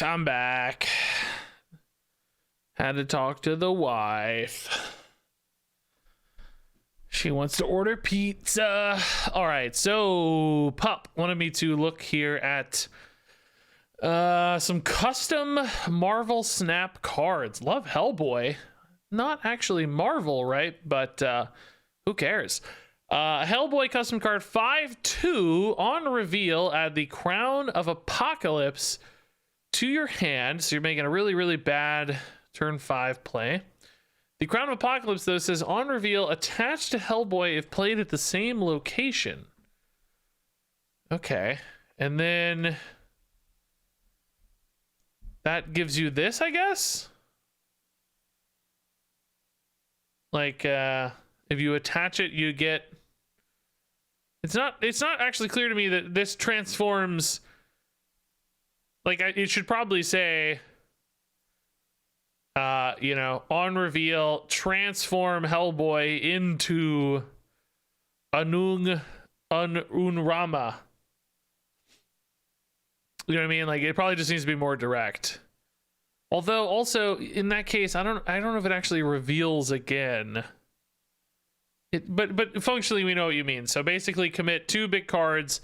I'm back. Had to talk to the wife. She wants to order pizza. All right, so Pup wanted me to look here at some custom Marvel Snap cards. Love Hellboy. Not actually Marvel, right? But who cares? Hellboy custom card 5/2 on reveal. Add the Crown of Apocalypse to your hand. So you're making a really, really bad turn 5 play. The Crown of Apocalypse, though, says on reveal, attached to Hellboy if played at the same location. Okay. And then that gives you this, I guess? Like, if you attach it, you get... It's not actually clear to me that this transforms... Like, it should probably say... you know, on reveal, transform Hellboy into Unrama. You know what I mean? Like, it probably just needs to be more direct. Although, also, in that case, I don't know if it actually reveals again. But functionally, we know what you mean. So basically, commit 2 big cards,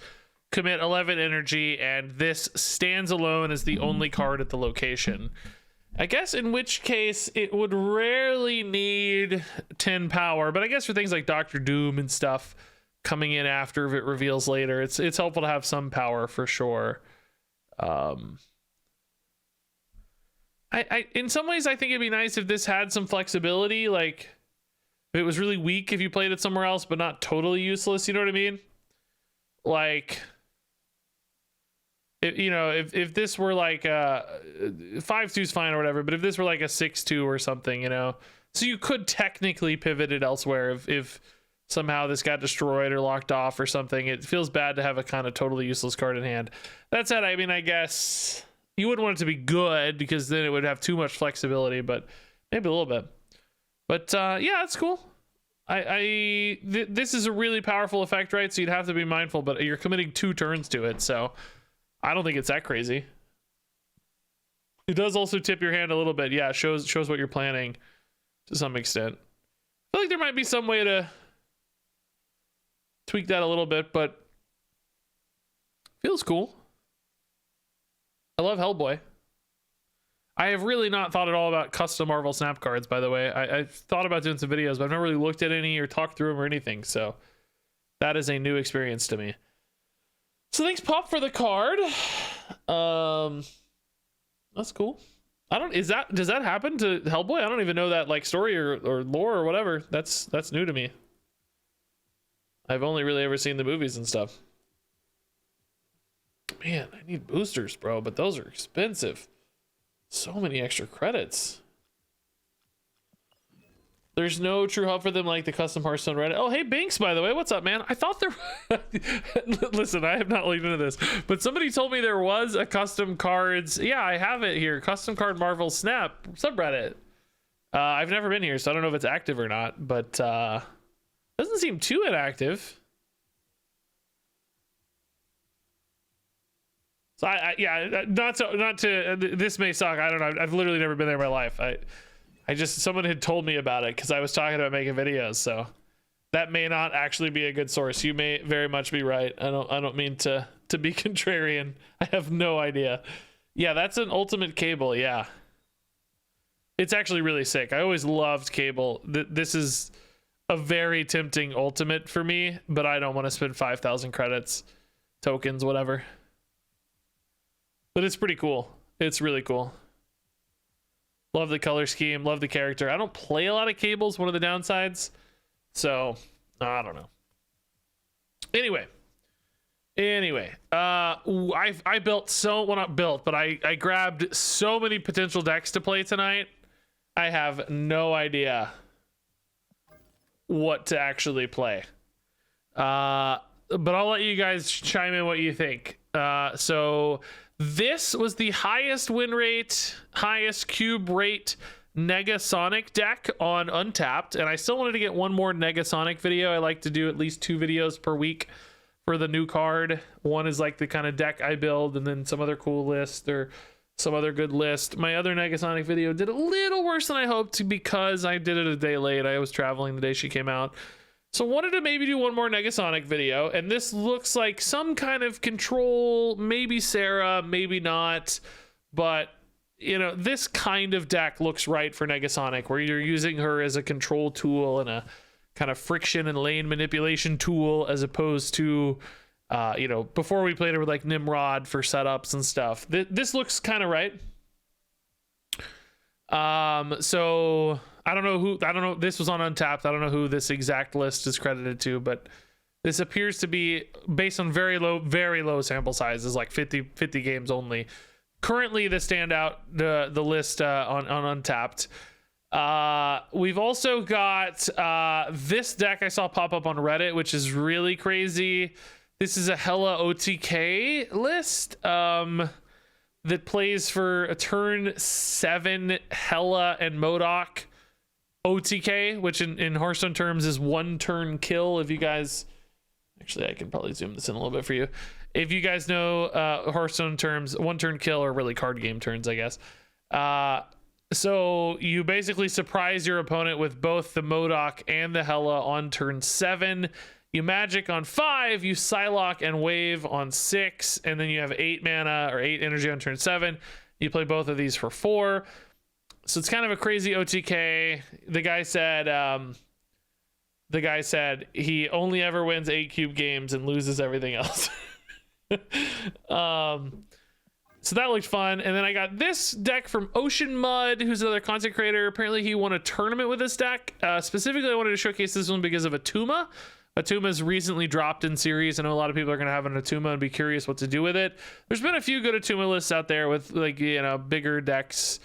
commit 11 energy, and this stands alone as the only card at the location. I guess in which case it would rarely need 10 power, but I guess for things like Doctor Doom and stuff coming in after if it reveals later, it's helpful to have some power for sure. I in some ways I think it'd be nice if this had some flexibility, like if it was really weak if you played it somewhere else, but not totally useless, you know what I mean? Like, if this were like 5/2 is fine or whatever, but if this were like a 6/2 or something, you know, so you could technically pivot it elsewhere if somehow this got destroyed or locked off or something. It feels bad to have a kind of totally useless card in hand. That said, I mean, I guess you wouldn't want it to be good because then it would have too much flexibility, but maybe a little bit. But yeah, it's cool. This is a really powerful effect, right? So you'd have to be mindful, but you're committing 2 turns to it, so I don't think it's that crazy. It does also tip your hand a little bit. Yeah, shows what you're planning to some extent. I feel like there might be some way to tweak that a little bit, but feels cool. I love Hellboy. I have really not thought at all about custom Marvel Snap cards, by the way. I've thought about doing some videos, but I've never really looked at any or talked through them or anything, so that is a new experience to me. So thanks, Pop, for the card. That's cool. Does that happen to Hellboy? I don't even know that like story or lore or whatever. That's new to me. I've only really ever seen the movies and stuff. Man, I need boosters, bro, but those are expensive. So many extra credits. There's no true hub for them like the custom Hearthstone Reddit. Oh, hey, Binks, by the way. What's up, man? I thought there... Listen, I have not looked into this, but somebody told me there was a custom cards... Yeah, I have it here. Custom card Marvel Snap subreddit. I've never been here, so I don't know if it's active or not, but doesn't seem too inactive. So not to this may suck. I don't know. I've literally never been there in my life. Someone had told me about it because I was talking about making videos, so that may not actually be a good source. You may very much be right. I don't mean to be contrarian. I have no idea. Yeah, that's an ultimate Cable. Yeah, it's actually really sick. I always loved Cable. This is a very tempting ultimate for me, but I don't want to spend 5,000 credits, tokens, whatever. But it's pretty cool. It's really cool. Love the color scheme. Love the character. I don't play a lot of Cables, one of the downsides. So, I don't know. Anyway. I built well, not built, but I grabbed so many potential decks to play tonight. I have no idea what to actually play. But I'll let you guys chime in what you think. So... This was the highest win rate, highest cube rate Negasonic deck on Untapped, and I still wanted to get one more Negasonic video. I like to do at least 2 videos per week for the new card. One is like the kind of deck I build, and then some other cool list or some other good list. My other Negasonic video did a little worse than I hoped because I did it a day late. I was traveling the day she came out. So wanted to maybe do one more Negasonic video, and this looks like some kind of control, maybe Sarah, maybe not, but you know, this kind of deck looks right for Negasonic, where you're using her as a control tool and a kind of friction and lane manipulation tool, as opposed to you know, before we played her with like Nimrod for setups and stuff. This looks kind of right. So I don't know, this was on Untapped. I don't know who this exact list is credited to, but this appears to be based on very low sample sizes, like 50 games only. Currently the standout, the list on Untapped. We've also got this deck I saw pop up on Reddit, which is really crazy. This is a Hela OTK list that plays for a turn 7 Hela and MODOK OTK, which in Hearthstone terms is 1 turn kill. If you guys, actually I can probably zoom this in a little bit for you. If you guys know Hearthstone terms, 1 turn kill, or really card game terms, I guess. So you basically surprise your opponent with both the MODOK and the Hela on turn 7. You magic on 5, you Psylocke and wave on 6, and then you have 8 mana or 8 energy on turn 7. You play both of these for 4. So it's kind of a crazy OTK. The guy said he only ever wins 8 cube games and loses everything else. So that looked fun. And then I got this deck from Ocean Mud, who's another content creator. Apparently he won a tournament with this deck. Specifically, I wanted to showcase this one because of Atuma. Atuma's recently dropped in series. I know a lot of people are going to have an Atuma and be curious what to do with it. There's been a few good Atuma lists out there with, like, you know, bigger decks.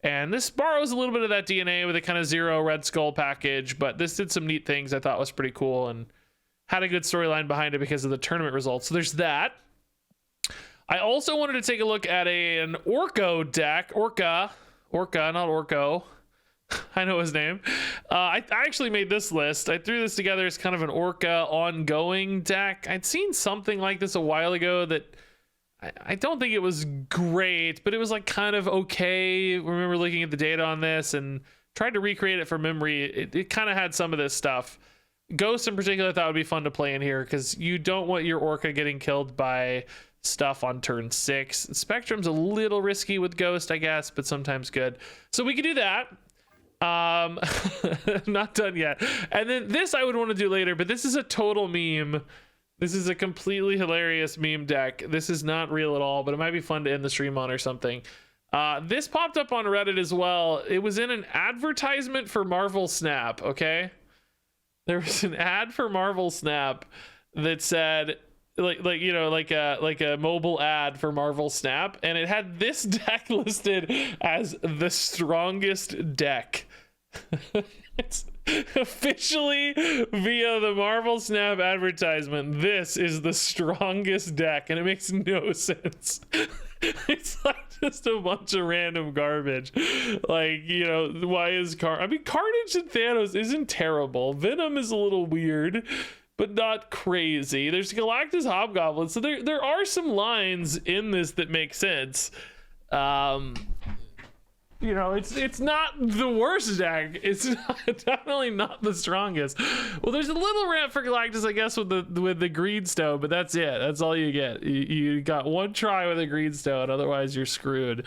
And this borrows a little bit of that DNA with a kind of 0 Red Skull package. But this did some neat things I thought was pretty cool and had a good storyline behind it because of the tournament results. So there's that. I also wanted to take a look at an Orko deck. Orca, not Orko. I know his name. I actually made this list. I threw this together as kind of an Orca ongoing deck. I'd seen something like this a while ago that I don't think it was great, but it was like kind of okay. I remember looking at the data on this and tried to recreate it from memory. It kind of had some of this stuff. Ghost in particular I thought would be fun to play in here because you don't want your Orca getting killed by stuff on turn 6. Spectrum's a little risky with Ghost, I guess, but sometimes good. So we could do that. Not done yet. And then this I would want to do later, but this is a total meme. This is a completely hilarious meme deck. This is not real at all, but it might be fun to end the stream on or something. This popped up on Reddit as well. It was in an advertisement for Marvel Snap, okay? There was an ad for Marvel Snap that said like a mobile ad for Marvel Snap, and it had this deck listed as the strongest deck. It's officially via the Marvel Snap advertisement. This is the strongest deck, and it makes no sense. It's like just a bunch of random garbage. Like, you know, why is Carnage and Thanos isn't terrible. Venom is a little weird, but not crazy. There's Galactus Hobgoblin. So there are some lines in this that make sense. You know, it's not the worst deck. It's definitely not the strongest. Well, there's a little ramp for Galactus, I guess, with the Greenstone, but that's it. That's all you get. You got one try with a Greenstone, otherwise you're screwed.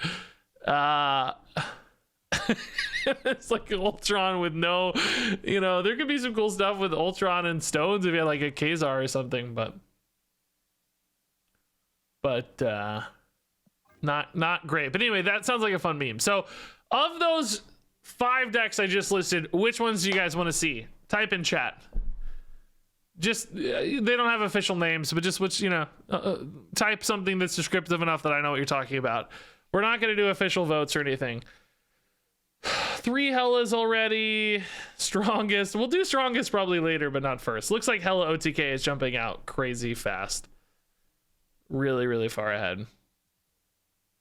It's like Ultron with no, you know, there could be some cool stuff with Ultron and stones if you had like a Kazar or something, but not great. But anyway, that sounds like a fun meme. So of those 5 decks I just listed, which ones do you guys want to see? Type in chat. Just they don't have official names, but just which, you know, type something that's descriptive enough that I know what you're talking about. We're not going to do official votes or anything. 3 Hellas already. Strongest. We'll do strongest probably later, but not first. Looks like Hela OTK is jumping out crazy fast. Really, really far ahead.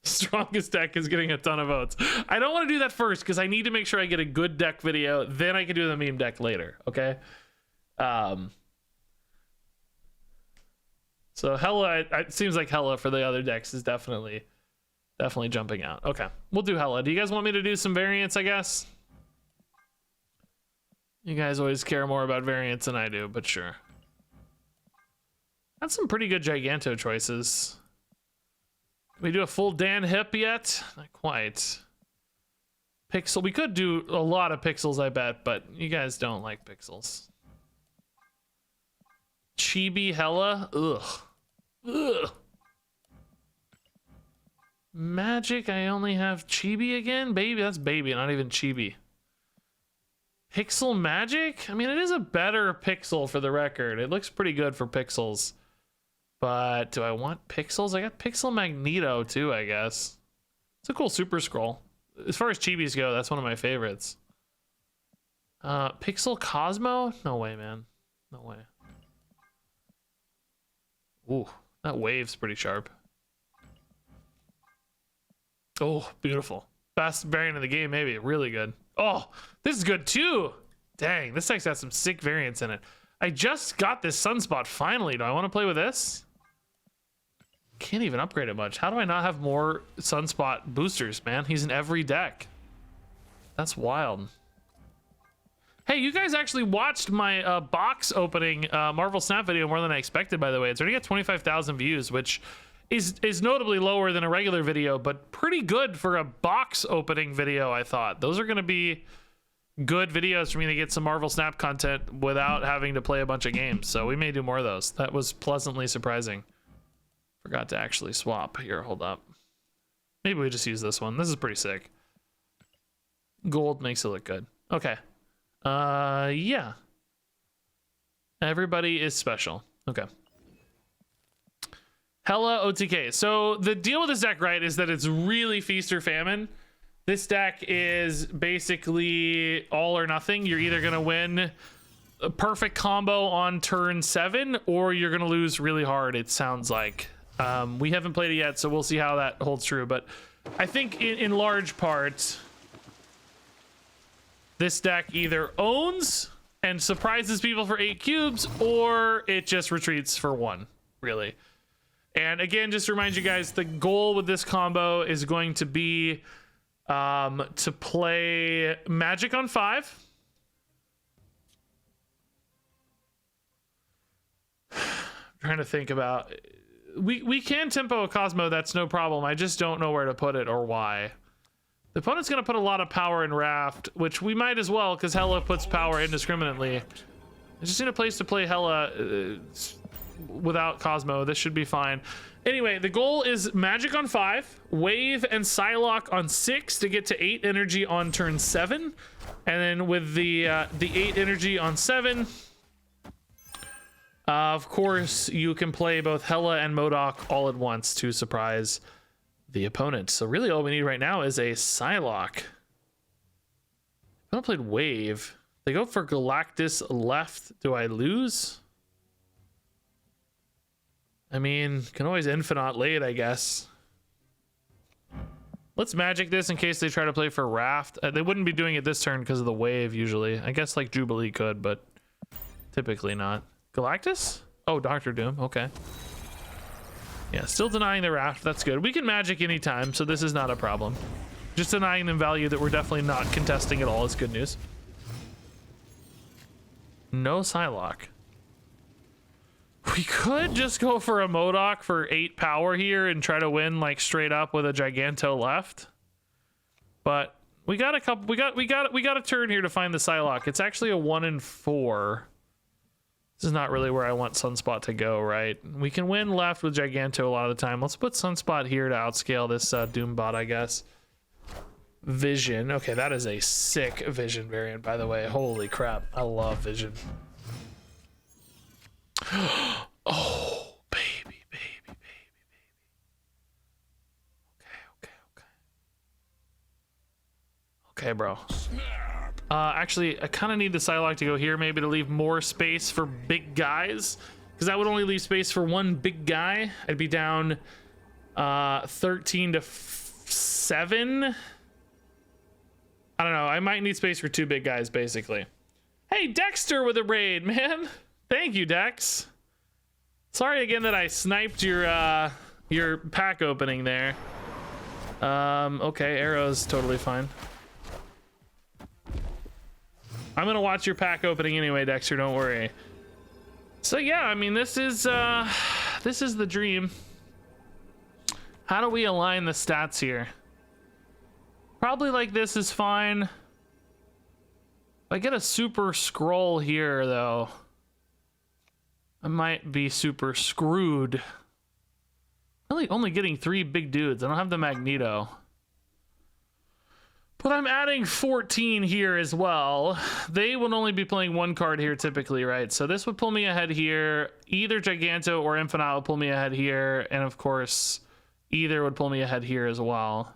Strongest deck is getting a ton of votes. I don't want to do that first because I need to make sure I get a good deck video. Then I can do the meme deck later. Okay. So Hela, it seems like Hela for the other decks is definitely Definitely jumping out. Okay, we'll do Hela. Do you guys want me to do some variants, I guess? You guys always care more about variants than I do, but sure. That's some pretty good Giganto choices. Can we do a full Dan hip yet? Not quite. Pixel. We could do a lot of pixels, I bet, but you guys don't like pixels. Chibi Hela? Ugh. Ugh. Magic, I only have Chibi again? Baby, that's baby, not even Chibi. Pixel Magic? I mean, it is a better pixel for the record. It looks pretty good for pixels. But do I want pixels? I got Pixel Magneto too, I guess. It's a cool super scroll. As far as Chibis go, that's one of my favorites. Pixel Cosmo? No way, man. No way. Ooh, that wave's pretty sharp. Oh, beautiful. Best variant of the game, maybe. Really good. Oh, this is good too. Dang, this deck's got some sick variants in it. I just got this Sunspot finally. Do I want to play with this? Can't even upgrade it much. How do I not have more Sunspot boosters, man? He's in every deck. That's wild. Hey, you guys actually watched my box opening Marvel Snap video more than I expected, by the way. It's already got 25,000 views, which is notably lower than a regular video, but pretty good for a box opening video, I thought. Those are going to be good videos for me to get some Marvel Snap content without having to play a bunch of games. So we may do more of those. That was pleasantly surprising. Forgot to actually swap. Here, hold up. Maybe we just use this one. This is pretty sick. Gold makes it look good. Okay. Yeah. Everybody is special. Okay. Hela OTK. So the deal with this deck, right, is that it's really feast or famine. This deck is basically all or nothing. You're either going to win a perfect combo on turn 7 or you're going to lose really hard, it sounds like. We haven't played it yet, so we'll see how that holds true. But I think in large part, this deck either owns and surprises people for 8 cubes or it just retreats for 1, really. And again, just to remind you guys, the goal with this combo is going to be to play Magic on 5. I'm trying to think about... We can tempo a Cosmo, that's no problem. I just don't know where to put it or why. The opponent's going to put a lot of power in Raft, which we might as well, because Hela puts power indiscriminately. I just need a place to play Hela without Cosmo. This should be fine. Anyway, the goal is Magic on 5, Wave and Psylocke on 6 to get to 8 energy on turn 7. And then with the 8 energy on 7... of course, you can play both Hela and MODOK all at once to surprise the opponent. So really all we need right now is a Psylocke. I played Wave. They go for Galactus left. Do I lose? I mean, can always Infinite late, I guess. Let's Magic this in case they try to play for Raft. They wouldn't be doing it this turn because of the Wave usually. I guess like Jubilee could, but typically not. Galactus? Oh, Doctor Doom. Okay. Yeah, still denying the Raft. That's good. We can Magic anytime, so this is not a problem. Just denying them value that we're definitely not contesting at all is good news. No Psylocke. We could just go for a MODOK for 8 power here and try to win like straight up with a Giganto left. But we got a couple. We got a turn here to find the Psylocke. It's actually a 1 in 4. This is not really where I want Sunspot to go, right? We can win left with Giganto a lot of the time. Let's put Sunspot here to outscale this Doombot, I guess. Vision. Okay, that is a sick Vision variant, by the way. Holy crap. I love Vision. Oh, baby. Okay, bro. Actually, I kind of need the Psylocke to go here, maybe to leave more space for big guys, because that would only leave space for 1 big guy. I'd be down 13 to 7. I don't know. I might need space for 2 big guys, basically. Hey, Dexter with a raid, man. Thank you, Dex. Sorry again that I sniped your pack opening there. Okay, arrows totally fine. I'm gonna watch your pack opening anyway, Dexter, don't worry. So yeah, I mean, this is the dream. How do we align the stats here? Probably like this is fine. If I get a super scroll here though, I might be super screwed. Really only getting 3 big dudes. I don't have the Magneto. But I'm adding 14 here as well. They would only be playing 1 card here typically, right? So this would pull me ahead here. Either Giganto or Infinite would pull me ahead here. And of course, either would pull me ahead here as well.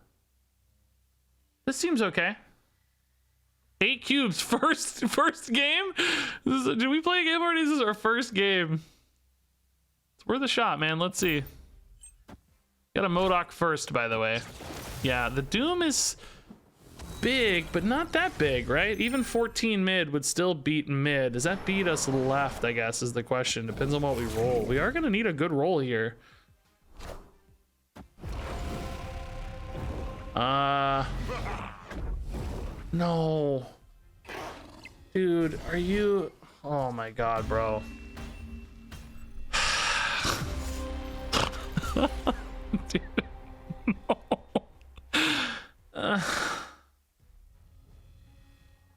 This seems okay. 8 cubes, first game? Did we play a game already? This is our first game. It's worth a shot, man. Let's see. Got a MODOK first, by the way. Yeah, the Doom is big, but not that big, right? Even 14 mid would still beat mid. Does that beat us left, I guess, is the question. Depends on what we roll. We are going to need a good roll here. No. Dude, are you... Oh my god, bro. Dude, no.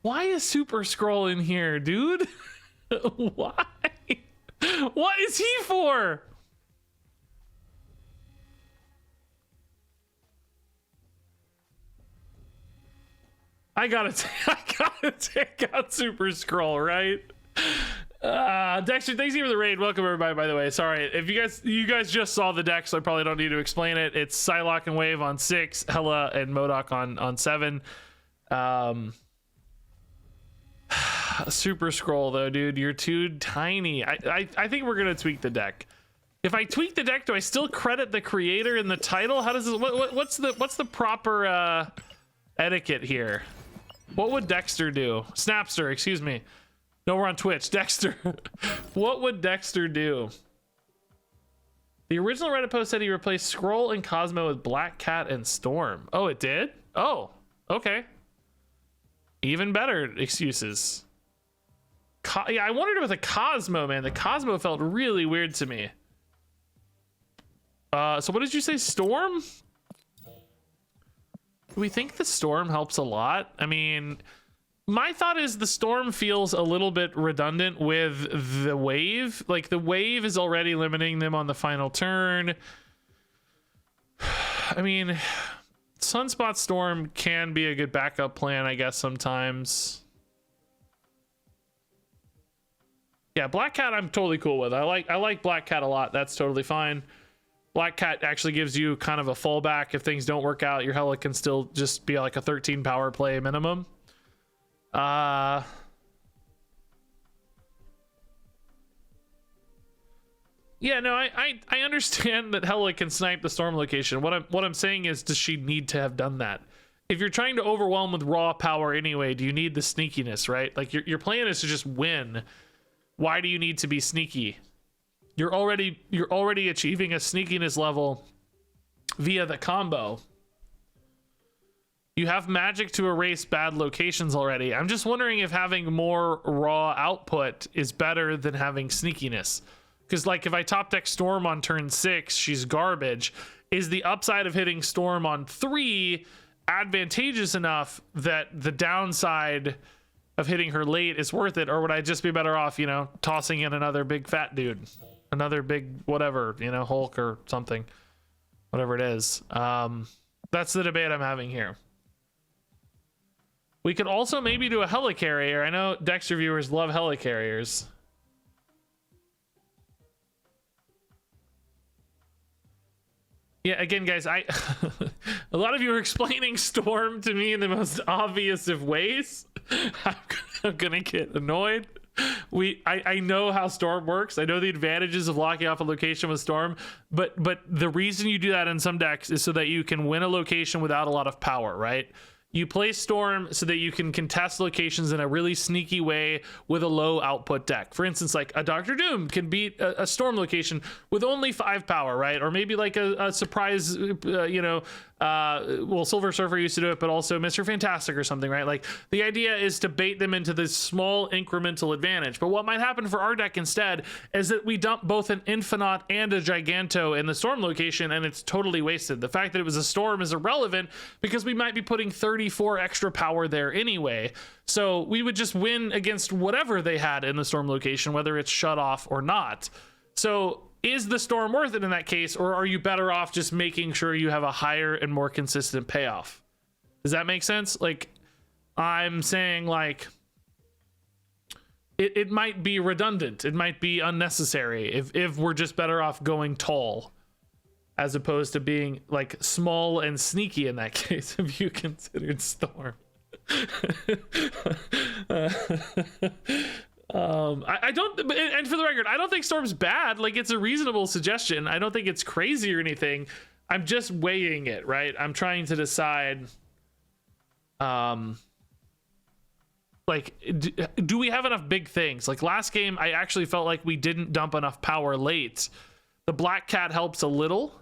Why is Super Scroll in here, dude? Why? What is he for? I gotta take out Super Scroll, right? Dexter, thanks for the raid. Welcome everybody, by the way. Sorry if you guys just saw the deck, so I probably don't need to explain it. It's Psylocke and Wave on 6, Hela and MODOK on 7. Super Scroll though, dude, you're too tiny. I think we're gonna tweak the deck. If I tweak the deck, do I still credit the creator in the title? How does this, what's the proper etiquette here? What would Dexter do? Snapster, excuse me. No, we're on Twitch. Dexter. What would Dexter do? The original Reddit post said he replaced Scroll and Cosmo with Black Cat and Storm. Oh, it did? Oh, okay. Even better excuses. Yeah, I wondered with a Cosmo, man. The Cosmo felt really weird to me. So what did you say, Storm? Do we think the Storm helps a lot? I mean, my thought is the Storm feels a little bit redundant with the Wave. Like, the Wave is already limiting them on the final turn. I mean, Sunspot Storm can be a good backup plan, I guess, sometimes. Yeah, Black Cat I'm totally cool with. I like Black Cat a lot. That's totally fine. Black Cat actually gives you kind of a fallback if things don't work out. Your Hela can still just be like a 13 power play minimum. Yeah, no, I understand that Hela can snipe the Storm location. What I'm saying is, does she need to have done that? If you're trying to overwhelm with raw power anyway, do you need the sneakiness, right? Like your plan is to just win. Why do you need to be sneaky? You're already achieving a sneakiness level via the combo. You have magic to erase bad locations already. I'm just wondering if having more raw output is better than having sneakiness. Because like if I top deck Storm on turn 6, she's garbage. Is the upside of hitting Storm on 3 advantageous enough that the downside of hitting her late is worth it? Or would I just be better off, you know, tossing in another big fat dude? Another big whatever, you know, Hulk or something. Whatever it is. That's the debate I'm having here. We could also maybe do a helicarrier. I know Dexter viewers love helicarriers. Yeah, again, guys, a lot of you are explaining Storm to me in the most obvious of ways. I'm gonna get annoyed. I know how Storm works. I know the advantages of locking off a location with Storm, but the reason you do that in some decks is so that you can win a location without a lot of power, right? you play Storm so that you can contest locations in a really sneaky way with a low output deck. For instance, like a Dr. Doom can beat a Storm location with only 5 power, right? Or maybe like a surprise, well, Silver Surfer used to do it, but also Mr. Fantastic or something, right? Like the idea is to bait them into this small incremental advantage. But what might happen for our deck instead is that we dump both an Infinite and a Giganto in the Storm location, and it's totally wasted. The fact that it was a Storm is irrelevant because we might be putting 34 extra power there anyway. So we would just win against whatever they had in the Storm location, whether it's shut off or not. So is the Storm worth it in that case, or are you better off just making sure you have a higher and more consistent payoff? Does that make sense? Like, I'm saying, like, it might be redundant. It might be unnecessary if we're just better off going tall as opposed to being, like, small and sneaky in that case, if you considered Storm. I don't, and for the record, I don't think Storm's bad. Like, it's a reasonable suggestion. I don't think it's crazy or anything. I'm just weighing it, right? I'm trying to decide, like, do we have enough big things? Like last game, I actually felt like we didn't dump enough power late. The Black Cat helps a little,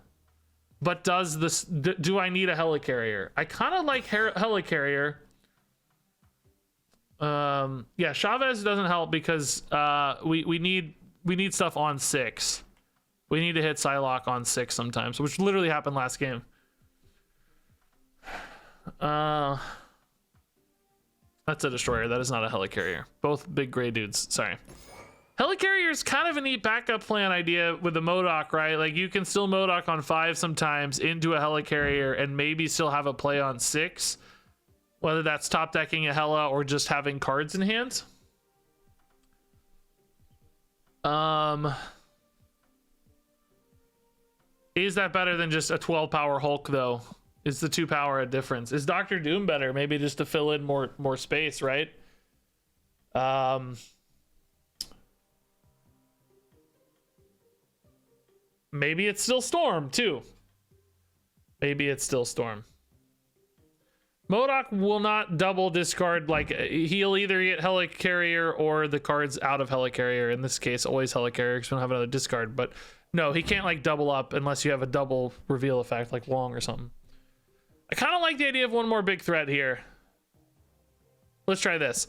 but does this, do I need a Helicarrier? I kind of like Helicarrier. Yeah, Chavez doesn't help because we need stuff on 6. We need to hit Psylocke on 6 sometimes, which literally happened last game. That's a destroyer. That is not a Helicarrier. Both big gray dudes. Sorry. Helicarrier is kind of a neat backup plan idea with the MODOK, right? Like you can still MODOK on 5 sometimes into a Helicarrier and maybe still have a play on 6. Whether that's top decking a Hela or just having cards in hand. Is that better than just a 12 power Hulk though? Is the 2 power a difference? Is Dr. Doom better? Maybe just to fill in more space, right? Maybe it's still Storm too. Maybe it's still Storm. MODOK will not double discard, like he'll either get Helicarrier or the cards out of Helicarrier. In this case, always Helicarrier because we don't have another discard. But no, he can't like double up unless you have a double reveal effect like Wong or something. I kind of like the idea of one more big threat here. Let's try this.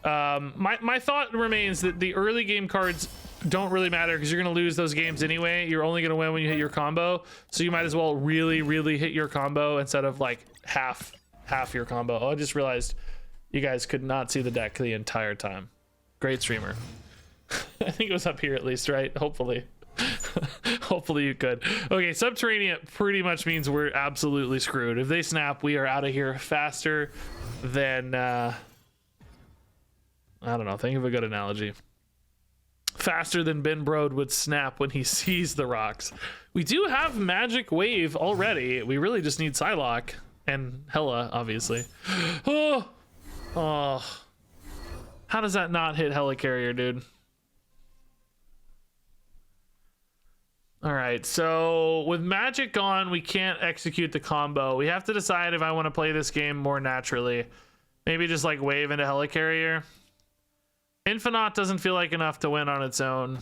My thought remains that the early game cards don't really matter because you're going to lose those games anyway. You're only going to win when you hit your combo. So you might as well really hit your combo instead of like half your combo. Oh, I just realized you guys could not see the deck the entire time. Great streamer. I think it was up here at least, right? Hopefully. Hopefully you could. Okay, Subterranean pretty much means we're absolutely screwed. If they snap, we are out of here faster than I don't know, think of a good analogy. Faster than Ben Brode would snap when he sees the rocks. We do have Magic Wave already. We really just need Psylocke and Hela, obviously. Oh, how does that not hit Helicarrier, dude? All right, so with Magic gone, we can't execute the combo. We have to decide if I want to play this game more naturally. Maybe just like wave into Helicarrier. Infinite doesn't feel like enough to win on its own.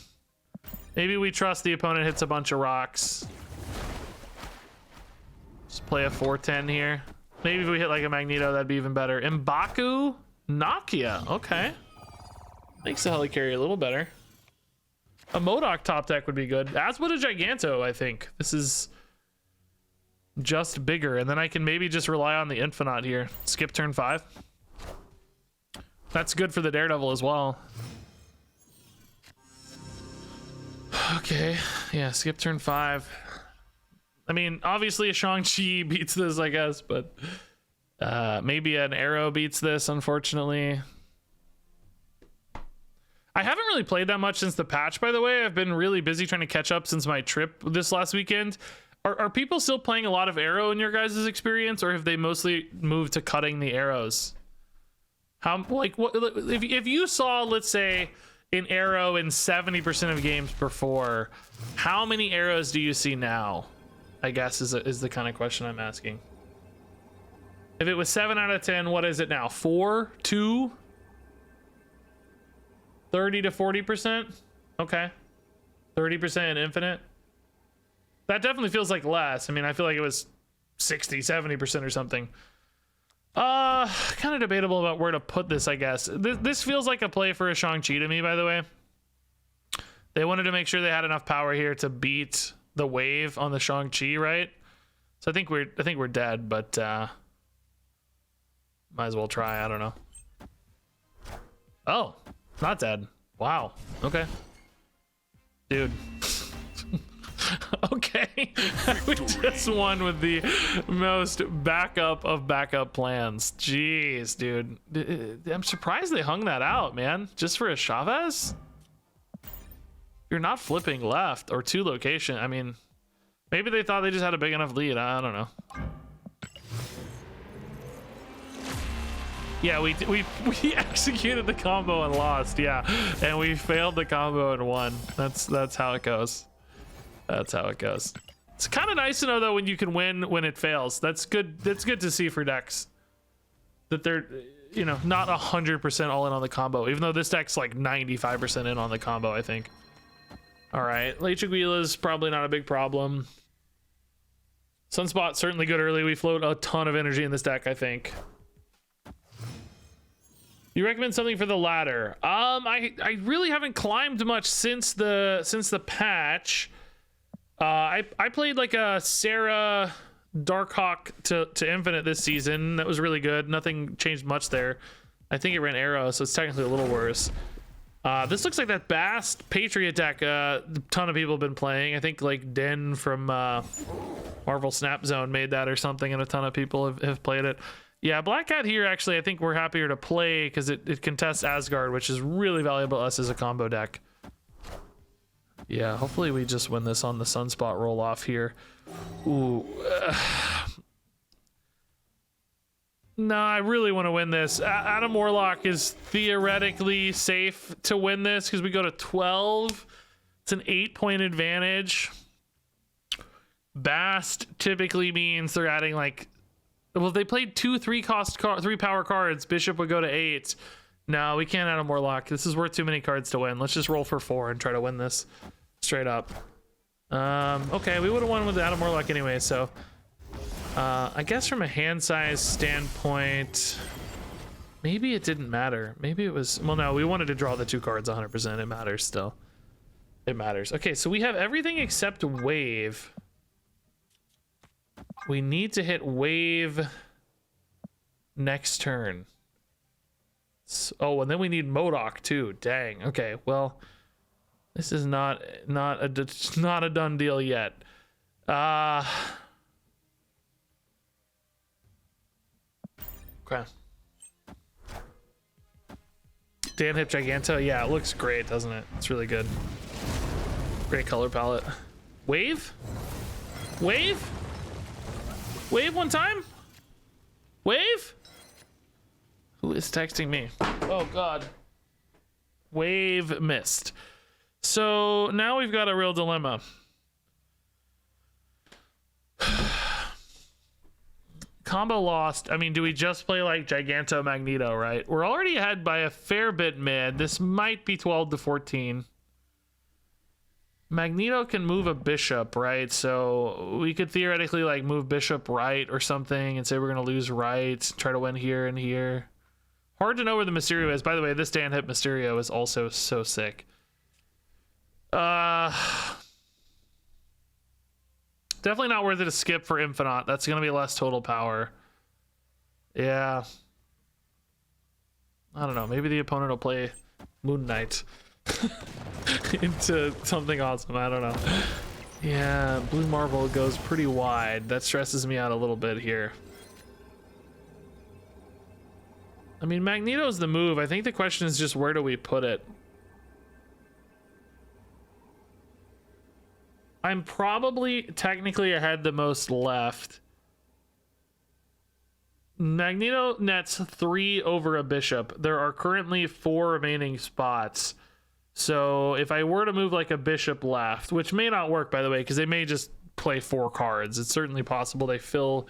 Maybe we trust the opponent hits a bunch of rocks. Just play a 4/10 here. Maybe if we hit like a Magneto, that'd be even better. M'Baku, Nakia. Okay. Makes the Helicarrier a little better. A MODOK top deck would be good. As would a Giganto, I think. This is just bigger. And then I can maybe just rely on the Infinite here. Skip turn 5. That's good for the Daredevil as well. Okay. Yeah, skip turn 5. I mean, obviously a Shang-Chi beats this, I guess, but maybe an Arrow beats this, unfortunately. I haven't really played that much since the patch, by the way. I've been really busy trying to catch up since my trip this last weekend. Are people still playing a lot of Arrow in your guys' experience, or have they mostly moved to cutting the arrows? How, like, what if you saw, let's say, an Arrow in 70% of games before, how many arrows do you see now? I guess is the kind of question I'm asking. If it was 7 out of 10, what is it now? 4, 2, 30 to 40%. Okay, 30% infinite. That definitely feels like less. I mean, I feel like it was 60, 70% or something. Kind of debatable about where to put this, I guess. This feels like a play for a Shang-Chi to me, by the way. They wanted to make sure they had enough power here to beat the wave on the Shang-Chi, right? So I think we're dead, but might as well try. I don't know. Oh, not dead. Wow. Okay. Dude. Okay. We just won with the most backup of backup plans. Jeez, dude. I'm surprised they hung that out, man. Just for a Chavez? You're not flipping left or to location. I mean, maybe they thought they just had a big enough lead. I don't know. Yeah, we executed the combo and lost. Yeah, and we failed the combo and won. That's how it goes. That's how it goes. It's kind of nice to know though when you can win when it fails. That's good. That's good to see for decks that they're, you know, not 100% all in on the combo. Even though this deck's like 95% in on the combo, I think. All right, late Chiguila's probably not a big problem. Sunspot certainly good early. We float a ton of energy in this deck, I think. You recommend something for the ladder? I really haven't climbed much since the patch. I played like a Sarah Darkhawk to Infinite this season. That was really good. Nothing changed much there. I think it ran Arrow, so it's technically a little worse. This looks like that Bast Patriot deck a ton of people have been playing. I think like Den from Marvel Snap Zone made that or something, and a ton of people have played it. Yeah, Black Cat here, actually, I think we're happier to play because it contests Asgard, which is really valuable to us as a combo deck. Yeah, hopefully we just win this on the Sunspot roll-off here. Ooh. No, I really want to win this. Adam Warlock is theoretically safe to win this because we go to 12. It's an 8-point advantage. Bast typically means they're adding like... Well, if they played 2 3 power cards, Bishop would go to 8. No, we can't add a Warlock. This is worth too many cards to win. Let's just roll for 4 and try to win this straight up. Okay, we would have won with Adam Warlock anyway, so I guess from a hand size standpoint, maybe it didn't matter. Maybe it was, well, no, we wanted to draw the 2 cards 100%. It matters still. It matters. Okay, so we have everything except Wave. We need to hit Wave next turn. Oh, and then we need MODOK too. Dang. Okay, well, this is not a done deal yet. Okay. Dan hit Giganto. Yeah, it looks great, doesn't it? It's really good. Great color palette. Wave? Wave? Wave one time? Wave? Who is texting me? Oh god. Wave missed. So now we've got a real dilemma. Combo lost. I mean, do we just play like Giganto Magneto, right? We're already ahead by a fair bit mid. This might be 12 to 14. Magneto can move a bishop, right? So we could theoretically like move bishop right or something and say we're going to lose right, try to win here and here. Hard to know where the Mysterio is. By the way, this Dan hit Mysterio is also so sick. Definitely not worth it to skip for Infinite. That's going to be less total power. Yeah. I don't know. Maybe the opponent will play Moon Knight into something awesome. I don't know. Yeah, Blue Marvel goes pretty wide. That stresses me out a little bit here. I mean, Magneto's the move. I think the question is just where do we put it? I'm probably technically ahead the most left. Magneto nets 3 over a bishop. There are currently 4 remaining spots. So if I were to move like a bishop left, which may not work by the way, because they may just play 4 cards. It's certainly possible they fill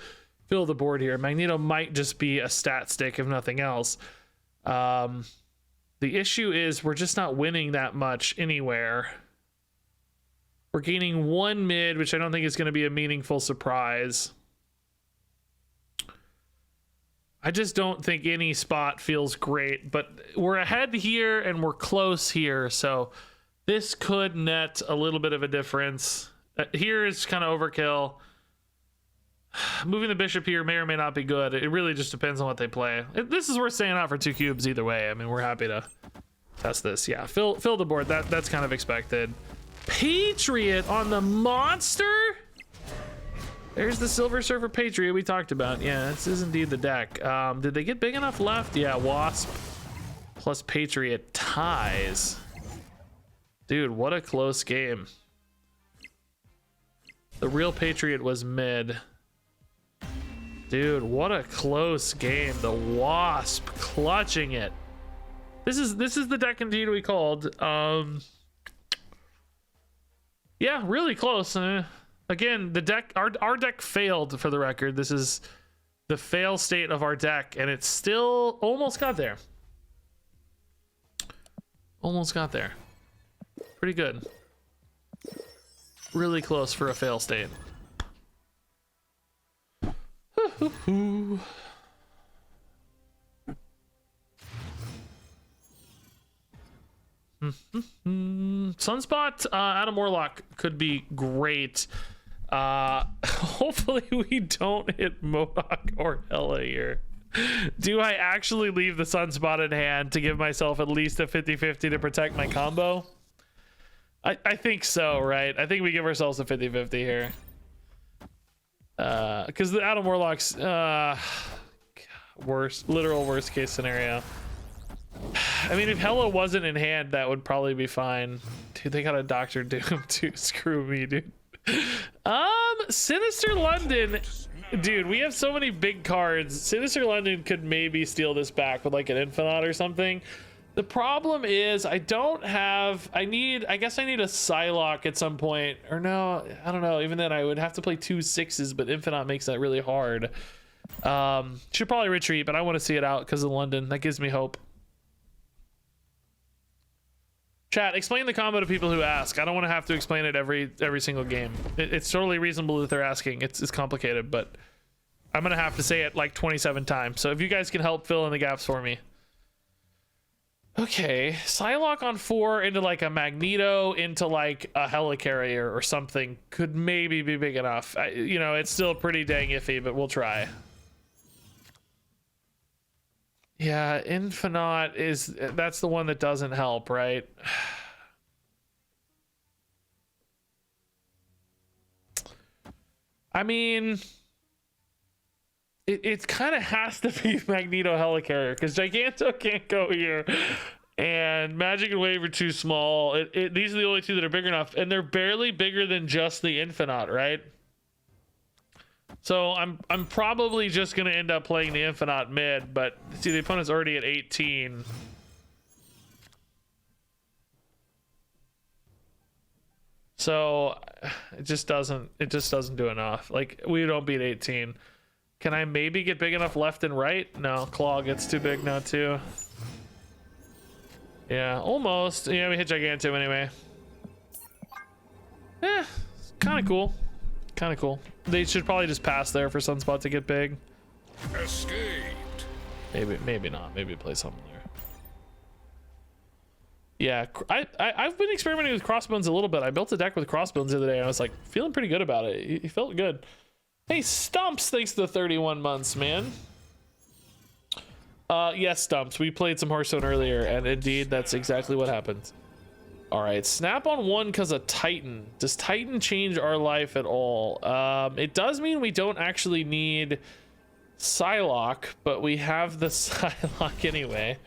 fill the board here. Magneto might just be a stat stick if nothing else. The issue is we're just not winning that much anywhere. We're gaining 1 mid, which I don't think is going to be a meaningful surprise. I just don't think any spot feels great, but we're ahead here and we're close here, so this could net a little bit of a difference. Here is kind of overkill. Moving the bishop here may or may not be good. It really just depends on what they play. This is worth staying out for 2 cubes either way. I mean, we're happy to test this. Yeah, fill the board. That's kind of expected. Patriot on the monster? There's the Silver Surfer Patriot we talked about. Yeah, this is indeed the deck. Did they get big enough left? Yeah, Wasp plus Patriot ties. Dude, what a close game. The real Patriot was mid. Dude, what a close game. The Wasp clutching it. This is the deck indeed we called. Yeah, really close. Again, the deck, our deck failed, for the record. This is the fail state of our deck, and it still almost got there. Almost got there. Pretty good. Really close for a fail state. Sunspot Adam Warlock could be great. Hopefully we don't hit MODOK or Hela here. Do I actually leave the Sunspot in hand to give myself at least a 50-50 to protect my combo? I think so, right? I think we give ourselves a 50-50 here. Because the Adam Warlock's literal worst case scenario. I mean, if Hela wasn't in hand, that would probably be fine. Dude, they got a Dr. Doom too. Screw me, dude. Sinister London. Dude, we have so many big cards. Sinister London could maybe steal this back with like an Infinite or something. The problem is I don't have, I guess I need a Psylocke at some point. Or no, I don't know. Even then I would have to play 2 6s, but Infinite makes that really hard. Should probably retreat, but I want to see it out because of London. That gives me hope. Chat, explain the combo to people who ask. I don't want to have to explain it every single game. It's totally reasonable that they're asking. It's complicated, but I'm gonna have to say it like 27 times. So if you guys can help fill in the gaps for me. Okay, Psylocke on 4 into like a Magneto into like a Helicarrier or something could maybe be big enough. You know, it's still pretty dang iffy, but we'll try. Yeah, Infinite that's the one that doesn't help, right? I mean, it kind of has to be Magneto Helicarrier because Giganto can't go here, and Magic and Wave are too small. These are the only 2 that are big enough, and they're barely bigger than just the Infinite, right? So I'm probably just gonna end up playing the Infinite mid, but see the opponent's already at 18. So it just doesn't do enough. Like we don't beat 18. Can I maybe get big enough left and right? No, Claw gets too big now too. Yeah, almost. Yeah, we hit Giganto anyway. Eh, kind of cool. Kind of cool. They should probably just pass there for Sunspot to get big. Escaped. Maybe not. Maybe play something there. Yeah, I've been experimenting with Crossbones a little bit. I built a deck with Crossbones the other day and I was like feeling pretty good about it. He felt good. Hey, Stumps, thanks to the 31 months, man. Yes, Stumps. We played some Hearthstone earlier and indeed that's exactly what happened. All right, snap on 1 because of Titan. Does Titan change our life at all? It does mean we don't actually need Psylocke, but we have the Psylocke anyway.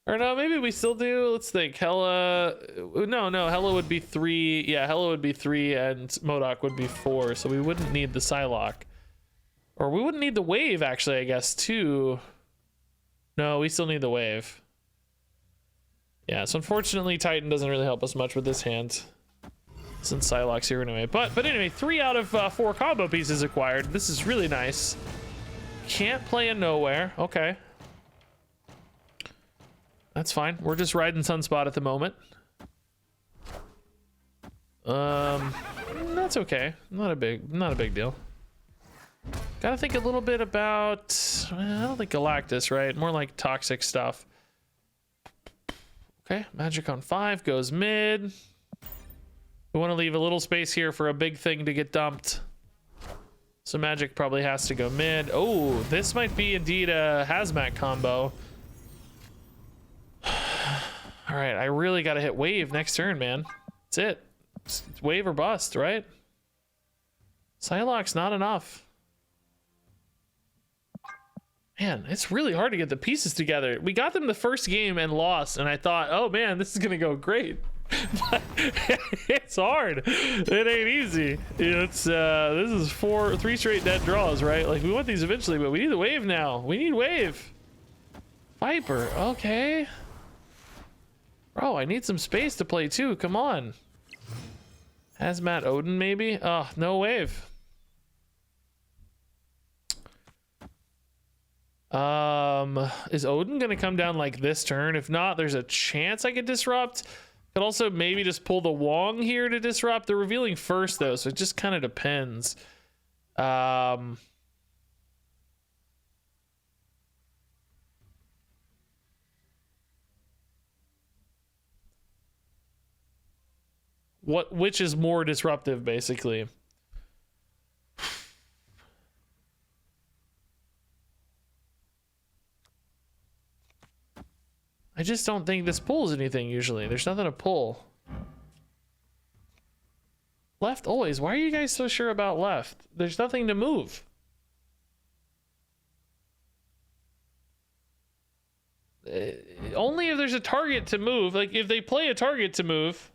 Or no, maybe we still do. Let's think. Hela. No, Hela would be 3. Yeah, Hela would be 3 and MODOK would be 4. So we wouldn't need the Psylocke. Or we wouldn't need the Wave, actually, I guess, too. No, we still need the Wave. Yeah, so unfortunately, Titan doesn't really help us much with this hand. Since Psylocke's here anyway. But anyway, 3 out of 4 combo pieces acquired. This is really nice. Can't play a nowhere. Okay. That's fine. We're just riding Sunspot at the moment. That's okay. Not a big deal. Gotta think a little bit about, I don't think Galactus, right? More like toxic stuff. Okay, magic on 5 goes mid. We want to leave a little space here for a big thing to get dumped. So magic probably has to go mid. Oh, this might be indeed a hazmat combo. All right, I really got to hit wave next turn, man. That's it. It's wave or bust, right? Psylocke's not enough. Man, it's really hard to get the pieces together. We got them the first game and lost, and I thought, oh man, this is gonna go great. But it's hard. It ain't easy. It's this is 3 straight dead draws, right? Like, we want these eventually, but we need the wave now. We need wave. Viper, okay. Bro, I need some space to play too. Come on. Hazmat Odin, maybe? Oh, no wave. Is Odin gonna come down like this turn? If not, there's a chance I could disrupt. Could also maybe just pull the Wong here to disrupt. They're revealing first though, so it just kind of depends. Which is more disruptive, basically? I just don't think this pulls anything usually. There's nothing to pull. Left always. Why are you guys so sure about left? There's nothing to move. Only if there's a target to move. Like, if they play a target to move.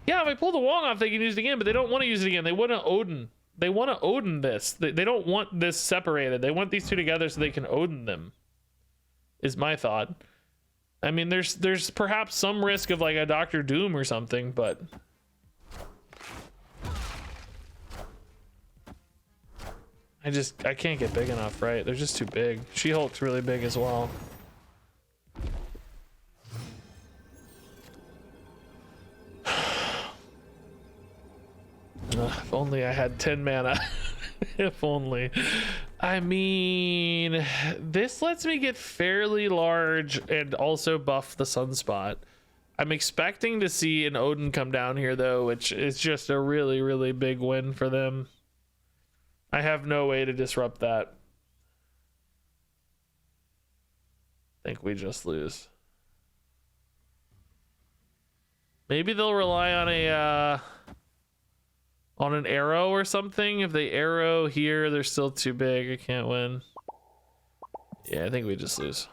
Yeah, if I pull the Wong off, they can use it again, but they don't want to use it again. They want to Odin. They want to Odin this. They don't want this separated. They want these two together so they can Odin them, is my thought. I mean, there's perhaps some risk of like a Doctor Doom or something, but I can't get big enough, right? They're just too big. She-Hulk's really big as well. If only I had 10 mana. If only. I mean, this lets me get fairly large and also buff the Sunspot. I'm expecting to see an Odin come down here though, which is just a really, really big win for them. I have no way to disrupt that. I think we just lose. Maybe they'll rely on an arrow or something. If they arrow here, they're still too big. I can't win. Yeah, I think we just lose.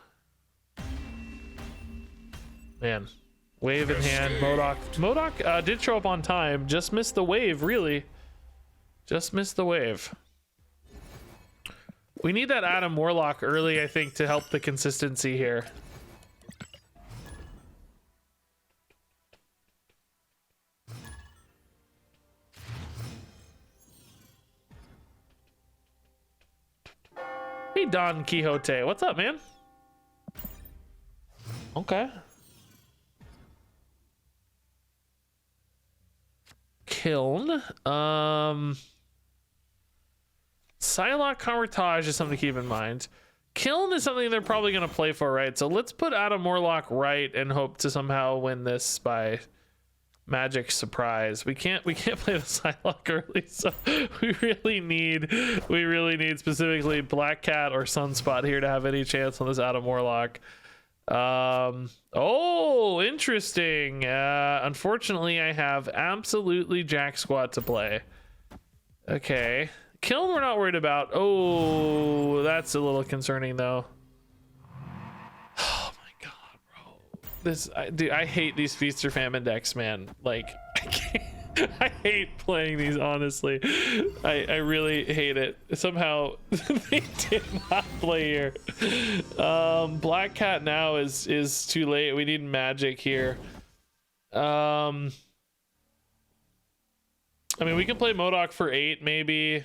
Man, wave in hand. Modok did show up on time. Just missed the wave, really. Just missed the wave. We need that Adam Warlock early, I think, to help the consistency here. Hey, Don Quixote. What's up, man? Okay. Kiln. Psylocke Convertage is something to keep in mind. Kiln is something they're probably going to play for, right? So let's put Adam Warlock right and hope to somehow win this by magic surprise. We can't play the Psylocke early, so we really need specifically Black Cat or Sunspot here to have any chance on this Adam Warlock. Oh, interesting. Unfortunately, I have absolutely jack squat to play. Okay. Kiln we're not worried about. Oh, that's a little concerning though. Oh my god, bro. Dude, I hate these Feast or Famine decks, man. Like, I can't. I hate playing these, honestly. I really hate it. Somehow they did not play here. Black Cat now is too late. We need magic here. I mean, we can play Modok for 8 maybe.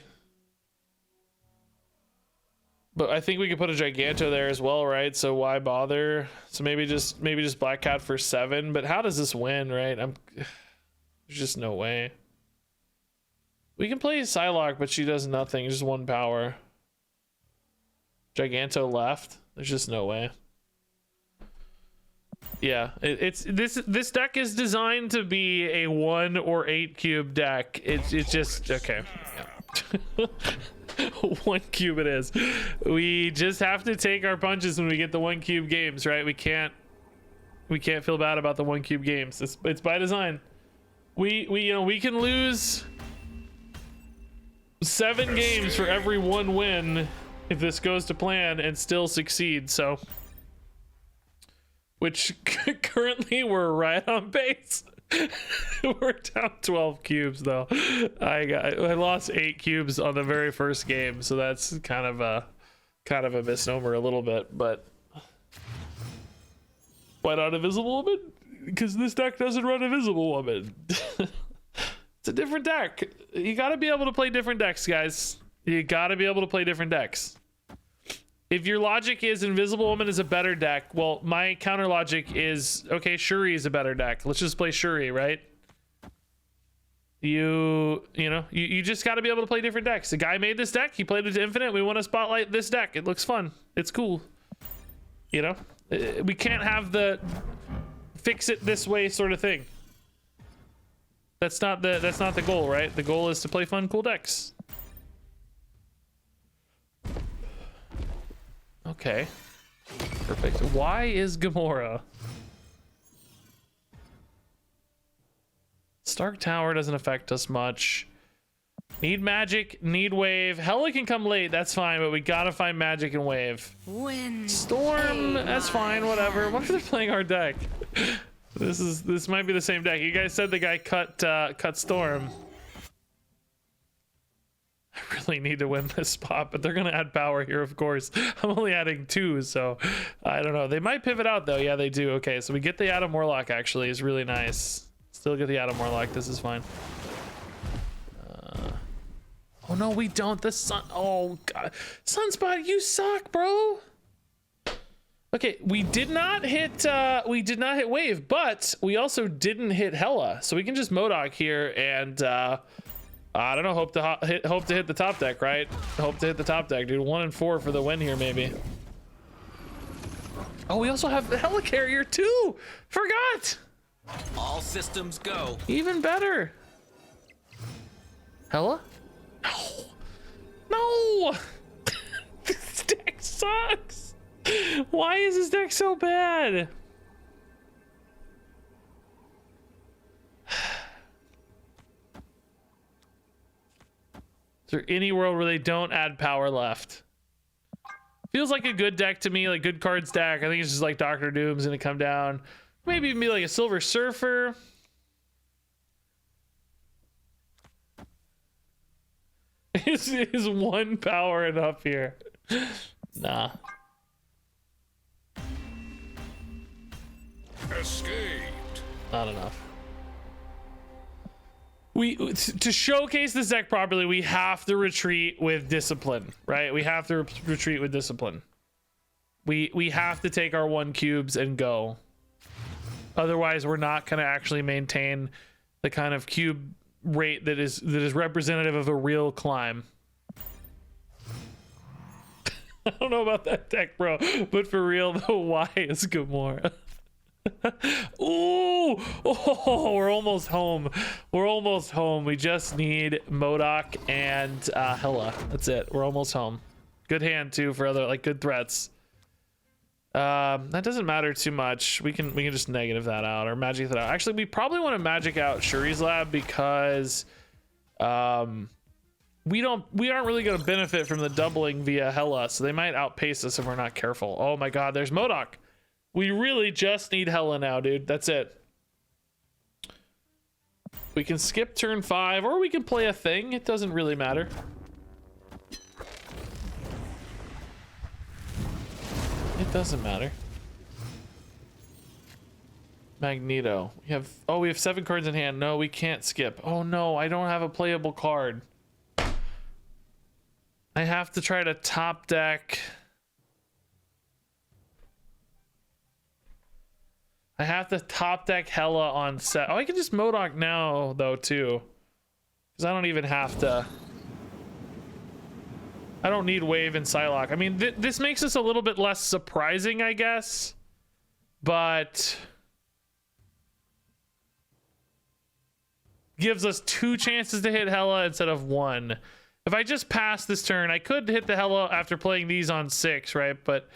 But I think we could put a Giganto there as well, right? So why bother? So maybe just Black Cat for 7. But how does this win, right? There's just no way. We can play Psylocke, but she does nothing. Just 1 power. Giganto left. There's just no way. Yeah, it's this deck is designed to be a 1 or 8 cube deck. It's just okay. Yeah. 1 cube it is. We just have to take our punches when we get the 1 cube games, right? We can't feel bad about the 1 cube games. It's by design. We can lose 7 games for every 1 win if this goes to plan and still succeed. So, which currently we're right on base. We're down 12 cubes though. I lost 8 cubes on the very first game, so that's kind of a misnomer a little bit. But why not Invisible Woman? Because this deck doesn't run Invisible Woman. It's a different deck. You got to be able to play different decks, guys. You got to be able to play different decks. If your logic is Invisible Woman is a better deck, well, my counter logic is, okay, Shuri is a better deck. Let's just play Shuri, right? You just got to be able to play different decks. The guy made this deck. He played it to infinite. We want to spotlight this deck. It looks fun. It's cool. You know, we can't have the fix it this way sort of thing. That's not the goal, right? The goal is to play fun, cool decks. Okay, perfect. Why is Gamora? Stark Tower doesn't affect us much. Need magic, need wave. Hela can come late, that's fine, but we gotta find magic and wave. Storm, that's fine, whatever. What if they're playing our deck? This might be the same deck. You guys said the guy cut Storm. I really need to win this spot, but they're gonna add power here, of course. I'm only adding 2, so I don't know. They might pivot out though. Yeah, they do. Okay, so we get the Adam Warlock. Actually, is really nice. Still get the Adam Warlock. This is fine. Oh no, we don't. The sun. Oh god, Sunspot, you suck, bro. Okay, we did not hit wave, but we also didn't hit Hela, so we can just Modok here and. I don't know. Hope to hit the top deck, right? Hope to hit the top deck, dude. 1 and 4 for the win here, maybe. Oh, we also have the Helicarrier too. Forgot. All systems go. Even better. Hela? No. This deck sucks. Why is this deck so bad? Is there any world where they don't add power left? Feels like a good deck to me, like good card stack. I think it's just like Doctor Doom's gonna come down. Maybe even be like a Silver Surfer. Is 1 power enough here? Nah. Escaped. Not enough. To showcase this deck properly, we have to retreat with discipline, right? We have to retreat with discipline. We have to take our 1 cubes and go. Otherwise, we're not going to actually maintain the kind of cube rate that is representative of a real climb. I don't know about that deck, bro, but for real though, why is Gamora? Ooh, oh, we're almost home. We're almost home. We just need Modok and Hela. That's it. We're almost home. Good hand too for other like good threats. That doesn't matter too much. We can just negative that out or magic that out. Actually, we probably want to magic out Shuri's lab because we aren't really going to benefit from the doubling via Hela, so they might outpace us if we're not careful. Oh my god, there's Modok. We really just need Hela now, dude. That's it. We can skip turn 5, or we can play a thing. It doesn't really matter. It doesn't matter. Magneto. We have 7 cards in hand. No, we can't skip. Oh no, I don't have a playable card. I have to try to top deck. I have to top deck Hela on set. Oh, I can just Modok now though too, because I don't even have to. I don't need Wave and Psylocke. I mean, this makes us a little bit less surprising, I guess, but gives us 2 chances to hit Hela instead of 1. If I just pass this turn, I could hit the Hela after playing these on 6, right? But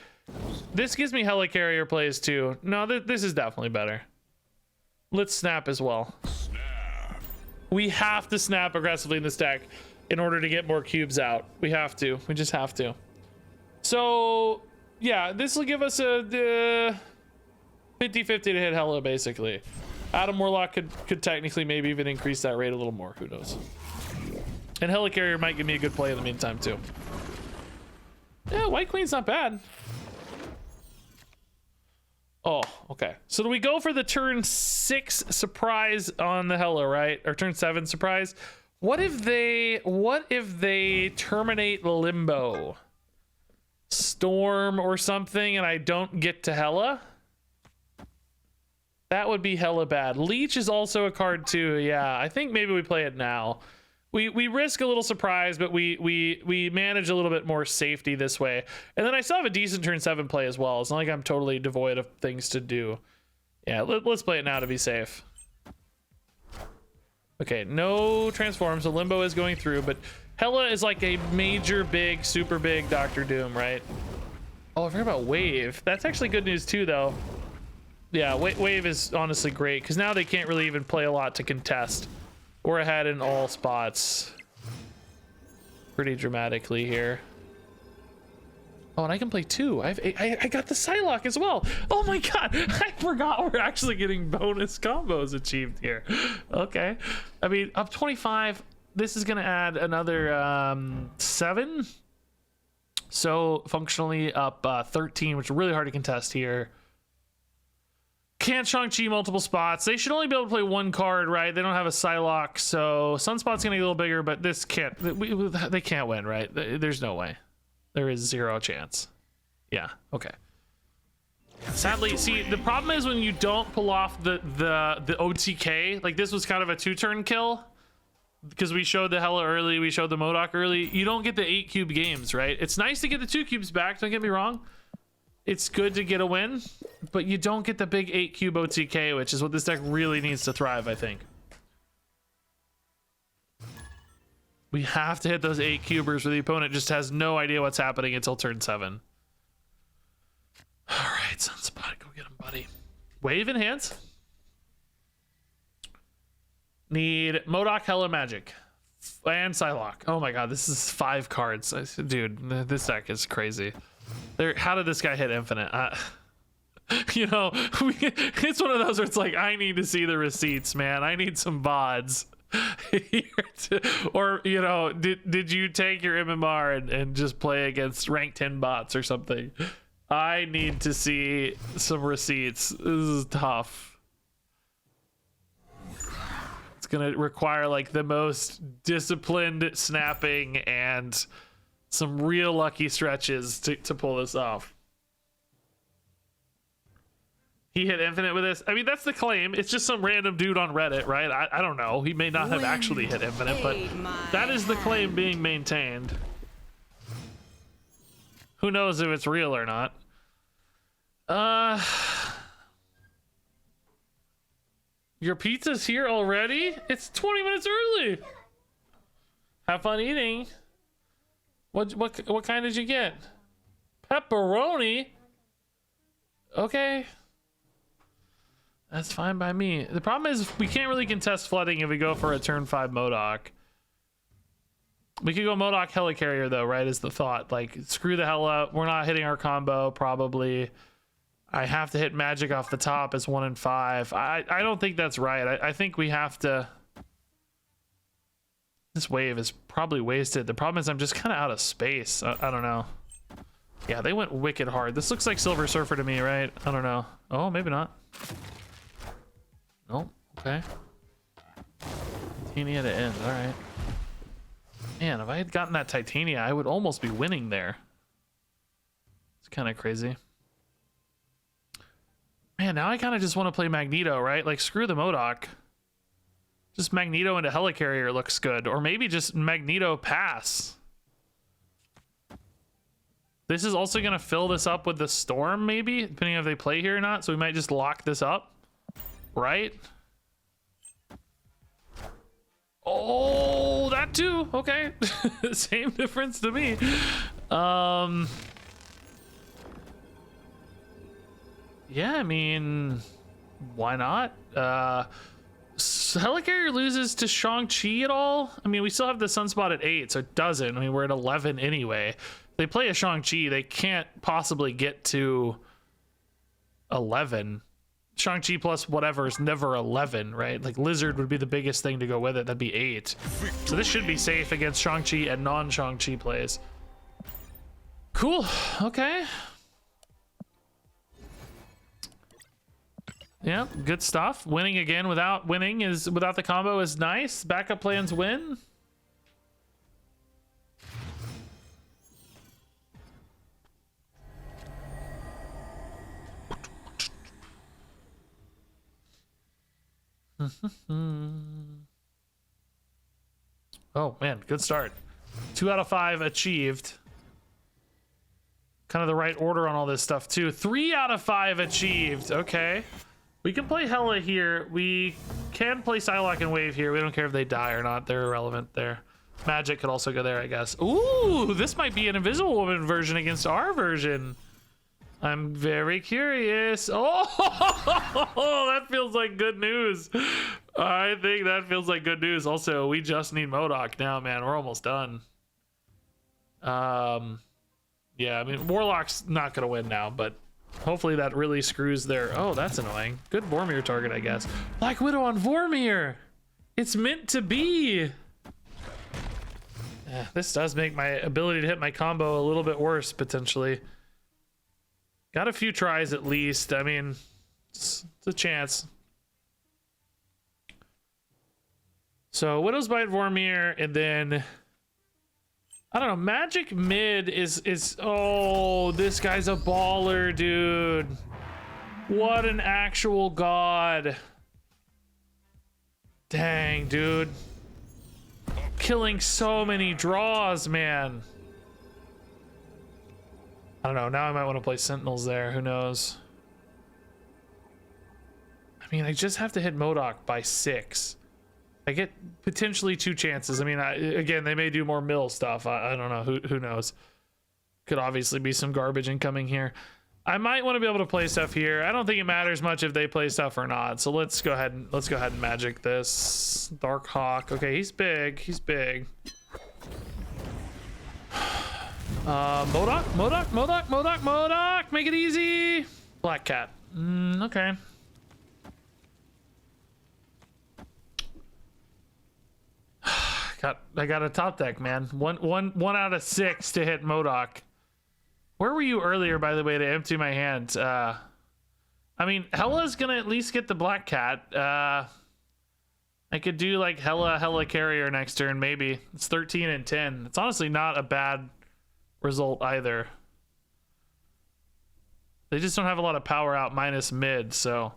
this gives me Hela carrier plays too. No, this is definitely better. Let's snap as well. We have to snap aggressively in this deck in order to get more cubes out. We have to. We just have to. So, yeah, this will give us a 50-50 to hit Hela, basically. Adam Warlock could technically maybe even increase that rate a little more. Who knows? And Hela carrier might give me a good play in the meantime, too. Yeah, White Queen's not bad. Oh, okay. So do we go for the turn 6 surprise on the Hela, right? Or turn 7 surprise? What if they terminate Limbo? Storm or something and I don't get to Hela? That would be hella bad. Leech is also a card too. Yeah, I think maybe we play it now. We risk a little surprise, but we manage a little bit more safety this way. And then I still have a decent turn 7 play as well. It's not like I'm totally devoid of things to do. Yeah, let's play it now to be safe. Okay, no transform, so Limbo is going through, but Hela is like a major, big, super big Doctor Doom, right? Oh, I forgot about Wave. That's actually good news too, though. Yeah, Wave is honestly great, because now they can't really even play a lot to contest. We're ahead in all spots. Pretty dramatically here. Oh, and I can play 2. I got the Psylocke as well. Oh my god, I forgot we're actually getting bonus combos achieved here. Okay. I mean, up 25. This is going to add another 7. So functionally up 13, which is really hard to contest here. Can't Shang-Chi multiple spots. They should only be able to play 1 card, right? They don't have a Psylocke, so Sunspot's gonna get a little bigger, but this can't. They can't win, right? There's no way. There is 0 chance. Yeah. Okay. Sadly, see, the problem is when you don't pull off the OTK. Like this was kind of a 2-turn kill because we showed the Hela early, we showed the Modok early. You don't get the 8 cube games, right? It's nice to get the 2 cubes back. Don't get me wrong. It's good to get a win, but you don't get the big 8 cube OTK, which is what this deck really needs to thrive, I think. We have to hit those 8 cubers where the opponent just has no idea what's happening until turn 7. All right, Sunspot, go get him, buddy. Wave in hands. Need Modok, Hela, Magic, and Psylocke. Oh my god, this is 5 cards. Dude, this deck is crazy. How did this guy hit infinite? You know, it's one of those where it's like, I need to see the receipts, man. I need some VODs. Or, you know, did you take your MMR and just play against rank 10 bots or something? I need to see some receipts. This is tough. It's gonna require like the most disciplined snapping and some real lucky stretches to pull this off. He hit infinite with this. I mean, that's the claim. It's just some random dude on Reddit, right? I don't know. He may not have actually hit infinite, but that is the claim being maintained. Who knows if it's real or not? Your pizza's here already? It's 20 minutes early. Have fun eating. What kind did you get? Pepperoni? Okay. That's fine by me. The problem is we can't really contest flooding if we go for a turn 5 Modok. We could go Modok Hela carrier though, right? Is the thought. Like, screw the Hela. We're not hitting our combo, probably. I have to hit Magic off the top as 1 and 5. I don't think that's right. I think we have to... This wave is probably wasted. The problem is I'm just kind of out of space. I don't know. Yeah, they went wicked hard. This looks like Silver Surfer to me, right? I don't know. Oh, maybe not. Nope. Okay. Teeny at the end. All right. Man, if I had gotten that Titania, I would almost be winning there. It's kind of crazy. Man, now I kind of just want to play Magneto, right? Like, screw the MODOK. Just Magneto into Helicarrier looks good. Or maybe just Magneto pass. This is also going to fill this up with the Storm, maybe? Depending on if they play here or not. So we might just lock this up. Right? Oh, that too. Okay. Same difference to me. Yeah, I mean, why not? Helicarrier loses to Shang-Chi at all? I mean, we still have the Sunspot at 8, so it doesn't. I mean, we're at 11 anyway. They play a Shang-Chi, they can't possibly get to 11. Shang-Chi plus whatever is never 11, right? Like, Lizard would be the biggest thing to go with it. That'd be 8. So this should be safe against Shang-Chi and non-Shang-Chi plays. Cool. Okay. Yeah, good stuff. Winning again without the combo is nice. Backup plans win. Oh man, good start. 2 out of 5 achieved. Kind of the right order on all this stuff too. 3 out of 5 achieved. Okay. We can play Hela here. We can play Psylocke and Wave here. We don't care if they die or not. They're irrelevant there. Magic could also go there, I guess. Ooh, this might be an Invisible Woman version against our version. I'm very curious. Oh, that feels like good news. I think that feels like good news. Also, we just need MODOK now, man. We're almost done. Yeah, I mean, Warlock's not going to win now, but hopefully that really screws their... Oh, that's annoying. Good Vormir target, I guess. Black Widow on Vormir! It's meant to be! This does make my ability to hit my combo a little bit worse, potentially. Got a few tries at least. I mean, it's a chance. So, Widow's Bite Vormir, and then... I don't know, Magic mid is oh, this guy's a baller, dude. What an actual god. Dang, dude. Killing so many draws, man. I don't know, now I might want to play Sentinels there, who knows. I mean, I just have to hit MODOK by 6. I get potentially 2 chances. I mean, again, they may do more mill stuff. I don't know. Who knows? Could obviously be some garbage incoming here. I might want to be able to play stuff here. I don't think it matters much if they play stuff or not. So let's go ahead and magic this. Dark Hawk. Okay, he's big. He's big. MODOK. Make it easy. Black Cat. Okay. I got a top deck, man. One out of 6 to hit MODOK. Where were you earlier, by the way, to empty my hand? I mean, Hela's gonna at least get the Black Cat. I could do like Hela Carrier next turn, maybe. It's 13 and 10. It's honestly not a bad result either. They just don't have a lot of power out minus mid, so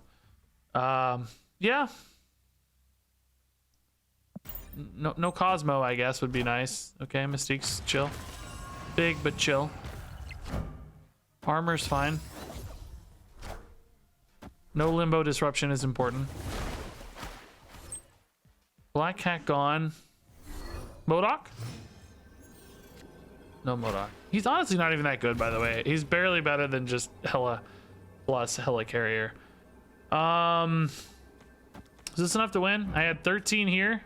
yeah. No Cosmo, I guess, would be nice. Okay, Mystique's chill. Big, but chill. Armor's fine. No Limbo Disruption is important. Black Cat gone. MODOK? No MODOK. He's honestly not even that good, by the way. He's barely better than just Hela plus Helicarrier. Is this enough to win? I had 13 here.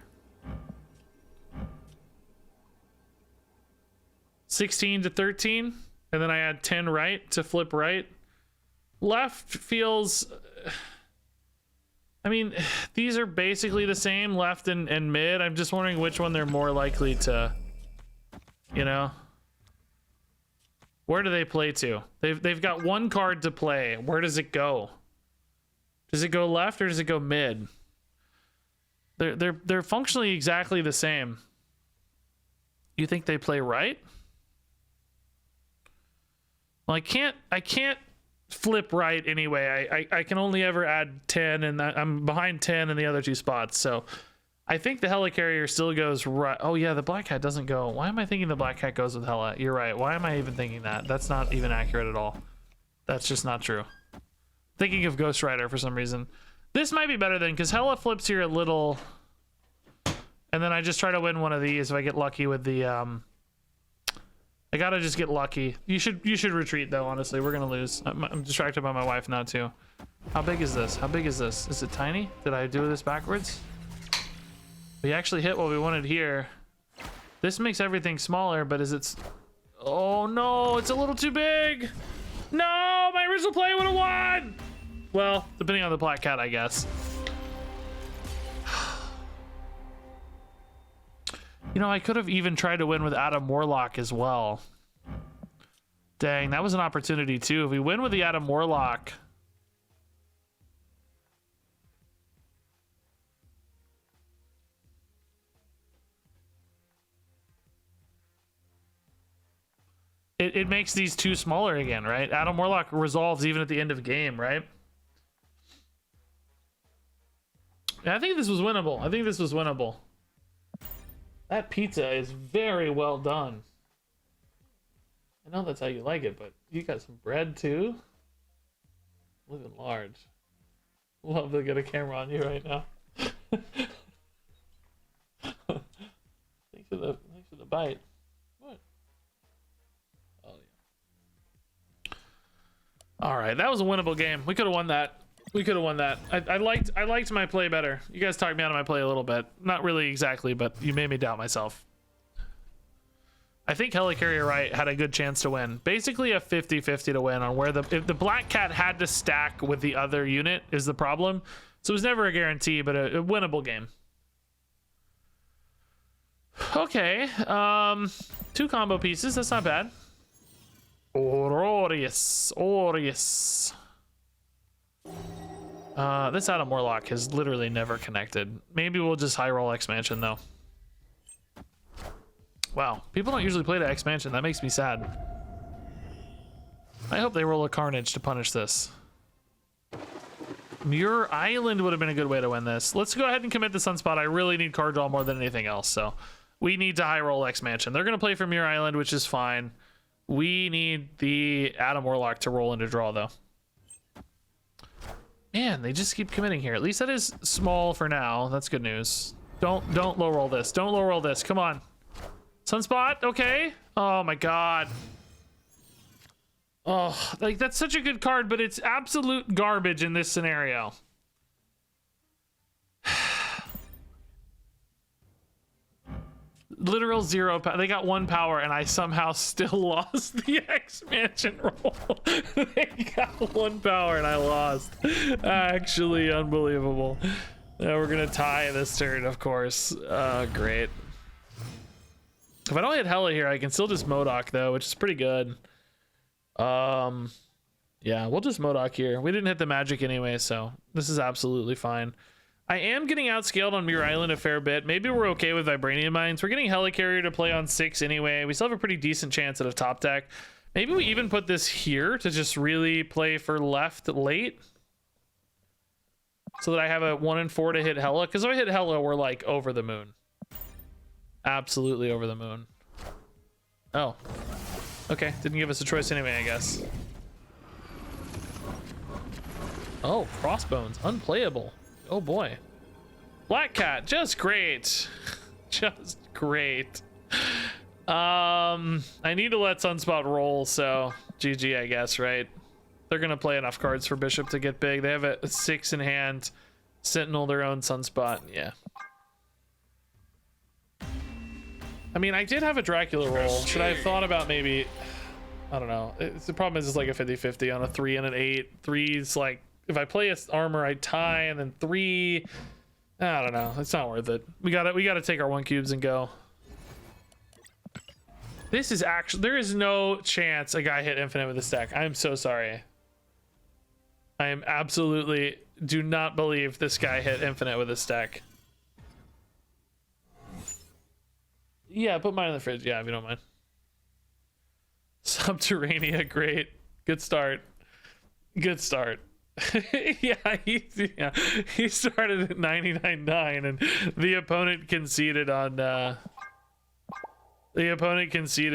16 to 13, and then I had 10 right to flip right. Left feels... I mean, these are basically the same, left and mid. I'm just wondering which one they're more likely to, you know? Where do they play to? They've got 1 card to play. Where does it go? Does it go left or does it go mid? They're functionally exactly the same. You think they play right? Well, I can't flip right anyway. I can only ever add 10, and I'm behind 10 in the other two spots. So I think the helicarrier still goes right. Oh yeah, the black cat doesn't go. Why am I thinking the black cat goes with Hela? You're right. Why am I even thinking that? That's not even accurate at all. That's just not true. Thinking of Ghost Rider for some reason. This might be better then, because Hela flips here a little, and then I just try to win one of these if I get lucky with the I gotta just get lucky. You should retreat though, honestly. We're gonna lose. I'm distracted by my wife now too. How big is this? How big is this? Is it tiny? Did I do this backwards? We actually hit what we wanted here. This makes everything smaller, but is it... Oh no, it's a little too big. No, my original play would have won. Well, depending on the black cat, I guess. You know, I could have even tried to win with Adam Warlock as well. Dang, that was an opportunity too. If we win with the Adam Warlock... It makes these two smaller again, right? Adam Warlock resolves even at the end of the game, right? Yeah, I think this was winnable. I think this was winnable. That pizza is very well done. I know that's how you like it, but you got some bread too? Living large. Love to get a camera on you right now. Thanks for the bite. What? Oh yeah. All right, that was a winnable game. We could have won that. We could have won that. I liked my play better. You guys talked me out of my play a little bit. Not really exactly, but you made me doubt myself. I think Helicarrier Right had a good chance to win. Basically a 50-50 to win on where if the black cat had to stack with the other unit is the problem. So it was never a guarantee, but a winnable game. Okay, 2 combo pieces. That's not bad. Aureus. This Adam Warlock has literally never connected. Maybe we'll just high roll expansion though. Wow, people don't usually play the expansion. That makes me sad. I hope they roll a Carnage to punish this. Muir Island would have been a good way to win this. Let's go ahead and commit the Sunspot. I really need card draw more than anything else, so we need to high roll expansion. They're gonna play for Muir Island, which is fine. We need the Adam Warlock to roll into draw though. Man, they just keep committing here. At least that is small for now. That's good news. Don't low roll this. Don't low roll this. Come on. Sunspot, okay. Oh my god. Oh, like that's such a good card, but it's absolute garbage in this scenario. Literal 0 power. They got 1 power and I somehow still lost the expansion roll. They got 1 power and I lost. Actually unbelievable. Now we're gonna tie this turn, of course. Great. If I don't hit Hela here, I can still just Modok though, which is pretty good. Yeah, we'll just Modok here. We didn't hit the magic anyway, so this is absolutely fine. I am getting outscaled on Muir Island a fair bit. Maybe we're okay with Vibranium Mines. We're getting Helicarrier to play on 6 anyway. We still have a pretty decent chance at a top deck. Maybe we even put this here to just really play for left late. So that I have a 1 and 4 to hit Hela. Because if I hit Hela, we're like over the moon. Absolutely over the moon. Oh. Okay, didn't give us a choice anyway, I guess. Oh, Crossbones, unplayable. Oh boy. Black Cat, just great. Just great. I need to let Sunspot roll, so GG, I guess, right? They're gonna play enough cards for Bishop to get big. They have a 6 in hand. Sentinel their own Sunspot, yeah. I mean, I did have a Dracula roll. Should I have thought about maybe, I don't know. The problem is it's like a 50-50 on a 3 and an 8. 3's like, if I play a armor, I tie, and then 3, I don't know. It's not worth it. We gotta take our 1 cubes and go. This is actually, there is no chance a guy hit infinite with this deck. I'm so sorry. I am absolutely, do not believe this guy hit infinite with this deck. Yeah, put mine in the fridge. Yeah, if you don't mind. Subterranea, great. Good start. Good start. yeah, he started at 99.9 and the opponent conceded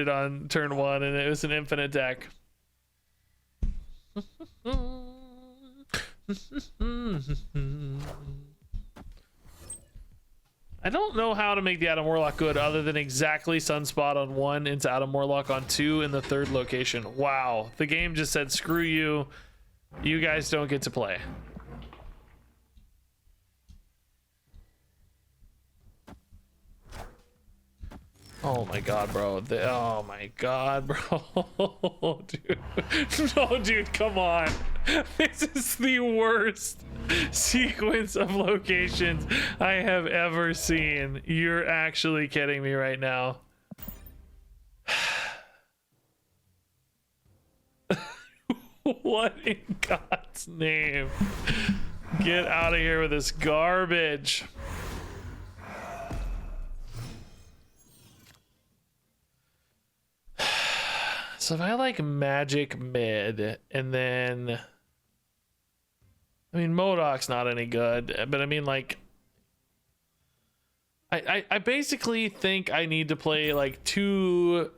on turn 1 and it was an infinite deck. I don't know how to make the Adam Warlock good other than exactly Sunspot on 1 into Adam Warlock on 2 in the 3rd location. Wow, the game just said screw you. You guys don't get to play. Oh my god, bro. Oh my god, bro. Dude. No, dude, come on. This is the worst sequence of locations I have ever seen. You're actually kidding me right now. What in God's name? Get out of here with this garbage. So if I like magic mid and then I mean MODOK's not any good, but I mean like I basically think I need to play like 2.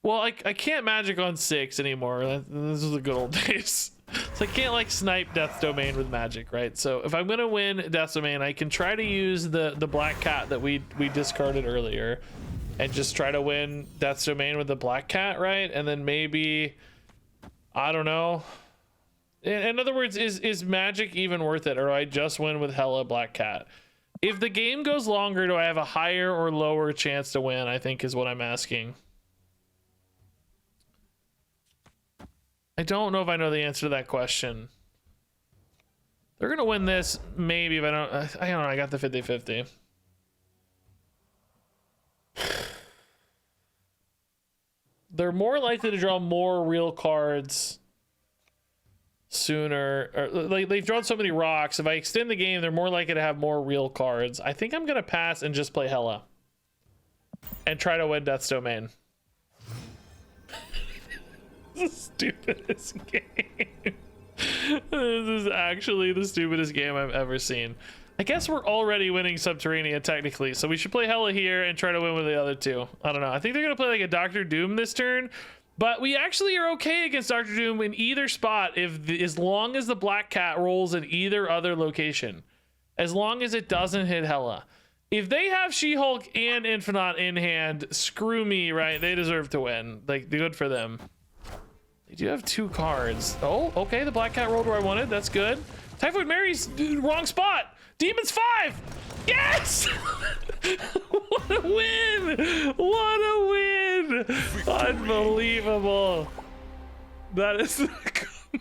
Well, I can't magic on 6 anymore. This is the good old days. So I can't like snipe Death Domain with magic, right? So if I'm gonna win Death Domain, I can try to use the black cat that we discarded earlier and just try to win Death Domain with the black cat, right? And then maybe, I don't know. In other words, is magic even worth it, or do I just win with Hela black cat? If the game goes longer, do I have a higher or lower chance to win, I think is what I'm asking. I don't know if I know the answer to that question. They're gonna win this, maybe, if I don't know, I got the 50-50. They're more likely to draw more real cards sooner, or like they've drawn so many rocks. If I extend the game, they're more likely to have more real cards. I think I'm gonna pass and just play Hela and try to win Death's Domain. The stupidest game. This is actually the stupidest game I've ever seen. I guess we're already winning Subterranea technically, so we should play Hela here and try to win with the other 2. I don't know. I think they're gonna play like a Dr. Doom this turn, but we actually are okay against Dr. Doom in either spot as long as the black cat rolls in either other location, as long as it doesn't hit Hela. If they have She-Hulk and Infinite in hand, screw me, right? They deserve to win. Like, good for them. They do have 2 cards. Oh, okay, the black cat rolled where I wanted. That's good. Typhoid Mary's wrong spot. Demons 5. Yes. What a win. What a win. Unbelievable. That is the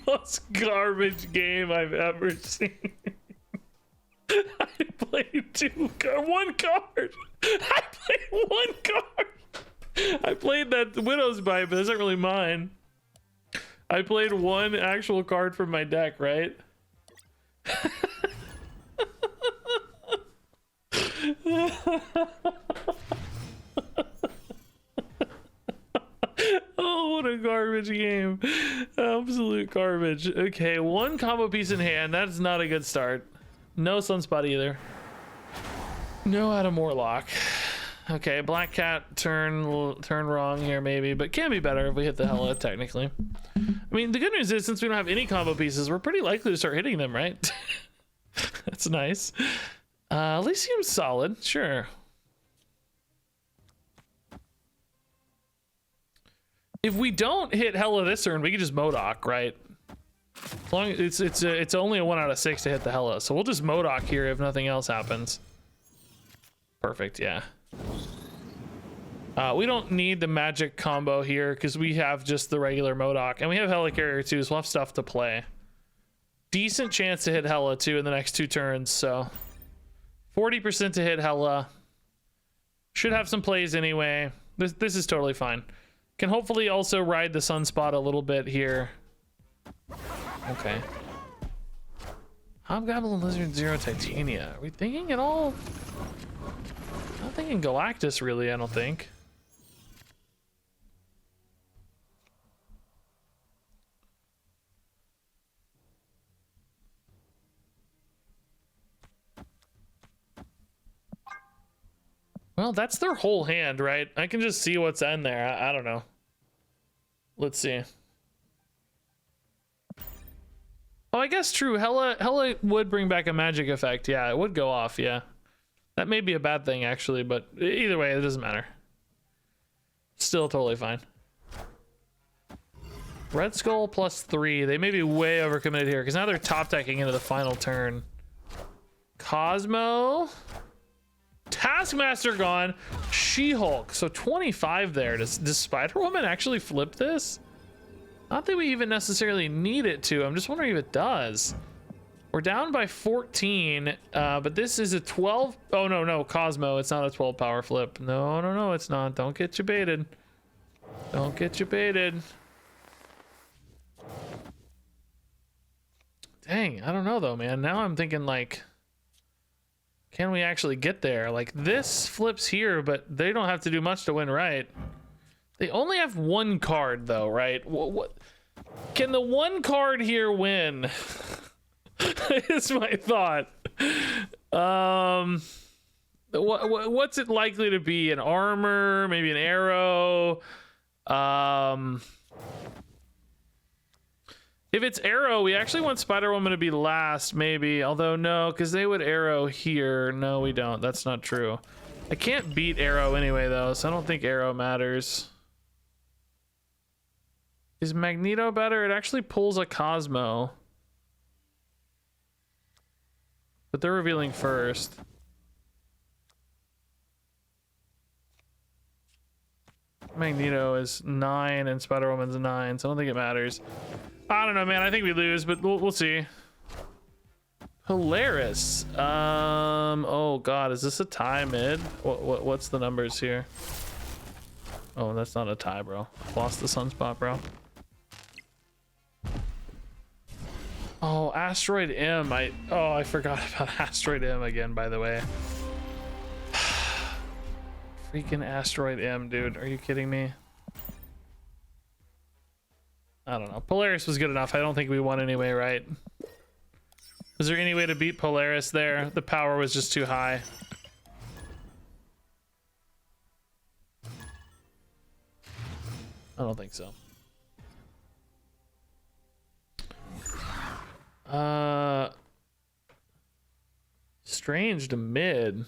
most garbage game I've ever seen. I played 1 card. I played 1 card. I played that Widow's Bite, but that's not really mine. I played 1 actual card from my deck, right? Oh, what a garbage game. Absolute garbage. Okay, 1 combo piece in hand. That's not a good start. No Sunspot either. No Adam Warlock. Okay, black cat turn wrong here maybe, but can be better if we hit the Hela technically. I mean, the good news is since we don't have any combo pieces, we're pretty likely to start hitting them, right? That's nice. Elysium's solid, sure. If we don't hit Hela this turn, we can just MODOK, right? As long as it's only a 1 out of 6 to hit the Hela, so we'll just MODOK here if nothing else happens. Perfect, yeah. We don't need the magic combo here because we have just the regular MODOK, and we have Hela Carrier too, so we'll have stuff to play. Decent chance to hit Hela too in the next 2 turns, so 40% to hit Hela. Should have some plays anyway. This is totally fine. Can hopefully also ride the Sunspot a little bit here. Okay. Hobgoblin Lizard 0 Titania. Are we thinking at all? Not nothing in Galactus really, I don't think. Well, that's their whole hand, right? I can just see what's in there. I don't know. Let's see. Oh, I guess true. Hela would bring back a magic effect. Yeah, it would go off. Yeah. That may be a bad thing, actually, but either way, it doesn't matter. Still totally fine. Red Skull +3. They may be way overcommitted here because now they're top decking into the final turn. Cosmo. Taskmaster gone. She-Hulk. So 25 there. Does Spider-Woman actually flip this? Not that we even necessarily need it to. I'm just wondering if it does. We're down by 14, but this is a 12. Oh, no, Cosmo. It's not a 12 power flip. No, it's not. Don't get you baited. Don't get you baited. Dang, I don't know though, man. Now I'm thinking like, can we actually get there? Like this flips here, but they don't have to do much to win, right? They only have one card though, right? What can the one card here win? Is my thought. What's it likely to be? An armor, maybe an arrow. If it's arrow, we actually want Spider-Woman to be last, maybe. Although no, because they would arrow here. No, we don't. That's not true. I can't beat arrow anyway, though, so I don't think arrow matters. Is Magneto better? It actually pulls a Cosmo. But they're revealing first. Magneto is 9 and Spider-Woman's 9, so I don't think it matters. I don't know, man. I think we lose, but we'll see. Polaris. Oh god, is this a tie mid? What's the numbers here? Oh, that's not a tie, bro. Lost the sunspot, bro. Oh, Asteroid M. I forgot about Asteroid M again, by the way. Freaking Asteroid M, dude. Are you kidding me? I don't know. Polaris was good enough. I don't think we won anyway, right? Was there any way to beat Polaris there? The power was just too high. I don't think so. Strange to mid.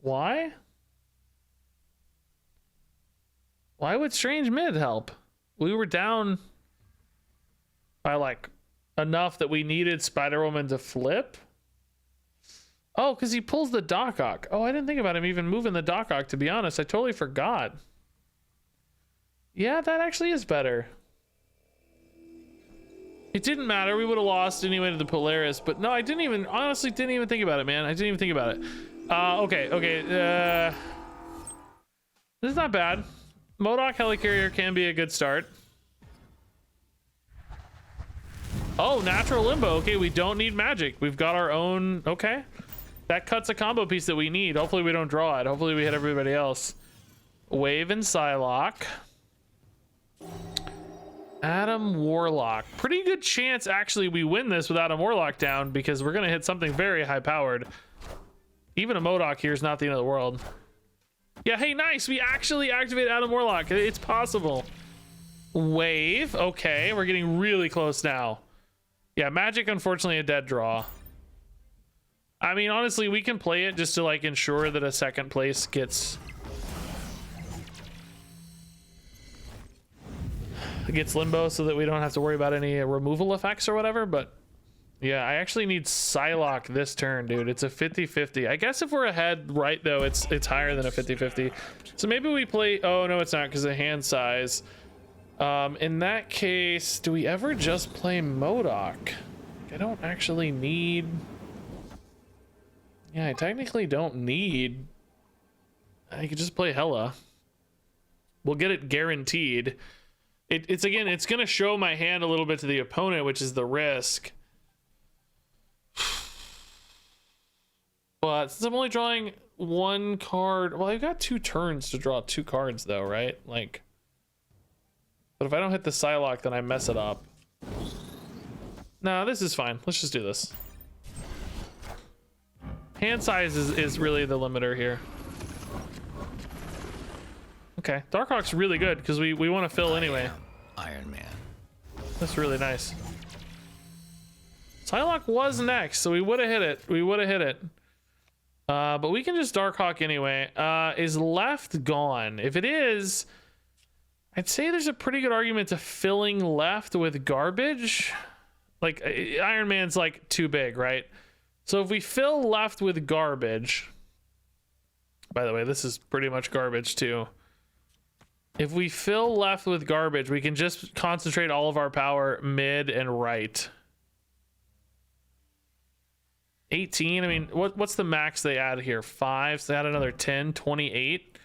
Why? Why would Strange mid help? We were down by like enough that we needed Spider-Woman to flip. Oh, because he pulls the Doc Ock. Oh, I didn't think about him even moving the Doc Ock, to be honest. I totally forgot. Yeah, that actually is better. It didn't matter. We would have lost anyway to the Polaris, but no, I didn't even, honestly didn't even think about it, man. I didn't even think about it. Okay. This is not bad. MODOK Helicarrier can be a good start. Oh, Natural Limbo. Okay, we don't need magic. We've got our own. Okay. That cuts a combo piece that we need. Hopefully we don't draw it. Hopefully we hit everybody else. Wave and Psylocke. Adam Warlock. Pretty good chance, actually, we win this with Adam Warlock down because we're going to hit something very high-powered. Even a MODOK here is not the end of the world. Yeah, hey, nice. We actually activate Adam Warlock. It's possible. Wave. Okay, we're getting really close now. Yeah, magic, unfortunately, a dead draw. I mean, honestly, we can play it just to, like, ensure that a second place gets limbo so that we don't have to worry about any removal effects or whatever, but yeah, I actually need Psylocke this turn, dude. It's a 50-50. I guess if we're ahead right though, it's higher than a 50-50. So maybe we play, oh no, it's not because of hand size. In that case, do we ever just play MODOK? I don't actually need, yeah, I technically don't need, I could just play Hela. We'll get it guaranteed. It's again, it's gonna show my hand a little bit to the opponent, which is the risk. But since I'm only drawing one card, well, I've got 2 turns to draw 2 cards though, right? Like, but if I don't hit the Psylocke, then I mess it up. No, this is fine. Let's just do this. Hand size is really the limiter here. Okay, Darkhawk's really good because we want to fill anyway. Iron Man. That's really nice. Psylocke was next, so we would have hit it. We would have hit it. But we can just Darkhawk anyway. Is left gone? If it is, I'd say there's a pretty good argument to filling left with garbage. Like, Iron Man's like too big, right? So if we fill left with garbage, by the way, this is pretty much garbage too. If we fill left with garbage, we can just concentrate all of our power mid and right. 18, I mean, what's the max they add here? 5, so they add another 10, 28.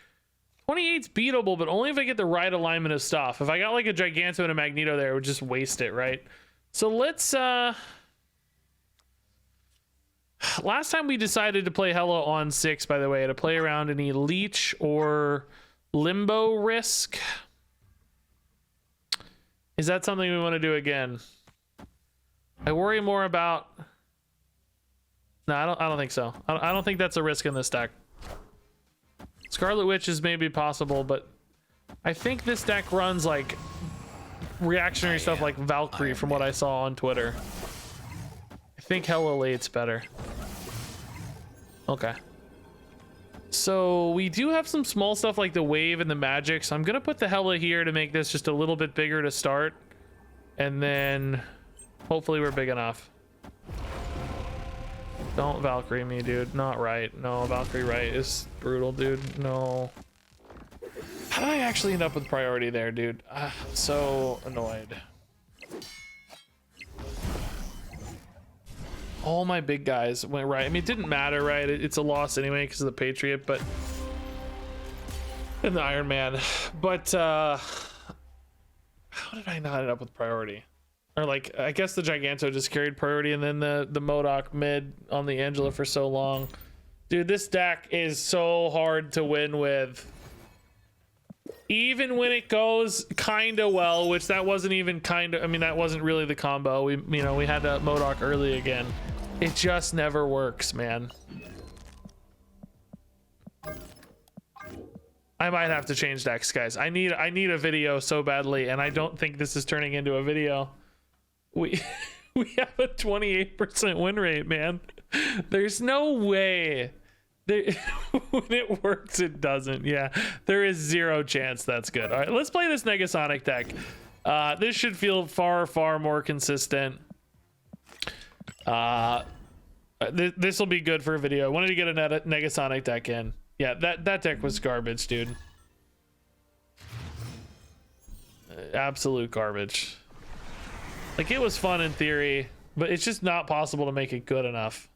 28's beatable, but only if I get the right alignment of stuff. If I got like a Giganto and a Magneto there, it would just waste it, right? So let's, last time we decided to play Hela on 6, by the way, to play around any Leech or Limbo risk. Is that something we want to do again? I worry more about... No, I don't think so. I don't think that's a risk in this deck. Scarlet Witch is maybe possible, but I think this deck runs like reactionary stuff like Valkyrie from what I saw on Twitter. I think Hela Late's better. Okay. So we do have some small stuff like the Wave and the Magic, so I'm gonna put the Hela here to make this just a little bit bigger to start, and then hopefully we're big enough. Don't Valkyrie me, dude. Not right. No, Valkyrie right is brutal, dude. No. How did I actually end up with priority there, dude? I'm so annoyed. All my big guys went right. I mean, it didn't matter, right? It's a loss anyway because of the Patriot, but... and the Iron Man. But, how did I not end up with priority? Or like, I guess the Giganto just carried priority, and then the MODOK mid on the Angela for so long. Dude, this deck is so hard to win with. Even when it goes kind of well, which that wasn't even kind of, I mean, that wasn't really the combo. We had to MODOK early again. It just never works, man. I might have to change decks, guys. I need a video so badly, and I don't think this is turning into a video. We have a 28% win rate, man. There's no way. When it works, it doesn't. Yeah, there is 0 chance that's good. All right, let's play this Negasonic deck. This should feel far, far more consistent. This will be good for a video. I wanted to get a Negasonic deck in. Yeah, that deck was garbage, dude. Absolute garbage. Like, it was fun in theory, but it's just not possible to make it good enough.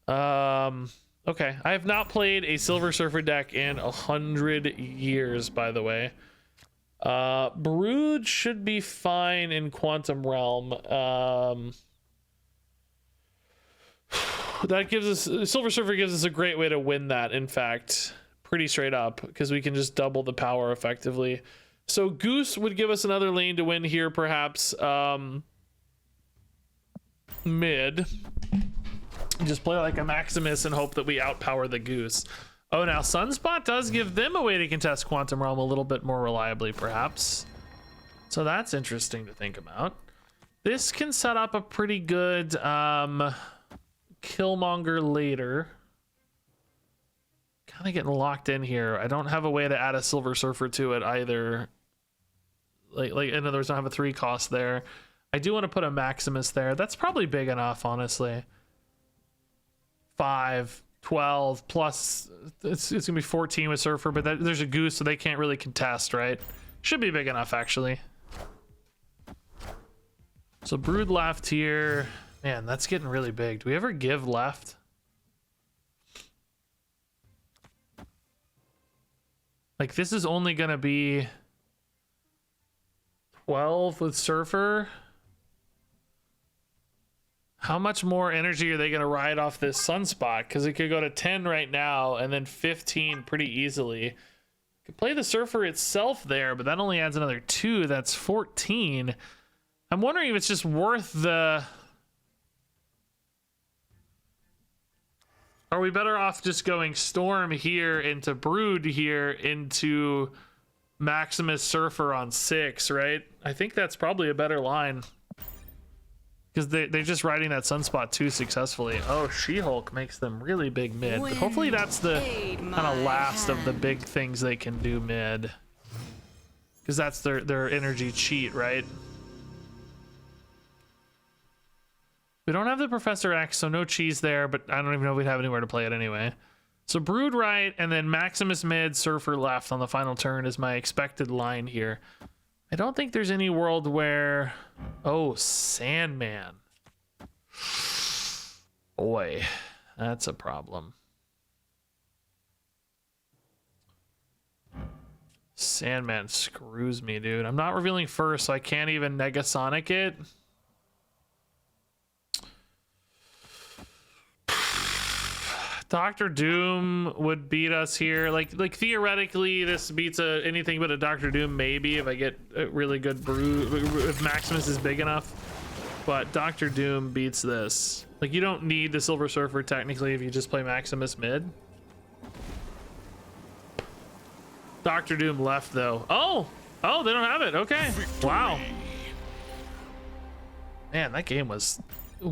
Okay, I have not played a Silver Surfer deck in 100 years, by the way. Brood should be fine in Quantum Realm. That gives us, Silver Surfer gives us a great way to win that, in fact. Pretty straight up, because we can just double the power effectively. So Goose would give us another lane to win here, perhaps. Mid. Just play like a Maximus and hope that we outpower the Goose. Oh, now Sunspot does give them a way to contest Quantum Realm a little bit more reliably, perhaps. So that's interesting to think about. This can set up a pretty good Killmonger later. Kind of getting locked in here. I don't have a way to add a Silver Surfer to it either. Like in other words, I don't have a 3 cost there. I do want to put a Maximus there. That's probably big enough, honestly. 5, 12 plus. It's gonna be 14 with Surfer, but there's a Goose, so they can't really contest, right? Should be big enough, actually. So Brood left here. Man, that's getting really big. Do we ever give left? Like, this is only gonna be 12 with Surfer. How much more energy are they going to ride off this sunspot? Because it could go to 10 right now and then 15 pretty easily. Could play the Surfer itself there, but that only adds another 2. That's 14. I'm wondering if it's just worth the... Are we better off just going Storm here into Brood here into Maximus Surfer on 6, right? I think that's probably a better line. Because they're just riding that Sunspot too successfully. Oh, She-Hulk makes them really big mid. But hopefully that's the kind of last of the big things they can do mid. Because that's their energy cheat, right? We don't have the Professor X, so no cheese there, but I don't even know if we'd have anywhere to play it anyway. So Brood right, and then Maximus mid, Surfer left on the final turn is my expected line here. I don't think there's any world where... Oh, Sandman. Boy, that's a problem. Sandman screws me, dude. I'm not revealing first, so I can't even Negasonic it. Doctor Doom would beat us here. Like theoretically, this beats anything but a Doctor Doom maybe if I get a really good Brood, if Maximus is big enough. But Doctor Doom beats this. Like you don't need the Silver Surfer technically if you just play Maximus mid. Doctor Doom left though. Oh, they don't have it. Okay. Wow. Man, that game was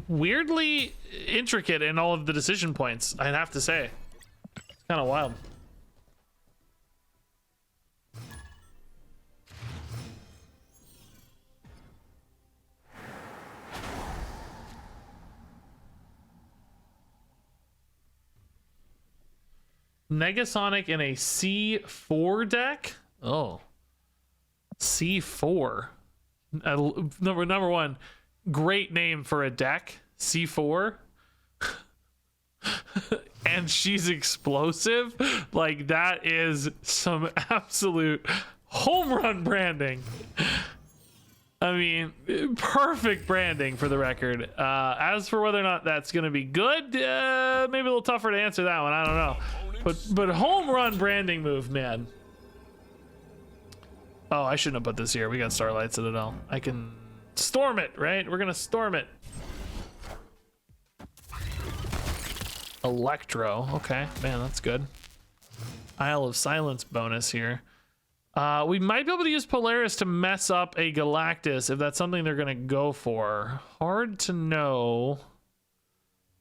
weirdly intricate in all of the decision points, I'd have to say. It's kind of wild. Negasonic in a C4 deck? Oh. C4. Number one. Great name for a deck, C4. And she's explosive. Like that is some absolute home run branding. I mean, perfect branding for the record. As for whether or not that's going to be good, maybe a little tougher to answer that one. I don't know. But home run branding move, man. Oh, I shouldn't have put this here. We got Starlight Citadel. I can storm it, right? We're gonna storm it. Electro. Okay, man, that's good. Isle of Silence bonus here. We might be able to use Polaris to mess up a Galactus if that's something they're gonna go for. Hard to know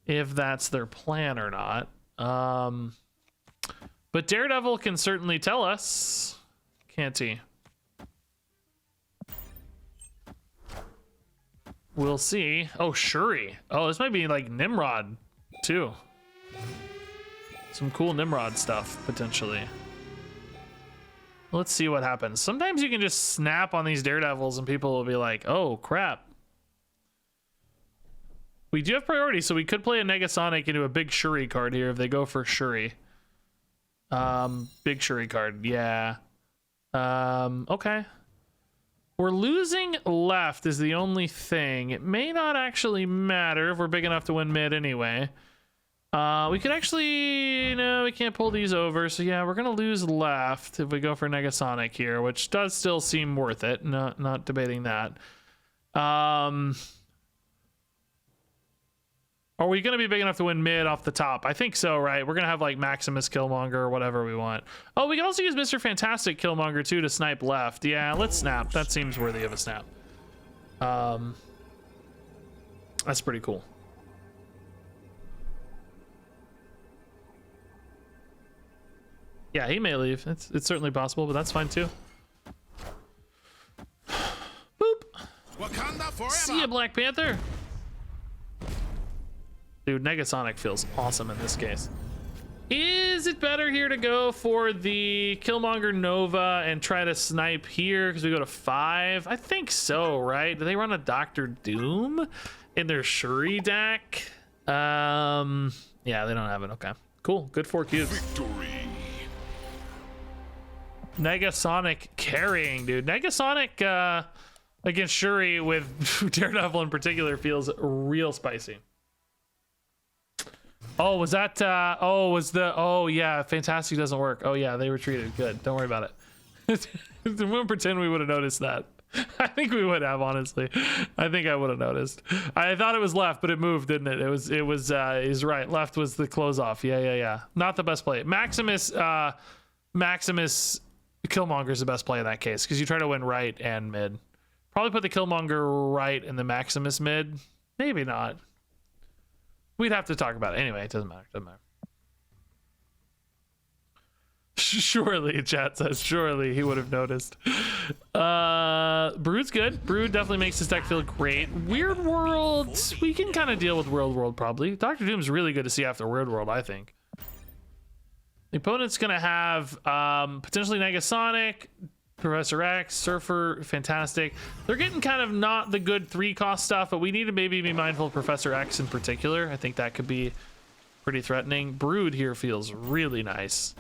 if that's their plan or not. But Daredevil can certainly tell us, can't he? We'll see. Oh, Shuri. Oh, this might be like Nimrod, too. Some cool Nimrod stuff, potentially. Let's see what happens. Sometimes you can just snap on these Daredevils and people will be like, oh, crap. We do have priority, so we could play a Negasonic into a big Shuri card here if they go for Shuri. Big Shuri card, yeah. Okay. We're losing left is the only thing. It may not actually matter if we're big enough to win mid anyway. We could actually... No, we can't pull these over. So yeah, we're going to lose left if we go for Negasonic here, which does still seem worth it. Not debating that. Are we going to be big enough to win mid off the top? I think so, right? We're going to have like Maximus Killmonger or whatever we want. Oh, we can also use Mr. Fantastic Killmonger too to snipe left. Yeah, let's snap. That seems worthy of a snap. That's pretty cool. Yeah, he may leave. It's certainly possible, but that's fine too. Boop. Wakanda forever. See ya, Black Panther. Dude, Negasonic feels awesome in this case. Is it better here to go for the Killmonger Nova and try to snipe here because we go to 5? I think so, right? Do they run a Doctor Doom in their Shuri deck? Yeah, they don't have it. Okay, cool. Good 4 cubes. Victory. Negasonic carrying, dude. Negasonic against Shuri with Daredevil in particular feels real spicy. Oh, was that oh yeah, Fantastic doesn't work. Oh yeah, they retreated. Good. Don't worry about it. We won't pretend we would have noticed that. I think we would have, honestly. I think I would have noticed. I thought it was left, but it moved, didn't it? It was he's right. Left was the close off. Yeah. Not the best play. Maximus Killmonger is the best play in that case, because you try to win right and mid. Probably put the Killmonger right and the Maximus mid. Maybe not. We'd have to talk about it. Anyway, it doesn't matter. Surely, chat says, surely he would have noticed. Brood's good. Brood definitely makes this deck feel great. Weird World, we can kind of deal with World probably. Doctor Doom's really good to see after Weird World, I think. The opponent's gonna have potentially Negasonic, Professor X, Surfer, Fantastic. They're getting kind of not the good 3-cost stuff, but we need to maybe be mindful of Professor X in particular. I think that could be pretty threatening. Brood here feels really nice.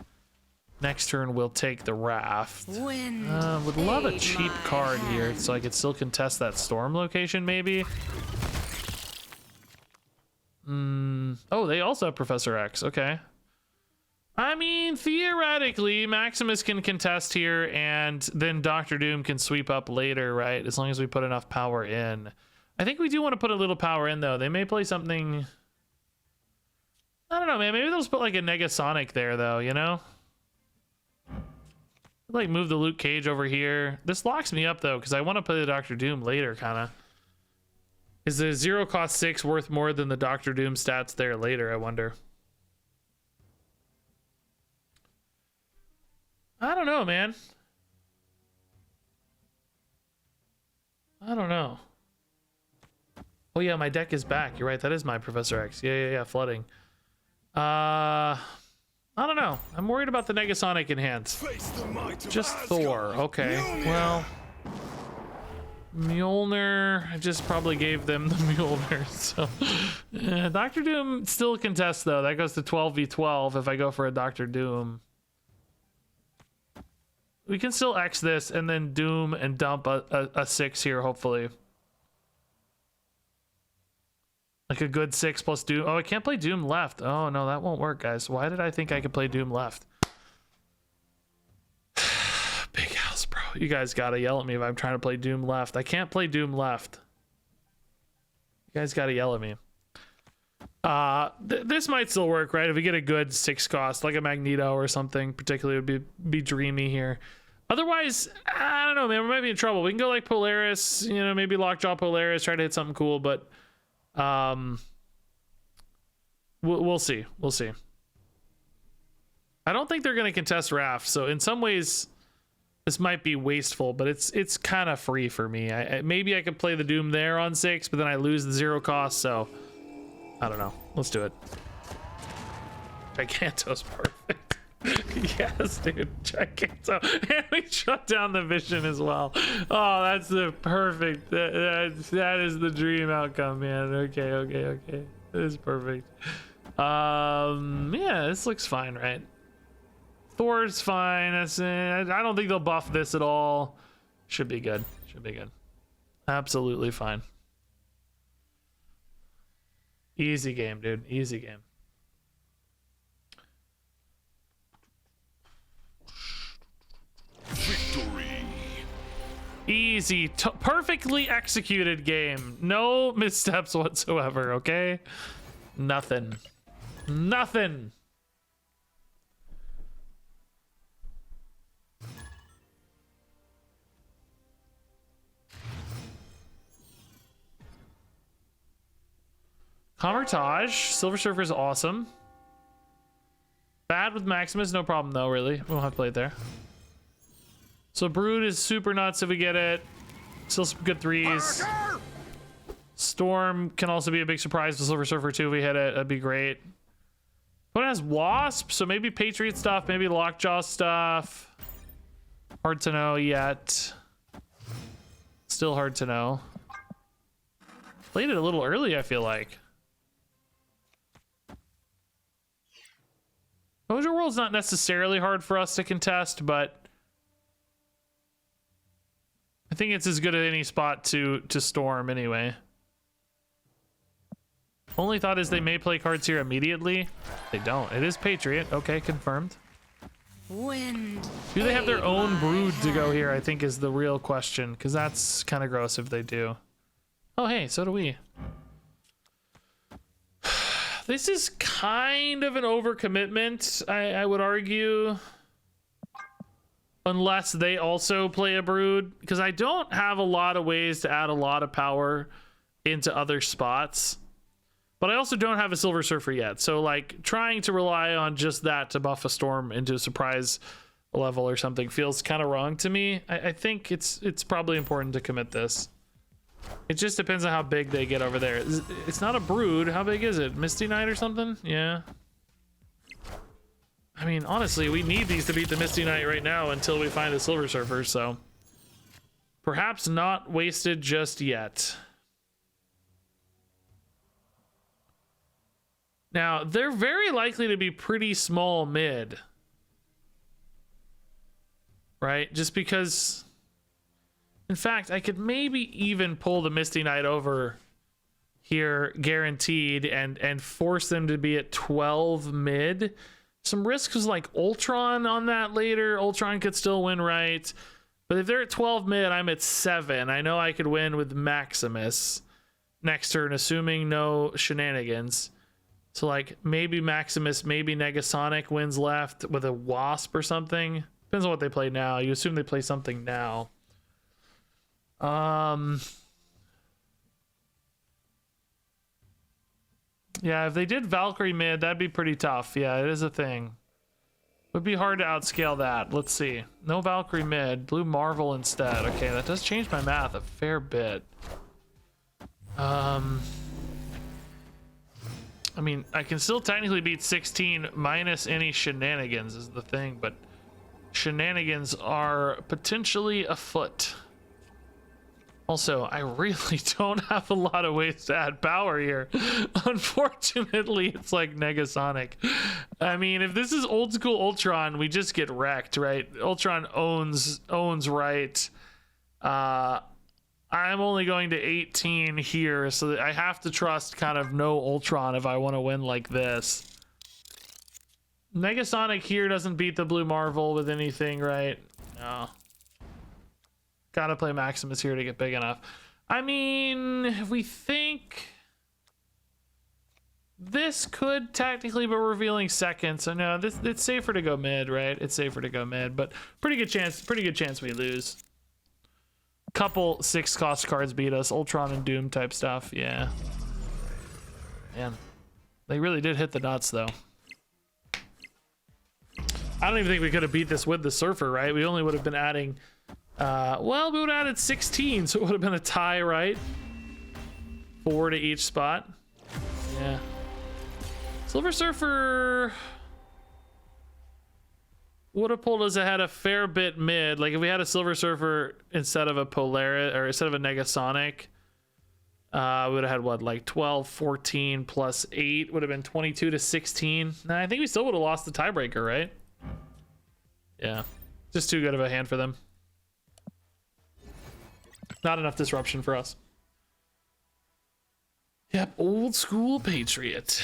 Next turn we'll take the Raft. Would love a cheap card here so I could still contest that Storm location maybe. Oh, they also have Professor X. Okay. I mean, theoretically, Maximus can contest here, and then Doctor Doom can sweep up later, right? As long as we put enough power in. I think we do want to put a little power in, though. They may play something... I don't know, man. Maybe they'll just put, like, a Negasonic there, though, you know? Like, move the Luke Cage over here. This locks me up, though, because I want to play the Doctor Doom later, kind of. Is the 0-cost 6 worth more than the Doctor Doom stats there later, I wonder? I don't know, man. I don't know. Oh yeah, my deck is back. You're right. That is my Professor X. Yeah. Flooding. I don't know. I'm worried about the Negasonic enhance. Just Thor. Okay. Well, Mjolnir. I just probably gave them the Mjolnir. So, Doctor Doom still contests though. That goes to 12v12 if I go for a Doctor Doom. We can still X this and then Doom and dump a 6 here, hopefully. Like a good 6 plus Doom. Oh, I can't play Doom left. Oh, no, that won't work, guys. Why did I think I could play Doom left? Big house, bro. You guys gotta yell at me if I'm trying to play Doom left. I can't play Doom left. You guys gotta yell at me. This might still work, right? If we get a good 6-cost, like a Magneto or something, particularly would be dreamy here. Otherwise, I don't know, man. We might be in trouble. We can go like Polaris, you know, maybe Lockjaw Polaris, try to hit something cool, but we'll see. We'll see. I don't think they're going to contest Raft, so in some ways, this might be wasteful, but it's kind of free for me. Maybe I could play the Doom there on 6, but then I lose the 0-cost, so... I don't know. Let's do it. Giganto's perfect. Yes, dude. Giganto. And we shut down the Vision as well. Oh, that's the perfect. That is the dream outcome, man. Okay. That is perfect. Yeah, this looks fine, right? Thor's fine. That's I don't think they'll buff this at all. Should be good. Absolutely fine. Easy game, dude. Easy game. Victory. Easy. Perfectly executed game. No missteps whatsoever, okay? Nothing. Comertage. Silver Surfer is awesome. Bad with Maximus, no problem though, really. We won't have to play it there. So Brood is super nuts if we get it. Still some good 3s. Storm can also be a big surprise with Silver Surfer too if we hit it. That'd be great. But it has Wasp, so maybe Patriot stuff, maybe Lockjaw stuff. Hard to know yet. Still hard to know. Played it a little early, I feel like. Mojo World's not necessarily hard for us to contest, but I think it's as good at any spot to storm anyway. Only thought is they may play cards here immediately. They don't. It is Patriot. Okay, confirmed. Wind. Do they have their own brood to go here, I think is the real question, because that's kind of gross if they do. Oh, hey, so do we. This is kind of an overcommitment, I would argue. Unless they also play a brood, because I don't have a lot of ways to add a lot of power into other spots. But I also don't have a Silver Surfer yet, so like trying to rely on just that to buff a storm into a surprise level or something feels kind of wrong to me. I think it's probably important to commit this. It just depends on how big they get over there. It's not a brood. How big is it? Misty Knight or something? Yeah. I mean, honestly, we need these to beat the Misty Knight right now until we find a Silver Surfer, so perhaps not wasted just yet. Now, they're very likely to be pretty small mid. Right? Just because... In fact, I could maybe even pull the Misty Knight over here, guaranteed, and force them to be at 12 mid. Some risks was like Ultron on that later. Ultron could still win, right? But if they're at 12 mid, I'm at 7. I know I could win with Maximus next turn, assuming no shenanigans. So like maybe Maximus, maybe Negasonic wins left with a Wasp or something. Depends on what they play now. You assume they play something now. Yeah, if they did Valkyrie mid, that'd be pretty tough. Yeah, it is a thing. Would be hard to outscale that. Let's see. No Valkyrie mid. Blue Marvel instead. Okay, that does change my math a fair bit. I mean, I can still technically beat 16 minus any shenanigans is the thing, but shenanigans are potentially afoot. Also, I really don't have a lot of ways to add power here. Unfortunately, it's like Negasonic. I mean, if this is old school Ultron, we just get wrecked, right? Ultron owns right. I'm only going to 18 here, so that I have to trust kind of no Ultron if I want to win like this. Negasonic here doesn't beat the Blue Marvel with anything, right? No. Gotta play Maximus here to get big enough. I mean, if we think this could technically, but we're revealing second, so no, it's safer to go mid, right? It's safer to go mid, but pretty good chance we lose. Couple 6-cost cards beat us, Ultron and Doom type stuff. Yeah, man, they really did hit the nuts though. I don't even think we could have beat this with the Surfer, right? We only would have been adding well, we would have added 16, so it would have been a tie, right? 4 to each spot. Yeah. Silver Surfer would have pulled us ahead a fair bit mid. Like if we had a Silver Surfer instead of a Polaris, or instead of a Negasonic, we would have had what, like 12, 14 plus 8 would have been 22 to 16. Nah, I think we still would have lost the tiebreaker, right? Yeah. Just too good of a hand for them. Not enough disruption for us. Yep, old school Patriot.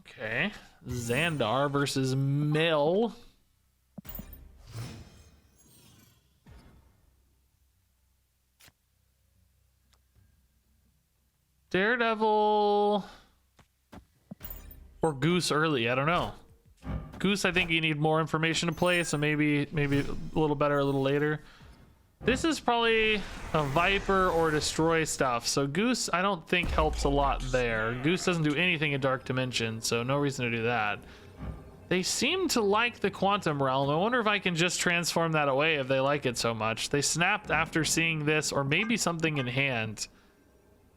Okay. Xandar versus Mill. Daredevil or Goose early, I don't know. Goose, I think you need more information to play, so maybe a little better a little later. This is probably a Viper or Destroy stuff, so Goose I don't think helps a lot there. Goose doesn't do anything in Dark Dimension, so no reason to do that. They seem to like the Quantum Realm. I wonder if I can just transform that away if they like it so much. They snapped after seeing this, or maybe something in hand.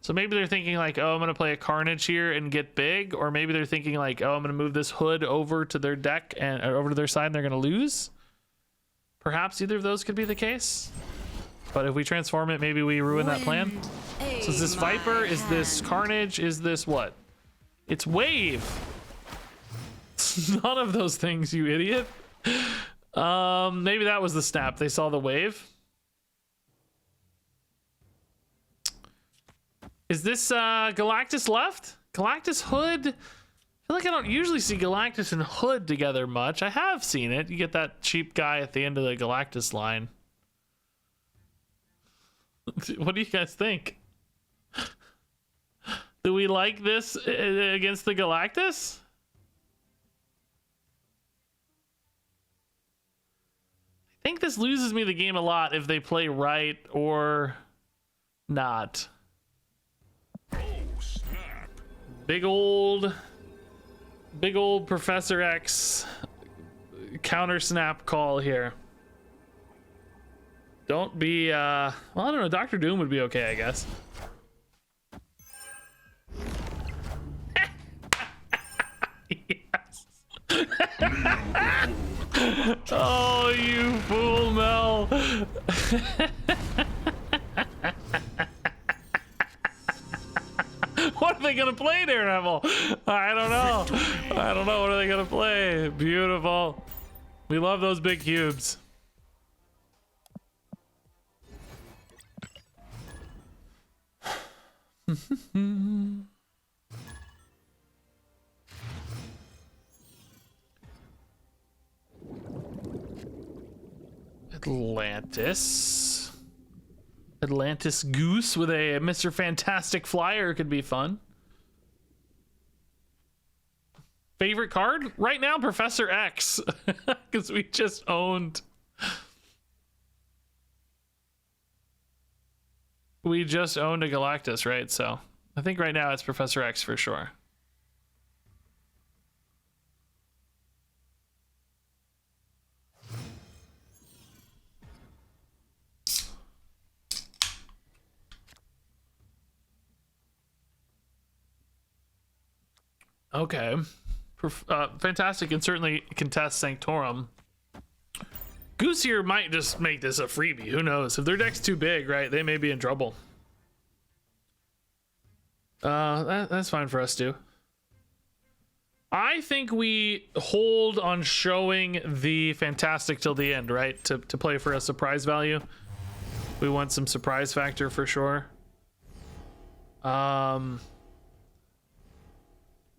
So maybe they're thinking like, oh, I'm going to play a Carnage here and get big. Or maybe they're thinking like, oh, I'm going to move this Hood over to their deck and over to their side and they're going to lose. Perhaps either of those could be the case. But if we transform it, maybe we ruin that plan. So is this Viper? Is this Carnage? Is this what? It's Wave. None of those things, you idiot. Maybe that was the snap. They saw the wave. Is this Galactus left? Galactus Hood? I feel like I don't usually see Galactus and Hood together much. I have seen it. You get that cheap guy at the end of the Galactus line. What do you guys think? Do we like this against the Galactus? I think this loses me the game a lot if they play right or not. Oh, snap. Big old Professor X counter snap call here. Don't be well, I don't know, Dr. Doom would be okay, I guess. Yes. Oh, you fool, Mel. What are they gonna play, Daredevil? I don't know. I don't know. What are they gonna play? Beautiful. We love those big cubes. Atlantis Goose with a Mr. Fantastic Flyer could be fun. Favorite card right now, Professor X, because we just owned a Galactus, right? So I think right now it's Professor X for sure. Okay. Fantastic can certainly contest Sanctorum. Goose here might just make this a freebie. Who knows? If their deck's too big, right, they may be in trouble. That's fine for us too. I think we hold on showing the Fantastic till the end, right? To play for a surprise value. We want some surprise factor for sure.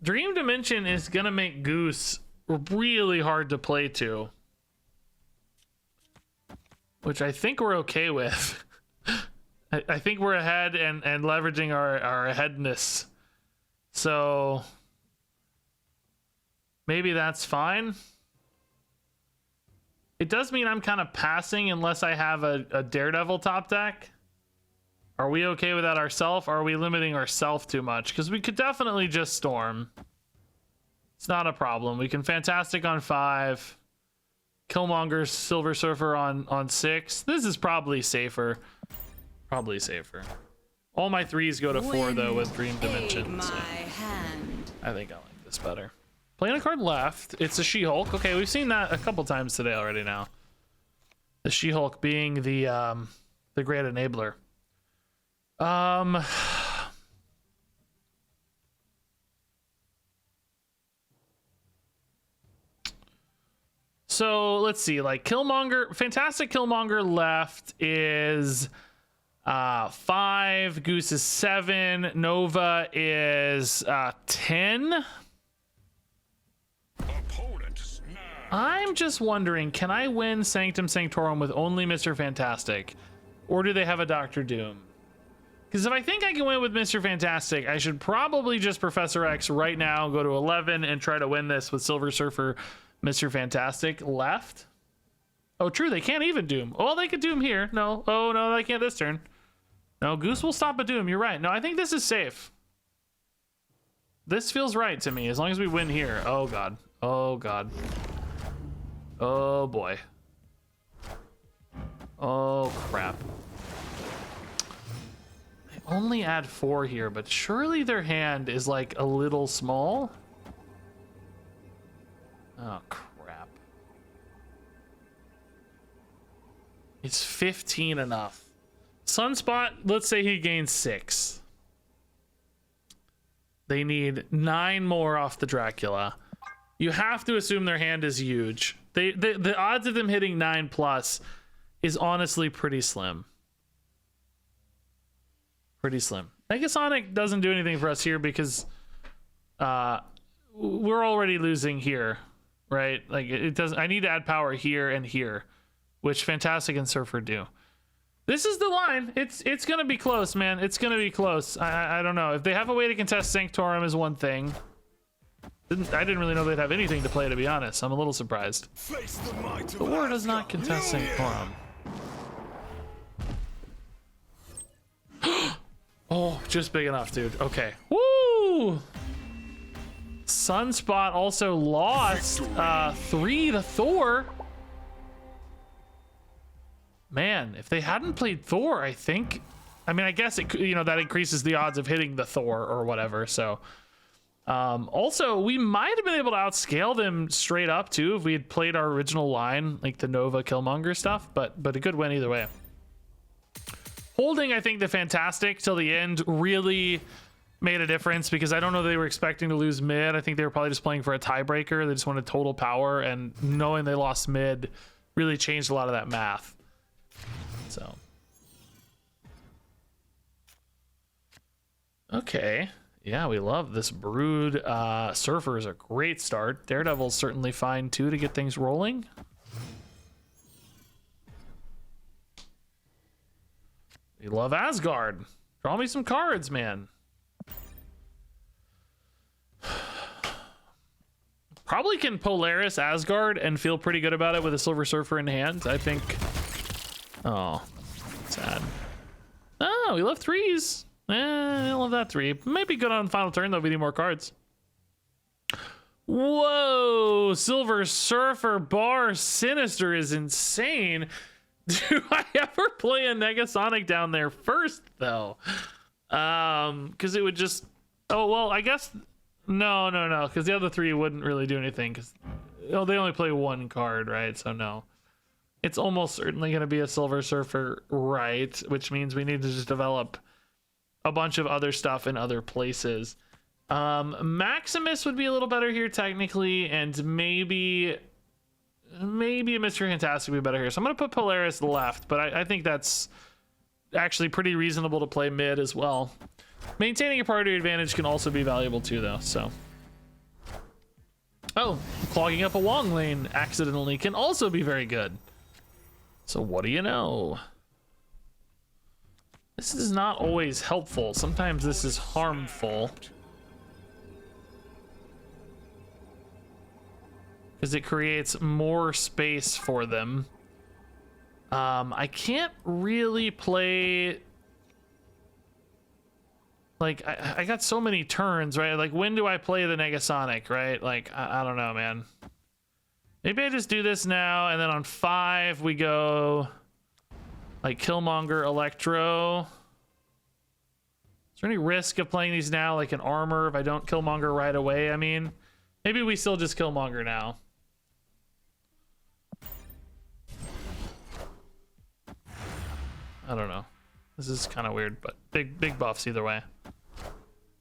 Dream Dimension is gonna make Goose really hard to play to, which I think we're okay with. I think we're ahead and leveraging our aheadness, so maybe that's fine. It does mean I'm kind of passing unless I have a Daredevil top deck. Are we okay with that ourselves? Are we limiting ourselves too much? Because we could definitely just Storm. It's not a problem. We can Fantastic on 5. Killmonger, Silver Surfer on 6. This is probably safer. Probably safer. All my 3s go to 4 though with Dream Dimension. So I think I like this better. Playing a card left. It's a She-Hulk. Okay, we've seen that a couple times today already now. The She-Hulk being the great enabler. So let's see, like Killmonger, Fantastic Killmonger left is 5, Goose is 7, Nova is 10. Opponent snap. I'm just wondering, can I win Sanctum Sanctorum with only Mr. Fantastic? Or do they have a Dr. Doom? Because if I think I can win with Mr. Fantastic, I should probably just Professor X right now, go to 11, and try to win this with Silver Surfer, Mr. Fantastic left. Oh, true, they can't even Doom. Oh, they could Doom here. No. Oh, no, they can't this turn. No, Goose will stop a Doom. You're right. No, I think this is safe. This feels right to me, as long as we win here. Oh, God. Oh, God. Oh, boy. Oh, crap. Only add 4 here, but surely their hand is like a little small. Oh crap. It's 15 enough. Sunspot, let's say he gains 6. They need 9 more off the Dracula. you have to assume their hand is huge. The odds of them hitting 9+ is honestly pretty slim. Pretty slim. Negasonic doesn't do anything for us here because we're already losing here, right? Like it doesn't. I need to add power here and here, which Fantastic and Surfer do. This is the line. It's gonna be close, man. It's gonna be close. I don't know if they have a way to contest Sanctorum is one thing. I didn't really know they'd have anything to play, to be honest. I'm a little surprised. The war does not contest Sanctorum. Oh, just big enough, dude. Okay. Woo! Sunspot also lost 3 to Thor. Man, if they hadn't played Thor, I think, I mean, I guess it, you know, that increases the odds of hitting the Thor or whatever. So, also we might have been able to outscale them straight up too if we had played our original line, like the Nova Killmonger stuff. But a good win either way. Holding, I think, the Fantastic till the end really made a difference because I don't know they were expecting to lose mid. I think they were probably just playing for a tiebreaker. They just wanted total power, and knowing they lost mid really changed a lot of that math. So, okay, yeah, we love this Brood. Surfer is a great start. Daredevil's certainly fine too to get things rolling. We love Asgard. Draw me some cards, man. Probably can Polaris Asgard and feel pretty good about it with a Silver Surfer in hand. I think. Oh, sad. Oh, we love 3s. I love that 3. Might be good on final turn though if we need more cards. Whoa, Silver Surfer bar Sinister is insane. Do I ever play a Negasonic down there first though? Because it would just. Oh well, I guess. No, because the other 3 wouldn't really do anything because they only play 1 card, right? So no. It's almost certainly going to be a Silver Surfer, right? Which means we need to just develop a bunch of other stuff in other places. Maximus would be a little better here technically, and maybe a Mr. Fantastic would be better here. So I'm going to put Polaris left, but I think that's actually pretty reasonable to play mid as well. Maintaining a priority advantage can also be valuable too, though. So, oh, clogging up a Wong lane accidentally can also be very good. So what do you know? This is not always helpful. Sometimes this is harmful. Because it creates more space for them. I can't really play... Like, I got so many turns, right? Like, when do I play the Negasonic, right? Like, I don't know, man. Maybe I just do this now, and then on 5 we go like Killmonger, Electro. Is there any risk of playing these now, like an armor, if I don't Killmonger right away? I mean, maybe we still just Killmonger now. I don't know. This is kind of weird, but big buffs either way.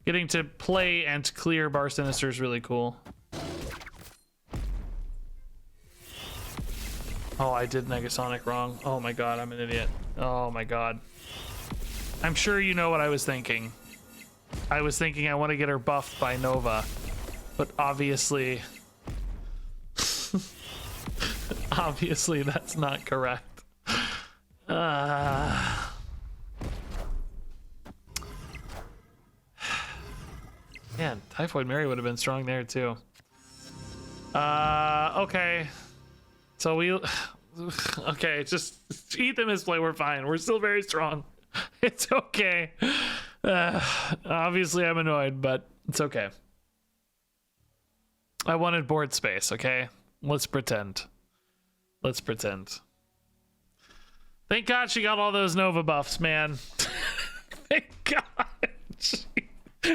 Getting to play and clear Bar Sinister is really cool. Oh, I did Negasonic wrong. Oh my god, I'm an idiot. Oh my god. I'm sure you know what I was thinking. I was thinking I want to get her buffed by Nova, but obviously... obviously that's not correct. Man, Typhoid Mary would have been strong there too. Okay. So we... okay, just eat the misplay, we're fine. We're still very strong. It's okay. Obviously I'm annoyed, but it's okay. I wanted board space, okay? Let's pretend. Let's pretend. Thank God she got all those Nova buffs, man. Thank God.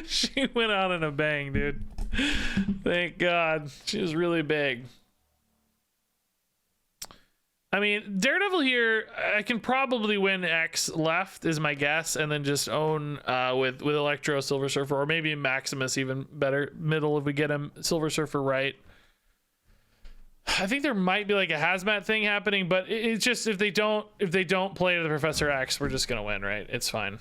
She went out in a bang, dude. Thank God. She was really big. I mean, Daredevil here, I can probably win X left is my guess, and then just own with Electro, Silver Surfer, or maybe Maximus even better middle if we get him Silver Surfer right. I think there might be like a hazmat thing happening, but it's just if they don't play to the Professor X, we're just gonna win, right? It's fine.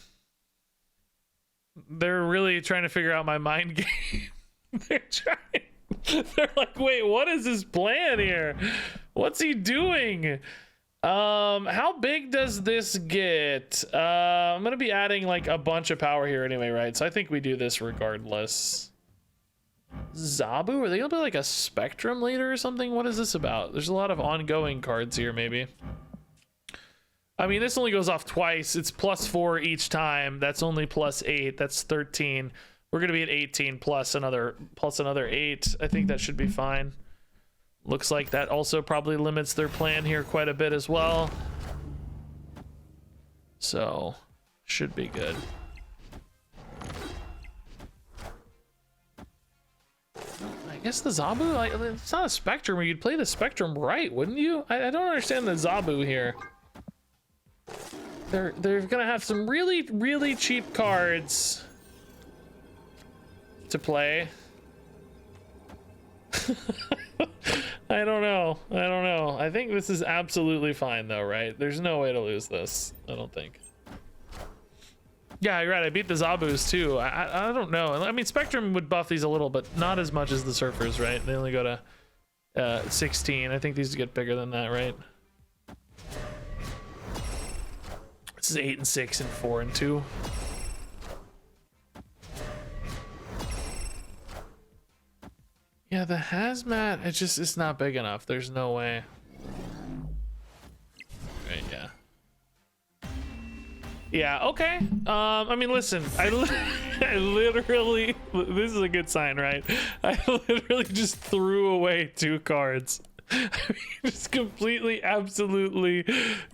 They're really trying to figure out my mind game. They're like, wait, what is his plan here? What's he doing? How big does this get? I'm gonna be adding like a bunch of power here anyway, right? So I think we do this regardless. Zabu, are they gonna be like a spectrum leader or something? What is this about? There's a lot of ongoing cards here, maybe. I mean, this only goes off twice. It's +4 each time. That's only +8. That's 13. We're gonna be at 18 plus another 8. I think that should be fine. Looks like that also probably limits their plan here quite a bit as well. So, should be good. I guess the Zabu, like, it's not a Spectrum, or you'd play the Spectrum right, wouldn't you? I don't understand the Zabu here. They're gonna have some really cheap cards to play. I don't know. I think this is absolutely fine though, right? There's no way to lose this, I don't think. Yeah, you're right. I beat the Zabus too. I don't know. I mean, Spectrum would buff these a little, but not as much as the Surfers, right? They only go to 16. I think these get bigger than that, right? This is 8 and 6 and 4 and 2. Yeah, the hazmat, it's not big enough. There's no way. Right, yeah. Yeah, okay. I mean, listen, I literally, this is a good sign, right? I literally just threw away 2 cards. I mean, just completely, absolutely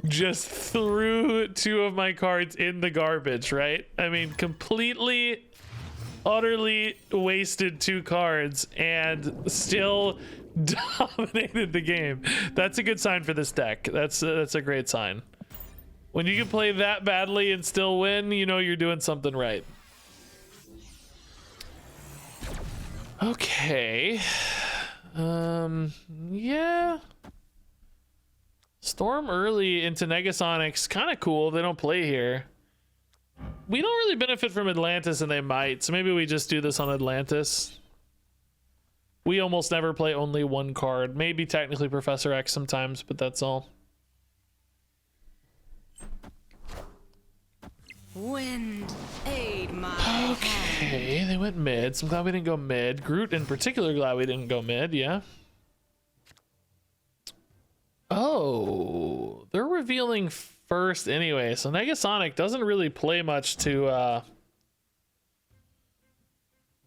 just threw 2 of my cards in the garbage, right? I mean, completely, utterly wasted 2 cards and still dominated the game. That's a good sign for this deck. That's a great sign. When you can play that badly and still win, you know you're doing something right. Okay. Yeah. Storm early into Negasonics, kind of cool. They don't play here. We don't really benefit from Atlantis, and they might. So maybe we just do this on Atlantis. We almost never play only 1 card. Maybe technically Professor X sometimes, but that's all. Wind, aid my Okay, they went mid. So I'm glad we didn't go mid. Groot in particular, glad we didn't go mid, yeah. Oh, they're revealing first anyway. So Negasonic doesn't really play much to,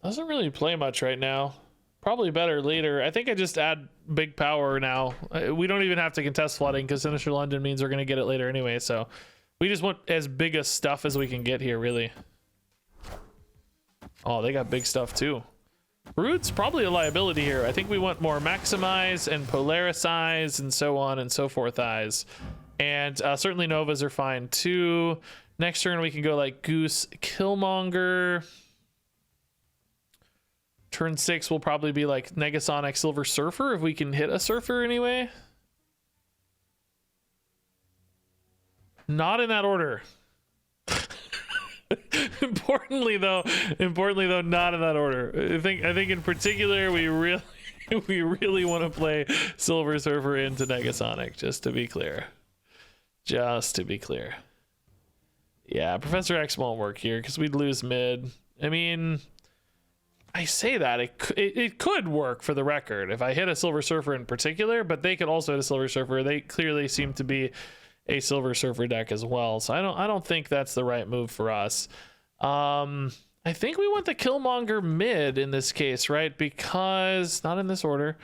doesn't really play much right now. Probably better later. I think I just add big power now. We don't even have to contest flooding because Sinister London means we're going to get it later anyway, so. We just want as big a stuff as we can get here, really. Oh, they got big stuff too. Root's probably a liability here. I think we want more Maximize and Polaricize and so on and so forth eyes. And certainly Novas are fine too. Next turn we can go like Goose, Killmonger. Turn 6 will probably be like Negasonic, Silver Surfer if we can hit a Surfer anyway. Not in that order. Importantly though, not in that order. I think in particular we really want to play Silver Surfer into Negasonic, just to be clear. Yeah, Professor X won't work here because we'd lose mid. I mean, I say that it could work for the record if I hit a Silver Surfer in particular, but they could also hit a Silver Surfer. They clearly seem to be a Silver Surfer deck as well, so I don't think that's the right move for us. I think we want the Killmonger mid in this case, right? Because not in this order.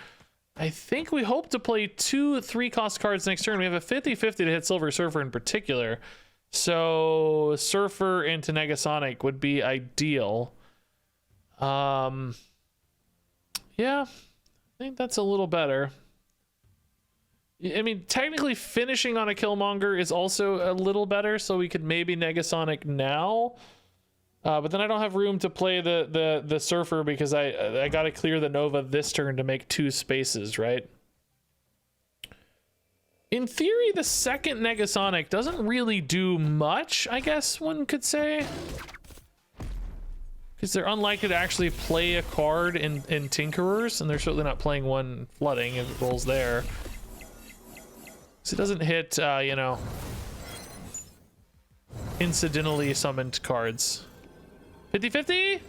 I think we hope to play 2 3-cost cards next turn. We have a 50-50 to hit Silver Surfer in particular, so Surfer into Negasonic would be ideal. Yeah, I think that's a little better. I mean, technically finishing on a Killmonger is also a little better, so we could maybe Negasonic now. But then I don't have room to play the Surfer because I got to clear the Nova this turn to make 2 spaces, right? In theory, the second Negasonic doesn't really do much, I guess one could say. Because they're unlikely to actually play a card in Tinkerers, and they're certainly not playing one flooding if it rolls there. So it doesn't hit, you know, incidentally summoned cards. 50-50?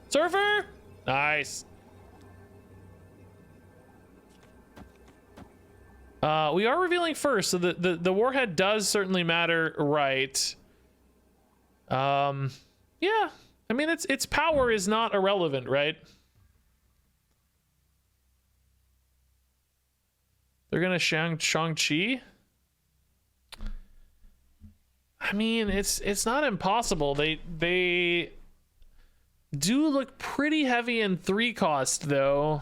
Surfer? Nice. We are revealing first, so the warhead does certainly matter, right? Yeah. I mean, its power is not irrelevant, right? They're gonna Shang-Chi. I mean, it's not impossible. They do look pretty heavy in 3 cost though.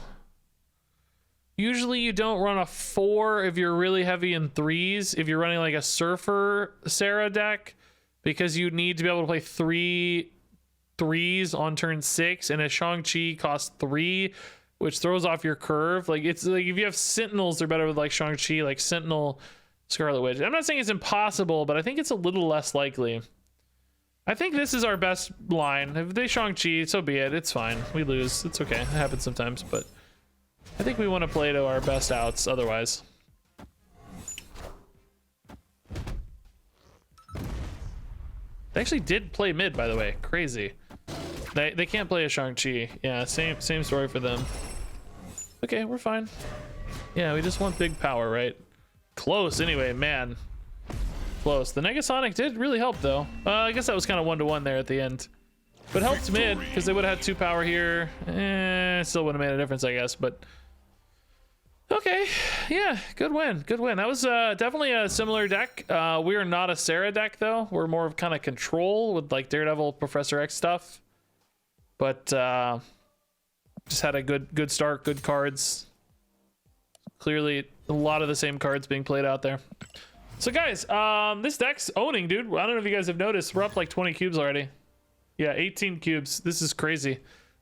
Usually you don't run a 4 if you're really heavy in 3s. If you're running like a Surfer Sarah deck, because you need to be able to play 3 3s on turn 6, and a Shang-Chi costs 3, which throws off your curve. Like, it's like if you have Sentinels, they're better with like Shang-Chi, like Sentinel, Scarlet Witch. I'm not saying it's impossible, but I think it's a little less likely. I think this is our best line. If they Shang-Chi, so be it. It's fine. We lose. It's okay. It happens sometimes, but I think we want to play to our best outs otherwise. They actually did play mid, by the way. Crazy. They can't play a Shang-Chi. Yeah, same story for them. Okay, we're fine. Yeah, we just want big power, right? Close anyway, man. Close. The Negasonic did really help though. I guess that was kind of 1-to-1 there at the end. But helped mid, because they would have had 2 power here. Still wouldn't have made a difference, I guess, but okay. Yeah, good win. Good win. That was definitely a similar deck. We are not a Sarah deck though. We're more of kind of control with like Daredevil, Professor X stuff. But just had a good start, good cards. Clearly a lot of the same cards being played out there. So guys, this deck's owning, dude. I don't know if you guys have noticed. We're up like 20 cubes already. Yeah, 18 cubes. This is crazy.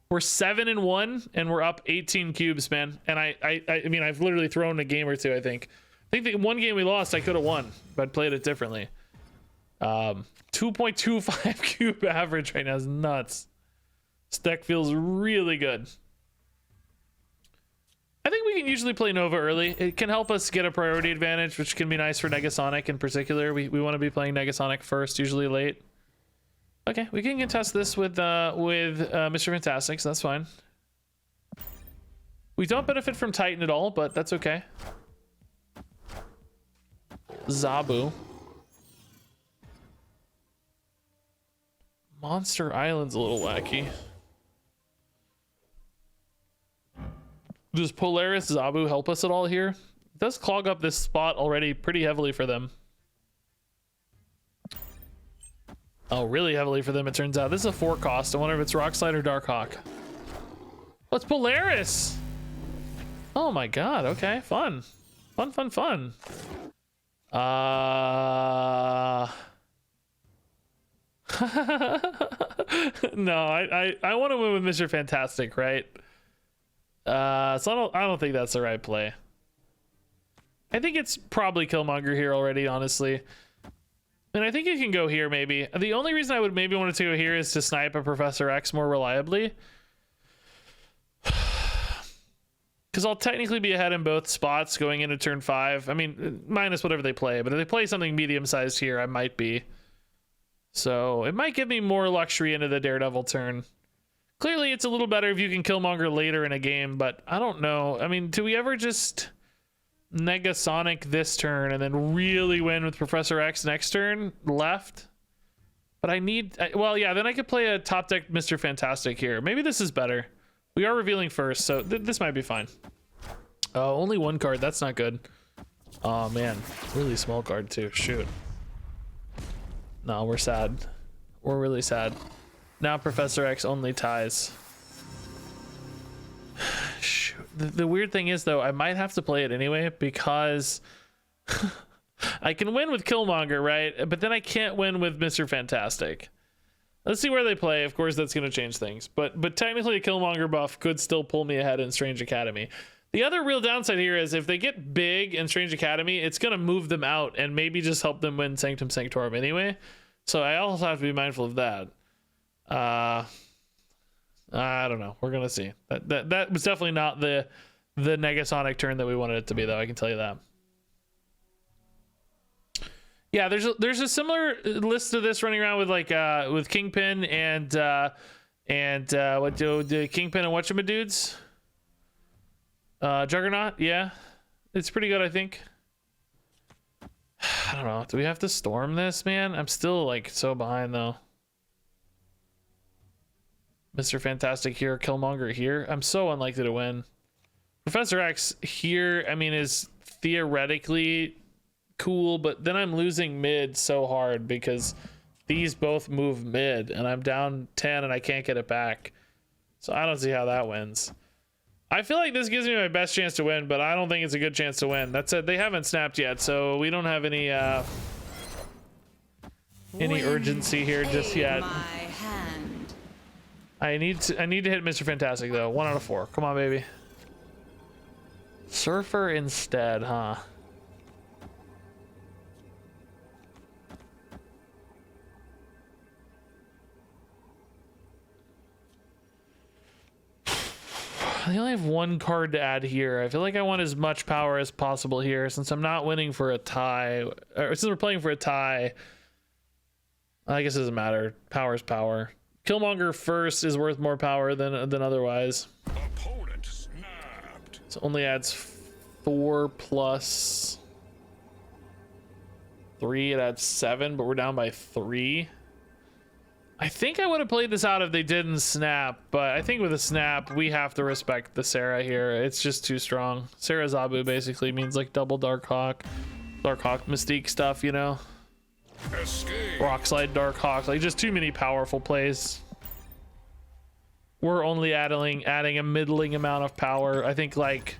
We're 7-1 and we're up 18 cubes, man. And I mean, I've literally thrown a game or two. I think the one game we lost, I could have won, but I played it differently. 2.25 cube average right now is nuts. This deck feels really good. I think we can usually play Nova early. It can help us get a priority advantage, which can be nice for Negasonic in particular. We want to be playing Negasonic first, usually late. Okay, we can contest this with Mr. Fantastic, so that's fine. We don't benefit from Titan at all, but that's okay. Zabu. Monster Island's a little wacky. Does Polaris Zabu help us at all here? It does clog up this spot already pretty heavily for them. Oh, really heavily for them, it turns out. This is a 4 cost. I wonder if it's Rockslide or Darkhawk. Oh, it's Polaris! Oh my god, okay, fun. Fun. No, I want to win with Mr. Fantastic, right? So I don't think that's the right play. I think it's probably Killmonger here already, honestly. And I think you can go here, maybe. The only reason I would maybe want to go here is to snipe a Professor X more reliably. Because I'll technically be ahead in both spots going into turn 5. I mean, minus whatever they play. But if they play something medium-sized here, I might be. So it might give me more luxury into the Daredevil turn. Clearly, it's a little better if you can Killmonger later in a game, but I don't know. I mean, do we ever just Negasonic this turn and then really win with Professor X next turn left? But I need... well, yeah, then I could play a top deck Mr. Fantastic here. Maybe this is better. We are revealing first, so this might be fine. Oh, only 1 card. That's not good. Oh, man. Really small card, too. Shoot. No, we're sad. We're really sad. Now Professor X only ties. Shoot. The weird thing is, though, I might have to play it anyway because I can win with Killmonger, right? But then I can't win with Mr. Fantastic. Let's see where they play. Of course, that's going to change things. But technically, a Killmonger buff could still pull me ahead in Strange Academy. The other real downside here is if they get big in Strange Academy, it's going to move them out and maybe just help them win Sanctum Sanctorum anyway. So I also have to be mindful of that. I don't know. We're going to see. That was definitely not the Negasonic turn that we wanted it to be, though. I can tell you that. Yeah, there's a similar list to this running around with like with Kingpin and what do the Kingpin and whatchamadudes? Juggernaut, yeah. It's pretty good, I think. I don't know. Do we have to storm this, man? I'm still like so behind though. Mr. Fantastic here, Killmonger here. I'm so unlikely to win. Professor X here, I mean, is theoretically cool, but then I'm losing mid so hard because these both move mid and I'm down 10 and I can't get it back. So I don't see how that wins. I feel like this gives me my best chance to win, but I don't think it's a good chance to win. That's it. They haven't snapped yet, so we don't have any urgency here just yet. I need to hit Mr. Fantastic though. 1 out of 4. Come on, baby. Surfer instead, huh? I only have 1 card to add here. I feel like I want as much power as possible here since I'm not winning for a tie. Or since we're playing for a tie, I guess it doesn't matter. Power is power. Killmonger first is worth more power than otherwise. Opponent snapped. So only adds 4 plus 3. It adds 7, but we're down by 3. I think I would have played this out if they didn't snap, but I think with a snap, we have to respect the Sarah here. It's just too strong. Sarah Zabu basically means like double Dark Hawk Mystique stuff, you know? Escape. Rock Slide, Dark Hawk, like just too many powerful plays. We're only adding a middling amount of power. I think like,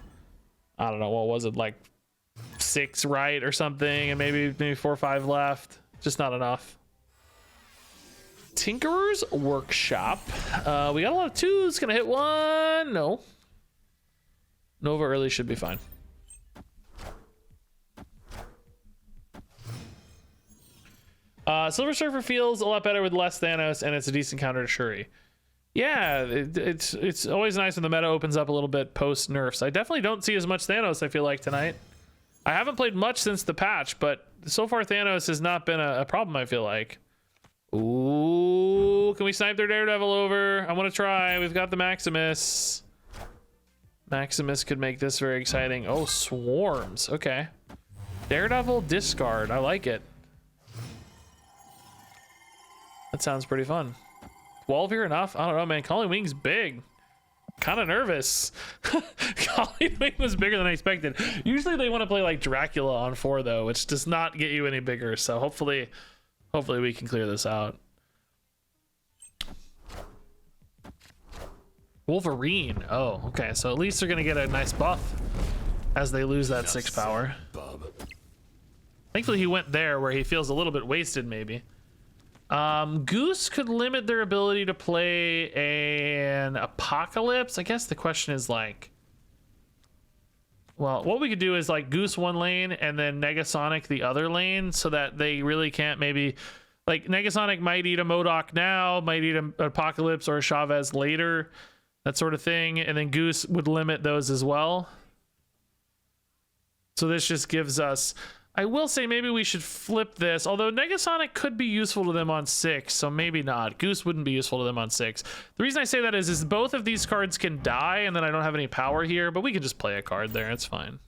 I don't know, what was it, like 6 right or something, and maybe 4 or 5 left. Just not enough. Tinkerer's Workshop. We got a lot of 2s. Gonna hit 1. No. Nova early should be fine. Silver Surfer feels a lot better with less Thanos, and it's a decent counter to Shuri. Yeah, it's always nice when the meta opens up a little bit post nerfs. I definitely don't see as much Thanos, I feel like, tonight. I haven't played much since the patch, but so far Thanos has not been a problem, I feel like. Ooh, can we snipe their Daredevil over? I want to try. We've got the Maximus. Maximus could make this very exciting. Oh, swarms. Okay. Daredevil discard. I like it. That sounds pretty fun. 12 here enough? I don't know, man. Calling Wing's big. Kind of nervous. Calling Wing was bigger than I expected. Usually they want to play like Dracula on 4 though, which does not get you any bigger. So hopefully we can clear this out. Wolverine. Oh, okay. So at least they're gonna get a nice buff as they lose that 6 power. Thankfully he went there where he feels a little bit wasted maybe. Goose could limit their ability to play an Apocalypse. I guess the question is like, well, what we could do is like Goose 1 lane and then Negasonic the other lane so that they really can't maybe, like Negasonic might eat a MODOK now, might eat an Apocalypse or a Chavez later, that sort of thing. And then Goose would limit those as well. So this just gives us, I will say maybe we should flip this, although Negasonic could be useful to them on 6, so maybe not. Goose wouldn't be useful to them on 6. The reason I say that is both of these cards can die, and then I don't have any power here, but we can just play a card there. It's fine.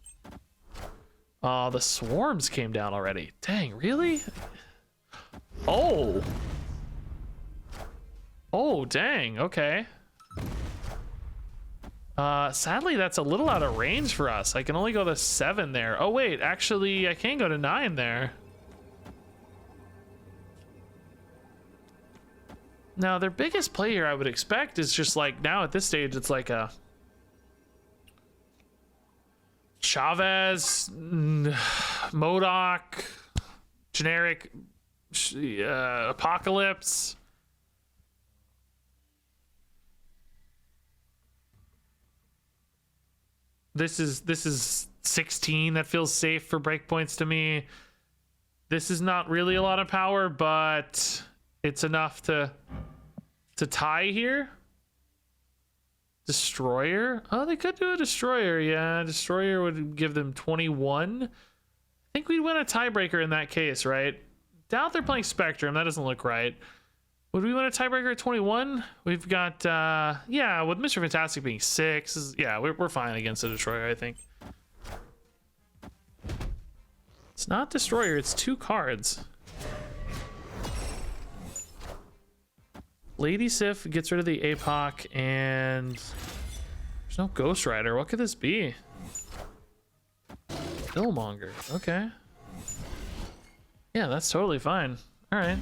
The swarms came down already. Dang, really? Oh. Oh, dang, okay. Sadly, that's a little out of range for us. I can only go to 7 there. Oh, wait, actually, I can go to 9 there. Now, their biggest play here, I would expect, is just like, now at this stage, it's like a Chavez, MODOK, generic Apocalypse. This is 16. That feels safe for breakpoints to me. This is not really a lot of power, but it's enough to tie here. Destroyer. Oh, they could do a destroyer. Yeah, destroyer would give them 21. I think we'd win a tiebreaker in that case, right? Doubt they're playing Spectrum. That doesn't look right. Would we win a tiebreaker at 21? We've got, yeah, with Mr. Fantastic being 6. Yeah, we're fine against the destroyer, I think. It's not destroyer, it's 2 cards. Lady Sif gets rid of the APOC, and there's no Ghost Rider. What could this be? Killmonger. Okay. Yeah, that's totally fine. All right.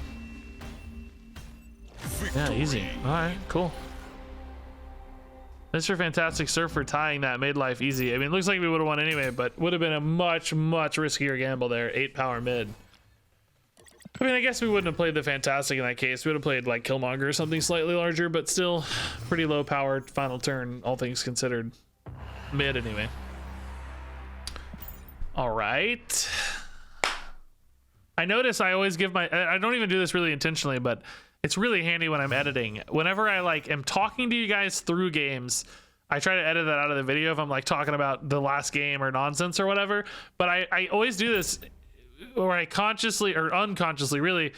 Yeah, easy. All right, cool. Mr. Fantastic Surfer tying that made life easy. I mean, it looks like we would have won anyway, but would have been a much, much riskier gamble there. 8 power mid. I mean, I guess we wouldn't have played the Fantastic in that case. We would have played like Killmonger or something slightly larger, but still pretty low powered final turn, all things considered. Mid anyway. All right. I notice I always give I don't even do this really intentionally, but it's really handy when I'm editing. Whenever I like am talking to you guys through games, I try to edit that out of the video if I'm like talking about the last game or nonsense or whatever. But I always do this, or I consciously or unconsciously really,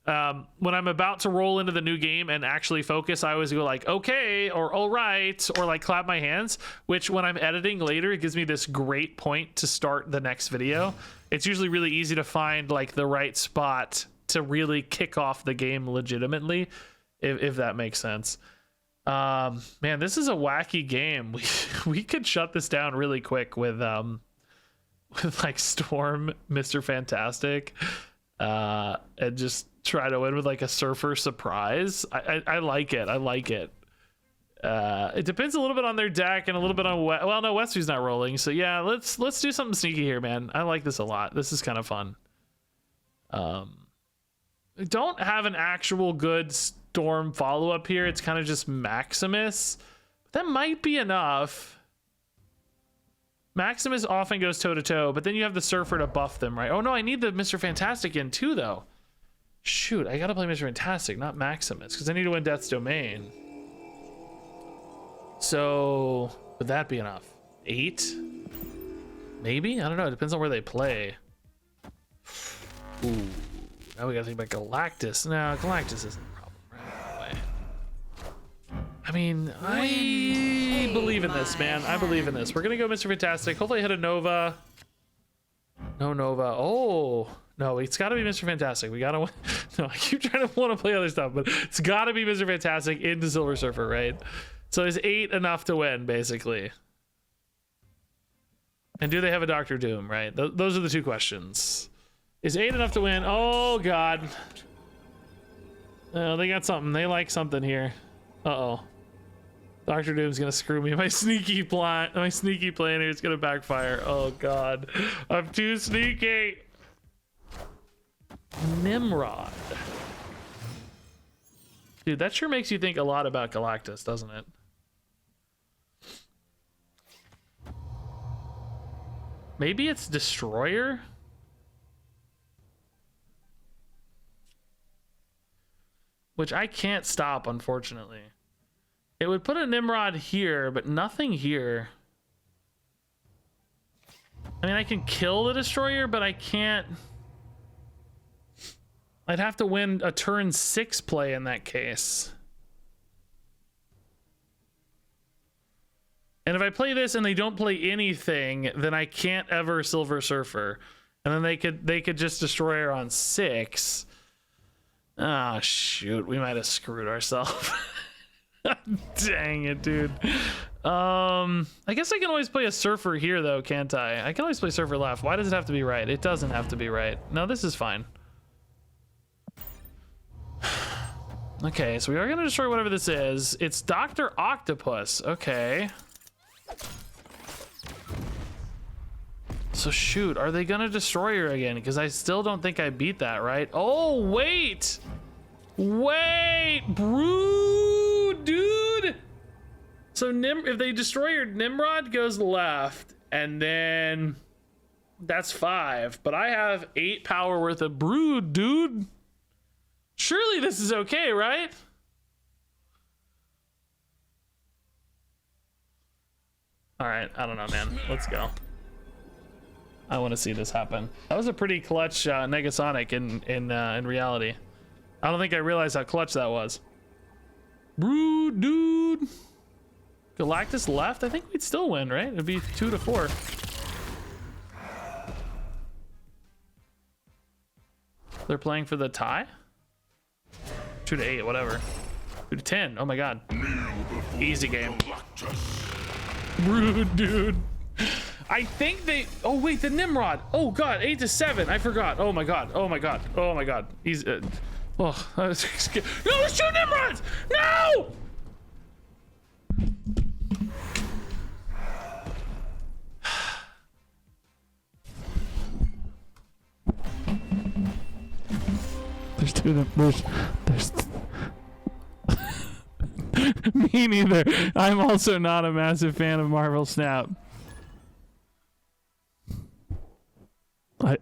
when I'm about to roll into the new game and actually focus, I always go like, okay, or all right, or like clap my hands, which when I'm editing later, it gives me this great point to start the next video. It's usually really easy to find like the right spot to really kick off the game legitimately, if that makes sense. Man, this is a wacky game. We could shut this down really quick with like Storm, Mr. Fantastic, and just try to win with like a Surfer surprise. I like it. I like it. It depends a little bit on their deck and a little bit on well, no, Westby's not rolling, so yeah, let's do something sneaky here, man. I like this a lot. This is kind of fun. I don't have an actual good Storm follow-up here. It's kind of just Maximus. That might be enough. Maximus often goes toe-to-toe, but then you have the Surfer to buff them, right? Oh no, I need the Mr. Fantastic in too, though. Shoot, I gotta play Mr. Fantastic, not Maximus, because I need to win Death's Domain. So, would that be enough? 8? Maybe? I don't know, it depends on where they play. Ooh. Now we gotta think about Galactus. No, Galactus isn't a problem, right? No way. I mean, I believe in this, man. I believe in this. We're gonna go Mr. Fantastic. Hopefully hit a Nova. No Nova. Oh, no, it's gotta be Mr. Fantastic. We gotta, no, I keep trying to want to play other stuff, but it's gotta be Mr. Fantastic into Silver Surfer, right? So is 8 enough to win, basically? And do they have a Doctor Doom, right? Those are the 2 questions. Is 8 enough to win? Oh God. Oh, they got something. They like something here. Uh-oh. Doctor Doom's gonna screw me. My sneaky plan here is gonna backfire. Oh God. I'm too sneaky. Nimrod. Dude, that sure makes you think a lot about Galactus, doesn't it? Maybe it's Destroyer? Which I can't stop, unfortunately. It would put a Nimrod here, but nothing here. I mean, I can kill the Destroyer, but I can't... I'd have to win a turn 6 play in that case. And if I play this and they don't play anything, then I can't ever Silver Surfer. And then they could just destroy her on 6. Ah, shoot, we might have screwed ourselves. Dang it, dude. I guess I can always play a Surfer here, though, can't I? I can always play Surfer left. Why does it have to be right? It doesn't have to be right. No, this is fine. Okay, so we are gonna destroy whatever this is. It's Dr. Octopus. Okay. So shoot, are they gonna destroy her again? Because I still don't think I beat that, right? Oh, wait! Wait! Dude! So if they destroy your Nimrod goes left, and then that's 5. But I have 8 power worth of brood, dude. Surely this is okay, right? All right, I don't know, man. Let's go. I want to see this happen. That was a pretty clutch Negasonic in reality. I don't think I realized how clutch that was. Brood, dude. Galactus left. I think we'd still win, right? It'd be 2-4. They're playing for the tie. 2-8, whatever. 2-10. Oh my god. Easy game. Rude, dude. I think they. Oh wait, the Nimrod. Oh god, 8-7. I forgot. Oh my god. Oh my god. Oh my god. He's. Oh, I was scared. No, there's 2 Nimrods. No. There's 2 of them. There's. Me neither. I'm also not a massive fan of Marvel Snap.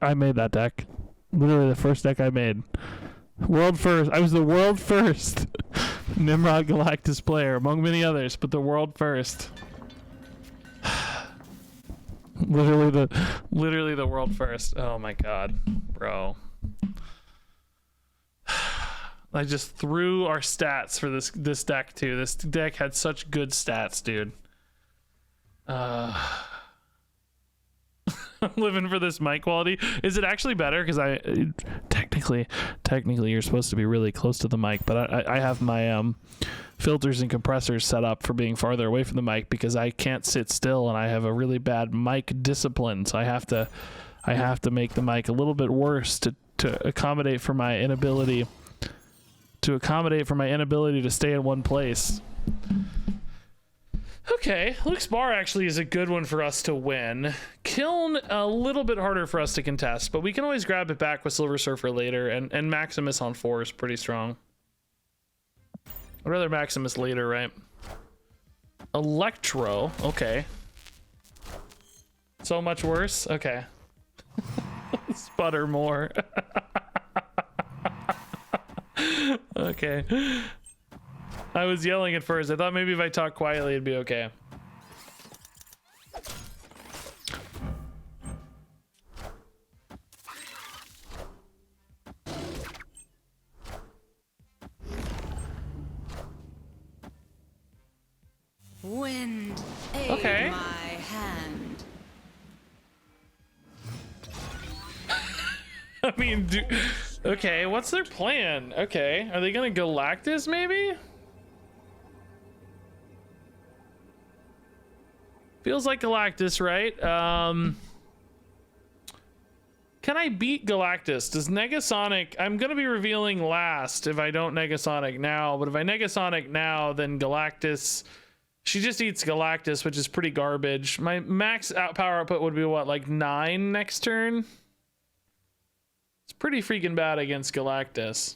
I made that deck. Literally the first deck I made. World first. I was the world first Nimrod Galactus player, among many others, but the world first. literally the world first. Oh my god, bro. I just threw our stats for this deck too. This deck had such good stats, dude. I'm living for this mic quality. Is it actually better? Because technically you're supposed to be really close to the mic, but I have my filters and compressors set up for being farther away from the mic because I can't sit still and I have a really bad mic discipline. So I have to make the mic a little bit worse to accommodate for my inability to stay in one place. Okay, Luke's Bar actually is a good one for us to win. Kiln, a little bit harder for us to contest, but we can always grab it back with Silver Surfer later, and Maximus on 4 is pretty strong. I'd rather Maximus later, right? Electro, okay. So much worse? Okay. Sputter more. Okay. I was yelling at first. I thought maybe if I talk quietly it'd be okay. Wind, aid Okay. my hand. I mean, okay, what's their plan? Okay, are they gonna Galactus maybe? Feels like Galactus, right? Can I beat Galactus? Does Negasonic... I'm going to be revealing last if I don't Negasonic now, but if I Negasonic now, then Galactus... She just eats Galactus, which is pretty garbage. My max power output would be, what, like 9 next turn? It's pretty freaking bad against Galactus.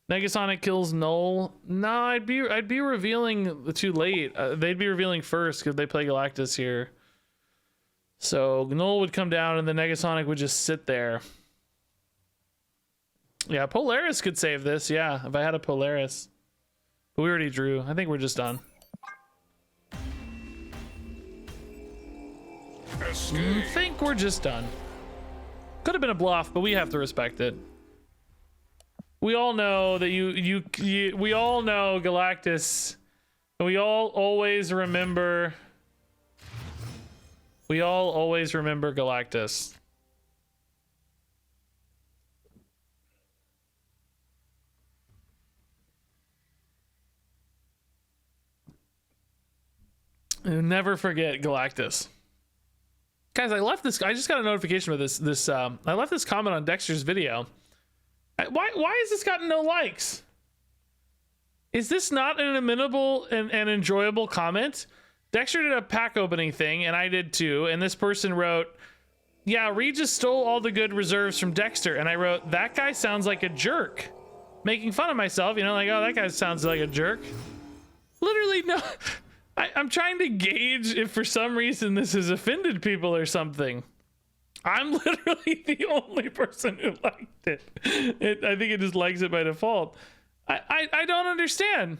Negasonic kills Null. No, I'd be revealing too late. They'd be revealing first because they play Galactus here. So Null would come down and the Negasonic would just sit there. Yeah, Polaris could save this. Yeah, if I had a Polaris. But we already drew. I think we're just done. I think we're just done. Could have been a bluff, but we have to respect it. We all know that we all know Galactus, and we all always remember Galactus. You'll never forget Galactus. Guys, I just got a notification of this. I left this comment on Dexter's video. Why has this gotten no likes? Is this not an amenable and enjoyable comment? Dexter did a pack opening thing, and I did too. And this person wrote, "Yeah, Regis stole all the good reserves from Dexter." And I wrote, "That guy sounds like a jerk." Making fun of myself, like, oh, that guy sounds like a jerk. Literally I'm trying to gauge if for some reason this has offended people or something. I'm literally the only person who liked it. I think it just likes it by default. I don't understand.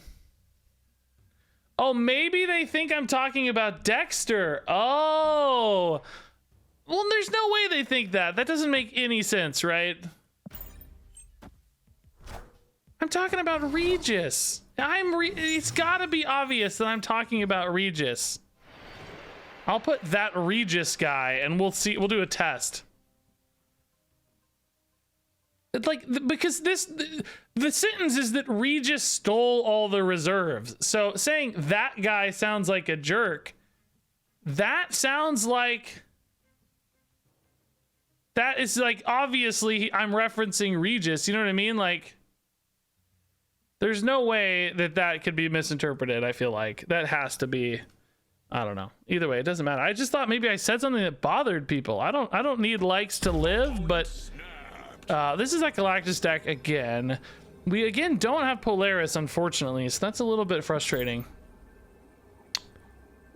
Oh, maybe they think I'm talking about Dexter. Oh. Well, there's no way they think that. That doesn't make any sense, right? I'm talking about Regis. It's gotta be obvious that I'm talking about Regis. I'll put that Regis guy and we'll see. We'll do a test. Like, because the sentence is that Regis stole all the reserves. So saying that guy sounds like a jerk, that sounds like, that is like, obviously I'm referencing Regis. You know what I mean? Like, there's no way that that could be misinterpreted. I feel like that has to be, I don't know. Either way, it doesn't matter. I just thought maybe I said something that bothered people. I don't need likes to live, but this is that Galactus deck again. We again don't have Polaris, unfortunately, so that's a little bit frustrating.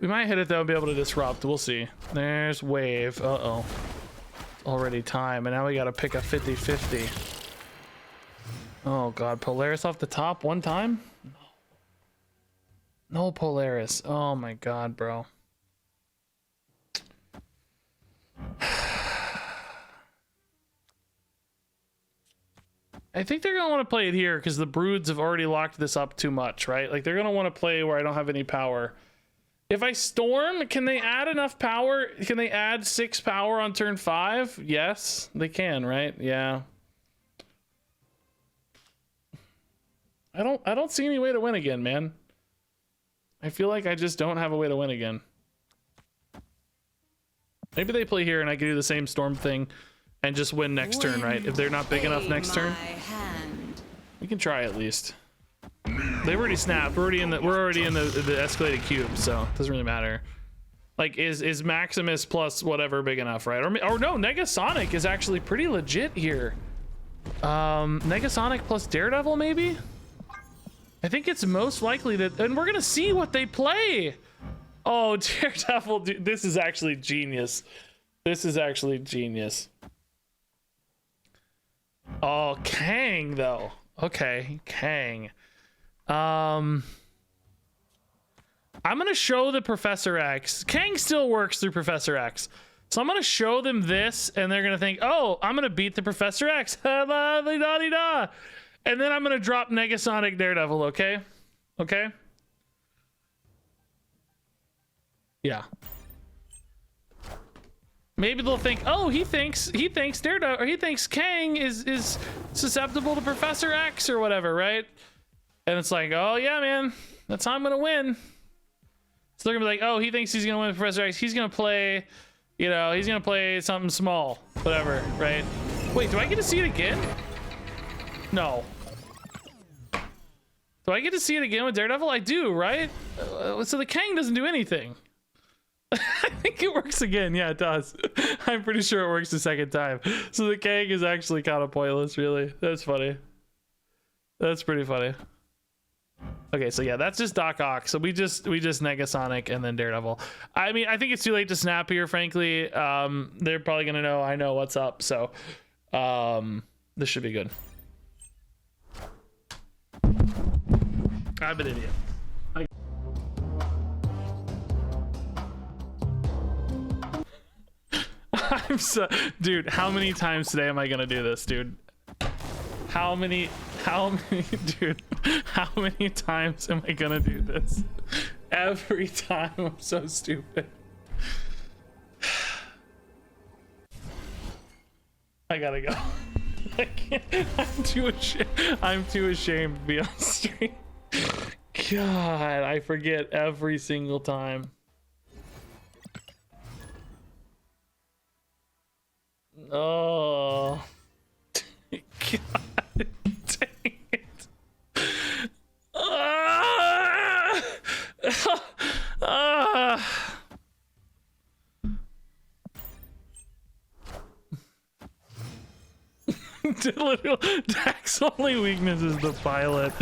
We might hit it though and be able to disrupt. We'll see. There's wave. Uh-oh. Already time, and now we gotta pick a 50-50. Oh god, Polaris off the top one time? No Polaris. Oh my god, bro. I think they're gonna want to play it here because the Broods have already locked this up too much, right? Like, they're gonna want to play where I don't have any power. If I storm, can they add enough power? Can they add 6 power on turn 5? Yes, they can, right? Yeah. I don't see any way to win again, man. I feel like I just don't have a way to win again. Maybe they play here and I can do the same storm thing and just win next turn, right? If they're not big enough next turn, we can try at least. They've already snapped. We're already in the escalated cube, so it doesn't really matter. Like, is Maximus plus whatever big enough, right? Or no, Negasonic is actually pretty legit here. Negasonic plus Daredevil, maybe? I think it's most likely that, and we're gonna see what they play. Oh, Daredevil, dude, this is actually genius. This is actually genius. Oh, Kang though. Okay, Kang. I'm gonna show the Professor X. Kang still works through Professor X. So I'm gonna show them this and they're gonna think, oh, I'm gonna beat the Professor X. And then I'm gonna drop Negasonic Daredevil, okay? Okay? Yeah. Maybe they'll think, oh, he thinks Daredevil, or he thinks Kang is susceptible to Professor X or whatever, right? And it's like, oh yeah, man, that's how I'm gonna win. So they're gonna be like, oh, he thinks he's gonna win Professor X. He's gonna play, you know, he's gonna play something small, whatever, right? Wait, do I get to see it again? No. Do I get to see it again with Daredevil? I do, right? So the Kang doesn't do anything. I think it works again. Yeah, it does. I'm pretty sure it works the second time. So the Kang is actually kind of pointless, really. That's funny. That's pretty funny. Okay, so yeah, that's just Doc Ock. So we just Negasonic and then Daredevil. I mean, I think it's too late to snap here, frankly. They're probably gonna know I know what's up, so this should be good. I'm an idiot. I'm so, dude, how many times today am I gonna do this, dude? How many, dude, how many times am I gonna do this? Every time. I'm so stupid. I gotta go. I can't, I'm too ashamed to be on stream. God, I forget every single time. Oh, God dang it. Dak's only weakness is the pilot.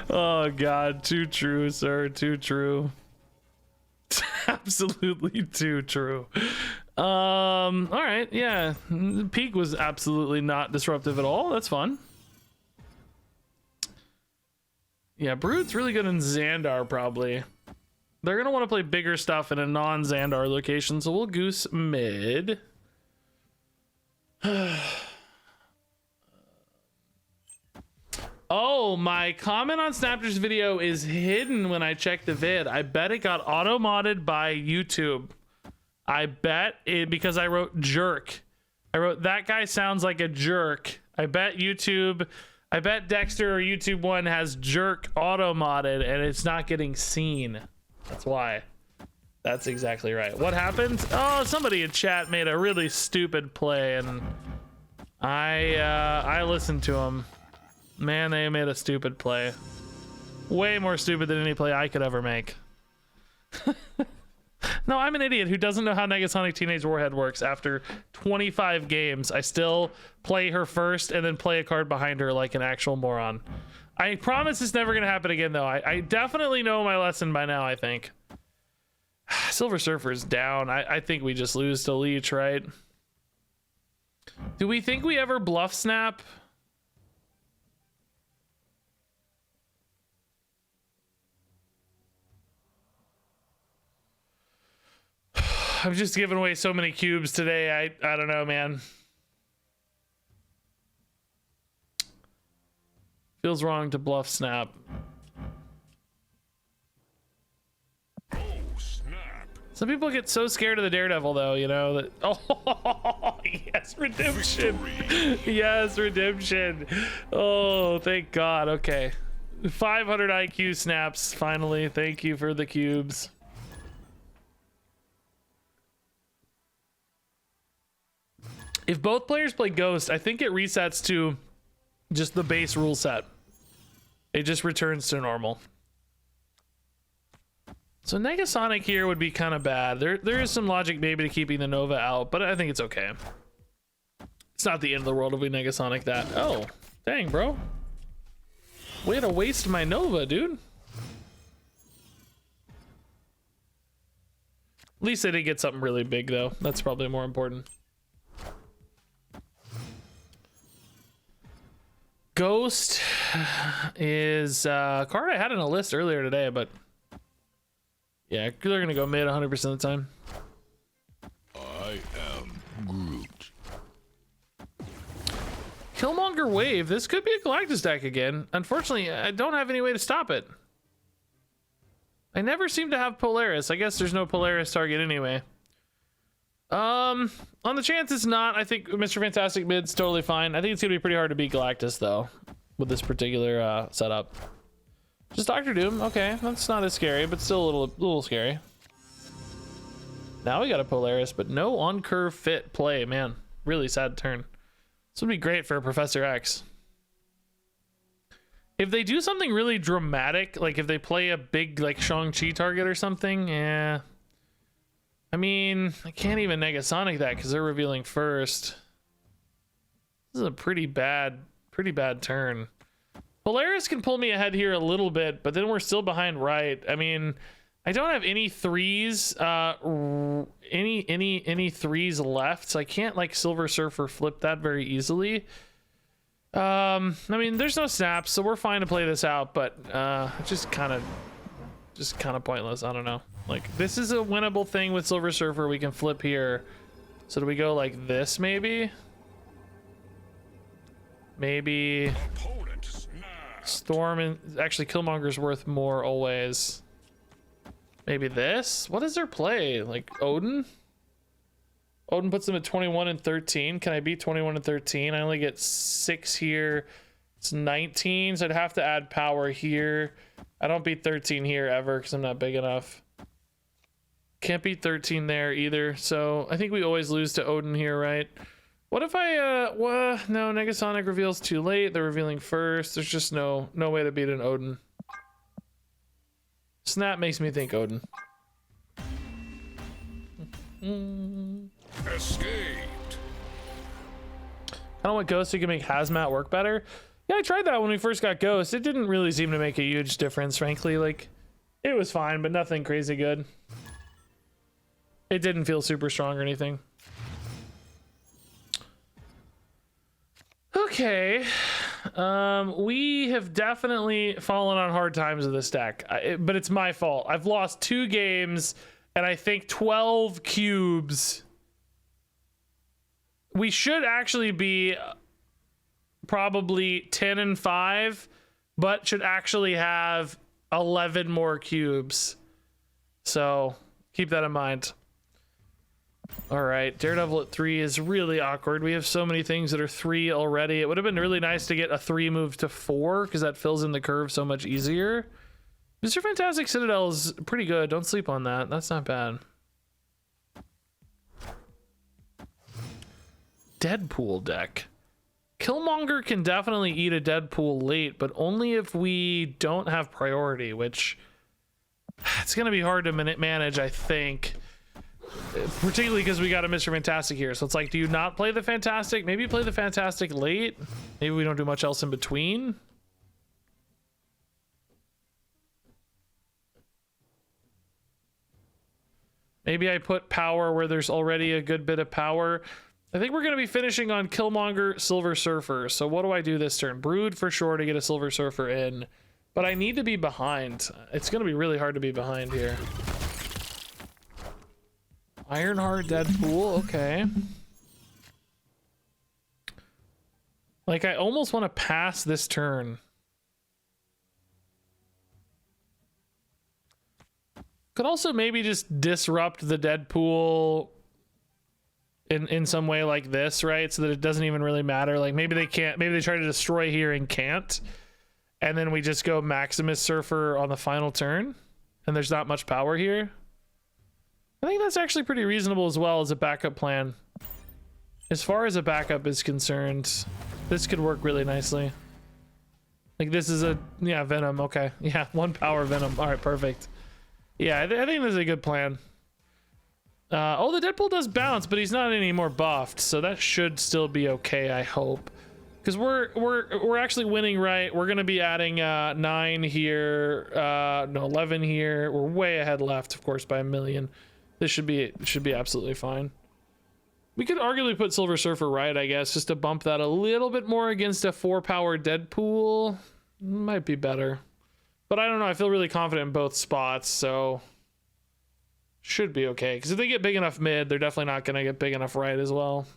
Oh God, too true, sir, too true. Absolutely too true. All right, yeah. The peak was absolutely not disruptive at all. That's fun. Yeah, Brood's really good in Xandar, probably. They're gonna want to play bigger stuff in a non-Xandar location, so we'll goose mid. Oh, my comment on Snapter's video is hidden when I check the vid. I bet it got auto-modded by YouTube. I bet it, because I wrote jerk. I wrote, that guy sounds like a jerk. I bet Dexter or YouTube One has jerk auto-modded and it's not getting seen. That's why. That's exactly right. What happened? Oh, somebody in chat made a really stupid play and I listened to him. Man, they made a stupid play. Way more stupid than any play I could ever make. No, I'm an idiot who doesn't know how Negasonic Teenage Warhead works. After 25 games, I still play her first and then play a card behind her like an actual moron. I promise it's never going to happen again, though. I definitely know my lesson by now, I think. Silver Surfer's down. I think we just lose to Leech, right? Do we think we ever bluff snap? I've just given away so many cubes today. I don't know, man. Feels wrong to bluff snap. Oh, snap. Some people get so scared of the Daredevil, though, you know, that... Oh, yes, redemption. Yes, redemption. Oh, thank God. Okay. 500 IQ snaps, finally. Thank you for the cubes. If both players play Ghost, I think it resets to just the base rule set. It just returns to normal. So Negasonic here would be kind of bad. There is some logic maybe to keeping the Nova out, but I think it's okay. It's not the end of the world if we Negasonic that. Oh, dang, bro. Way to waste my Nova, dude. At least I did get something really big, though. That's probably more important. Ghost is a card I had in a list earlier today, but yeah, they're gonna go mid 100% of the time. I am Groot. Killmonger Wave. This could be a Galactus deck again. Unfortunately, I don't have any way to stop it. I never seem to have Polaris. I guess there's no Polaris target anyway. On the chance it's not, I think Mr. Fantastic mid's totally fine. I think it's gonna be pretty hard to beat Galactus though, with this particular setup. Just Doctor Doom, okay, that's not as scary, but still a little scary. Now we got a Polaris, but no on curve fit play, man. Really sad turn. This would be great for a Professor X. If they do something really dramatic, like if they play a big like Shang-Chi target or something, yeah. I mean, I can't even Negasonic that because they're revealing first. This is a pretty bad turn. Polaris can pull me ahead here a little bit, but then we're still behind right. I mean, I don't have any threes, any threes left, so I can't like Silver Surfer flip that very easily. I mean, there's no snaps, so we're fine to play this out, but just kind of pointless. I don't know. Like, this is a winnable thing with Silver Surfer. We can flip here. So do we go like this, maybe? Maybe Opponent snapped. Storm and actually Killmonger's worth more always. Maybe this? What is their play? Like Odin? Odin puts them at 21 and 13. Can I beat 21 and 13? I only get 6 here. It's 19, so I'd have to add power here. I don't beat 13 here ever because I'm not big enough. Can't beat 13 there either, so I think we always lose to Odin here, right? What if I no, Negasonic reveals too late. They're revealing first. There's just no way to beat an Odin. Snap makes me think Odin. Escaped. I don't want Ghost. You can make Hazmat work better. Yeah, I tried that when we first got Ghost. It didn't really seem to make a huge difference, frankly. Like, it was fine, but nothing crazy good. it didn't feel super strong or anything. Okay. We have definitely fallen on hard times with this deck, but it's my fault. I've lost 2 games and I think 12 cubes. We should actually be probably 10-5, but should actually have 11 more cubes. So keep that in mind. All right, Daredevil at 3 is really awkward. We have so many things that are 3 already. It would have been really nice to get a 3 move to 4 because that fills in the curve so much easier. Mr. Fantastic Citadel is pretty good. Don't sleep on that. That's not bad. Deadpool deck. Killmonger can definitely eat a Deadpool late, but only if we don't have priority, which it's going to be hard to manage, I think. Particularly because we got a Mr. Fantastic here. So it's like, do you not play the Fantastic? Maybe play the Fantastic late. Maybe we don't do much else in between. Maybe I put power where there's already a good bit of power. I think we're going to be finishing on Killmonger, Silver Surfer. So what do I do this turn? Brood for sure to get a Silver Surfer in. But I need to be behind. It's going to be really hard to be behind here. Ironheart, Deadpool, okay. Like, I almost want to pass this turn. Could also maybe just disrupt the Deadpool in some way like this, right? So that it doesn't even really matter. Like, maybe they can't, maybe they try to destroy here and can't. And then we just go Maximus Surfer on the final turn. And there's not much power here. I think that's actually pretty reasonable as well as a backup plan. As far as a backup is concerned, this could work really nicely. Like this is a, yeah, Venom, okay. Yeah, 1 power Venom, all right, perfect. Yeah, I think this is a good plan. Oh, the Deadpool does bounce, but he's not any more buffed, so that should still be okay, I hope. Because we're actually winning, right? We're gonna be adding 9 here, no, 11 here. We're way ahead left, of course, by 1 million. This should be absolutely fine. We could arguably put Silver Surfer right, I guess, just to bump that a little bit more against a 4-power Deadpool. Might be better. But I don't know, I feel really confident in both spots, so should be okay. Because if they get big enough mid, they're definitely not going to get big enough right as well.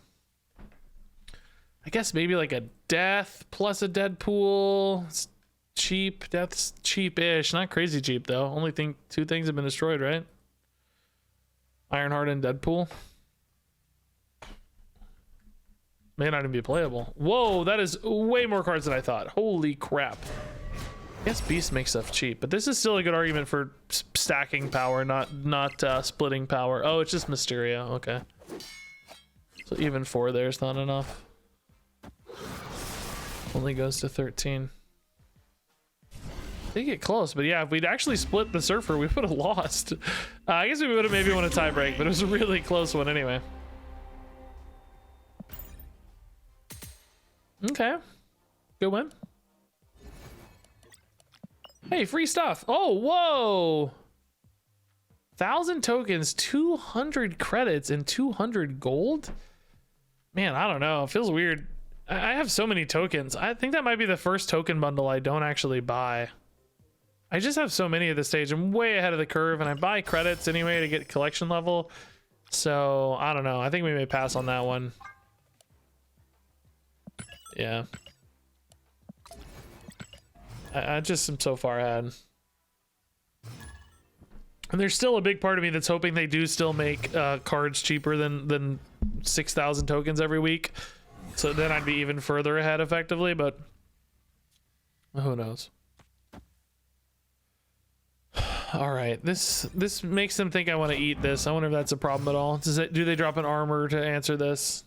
I guess maybe like a Death plus a Deadpool. It's cheap. Death's cheap-ish. Not crazy cheap, though. Only 2 things have been destroyed, right? Ironheart and Deadpool. May not even be playable. Whoa, that is way more cards than I thought. Holy crap. I guess Beast makes stuff cheap, but this is still a good argument for stacking power, not splitting power. Oh, it's just Mysterio. Okay. So even 4 there's not enough. Only goes to 13. They get close, but yeah, if we'd actually split the Surfer, we would have lost. I guess we would have maybe won a tie break, but it was a really close one anyway. Okay. Good win. Hey, free stuff. Oh, whoa. 1,000 tokens, 200 credits, and 200 gold? Man, I don't know. It feels weird. I have so many tokens. I think that might be the first token bundle I don't actually buy. I just have so many at this stage. I'm way ahead of the curve, and I buy credits anyway to get collection level. So, I don't know. I think we may pass on that one. Yeah. I just am so far ahead. And there's still a big part of me that's hoping they do still make cards cheaper than 6,000 tokens every week. So then I'd be even further ahead effectively, but who knows? All right, this makes them think I want to eat this. I wonder if that's a problem at all. Do they drop an armor to answer this?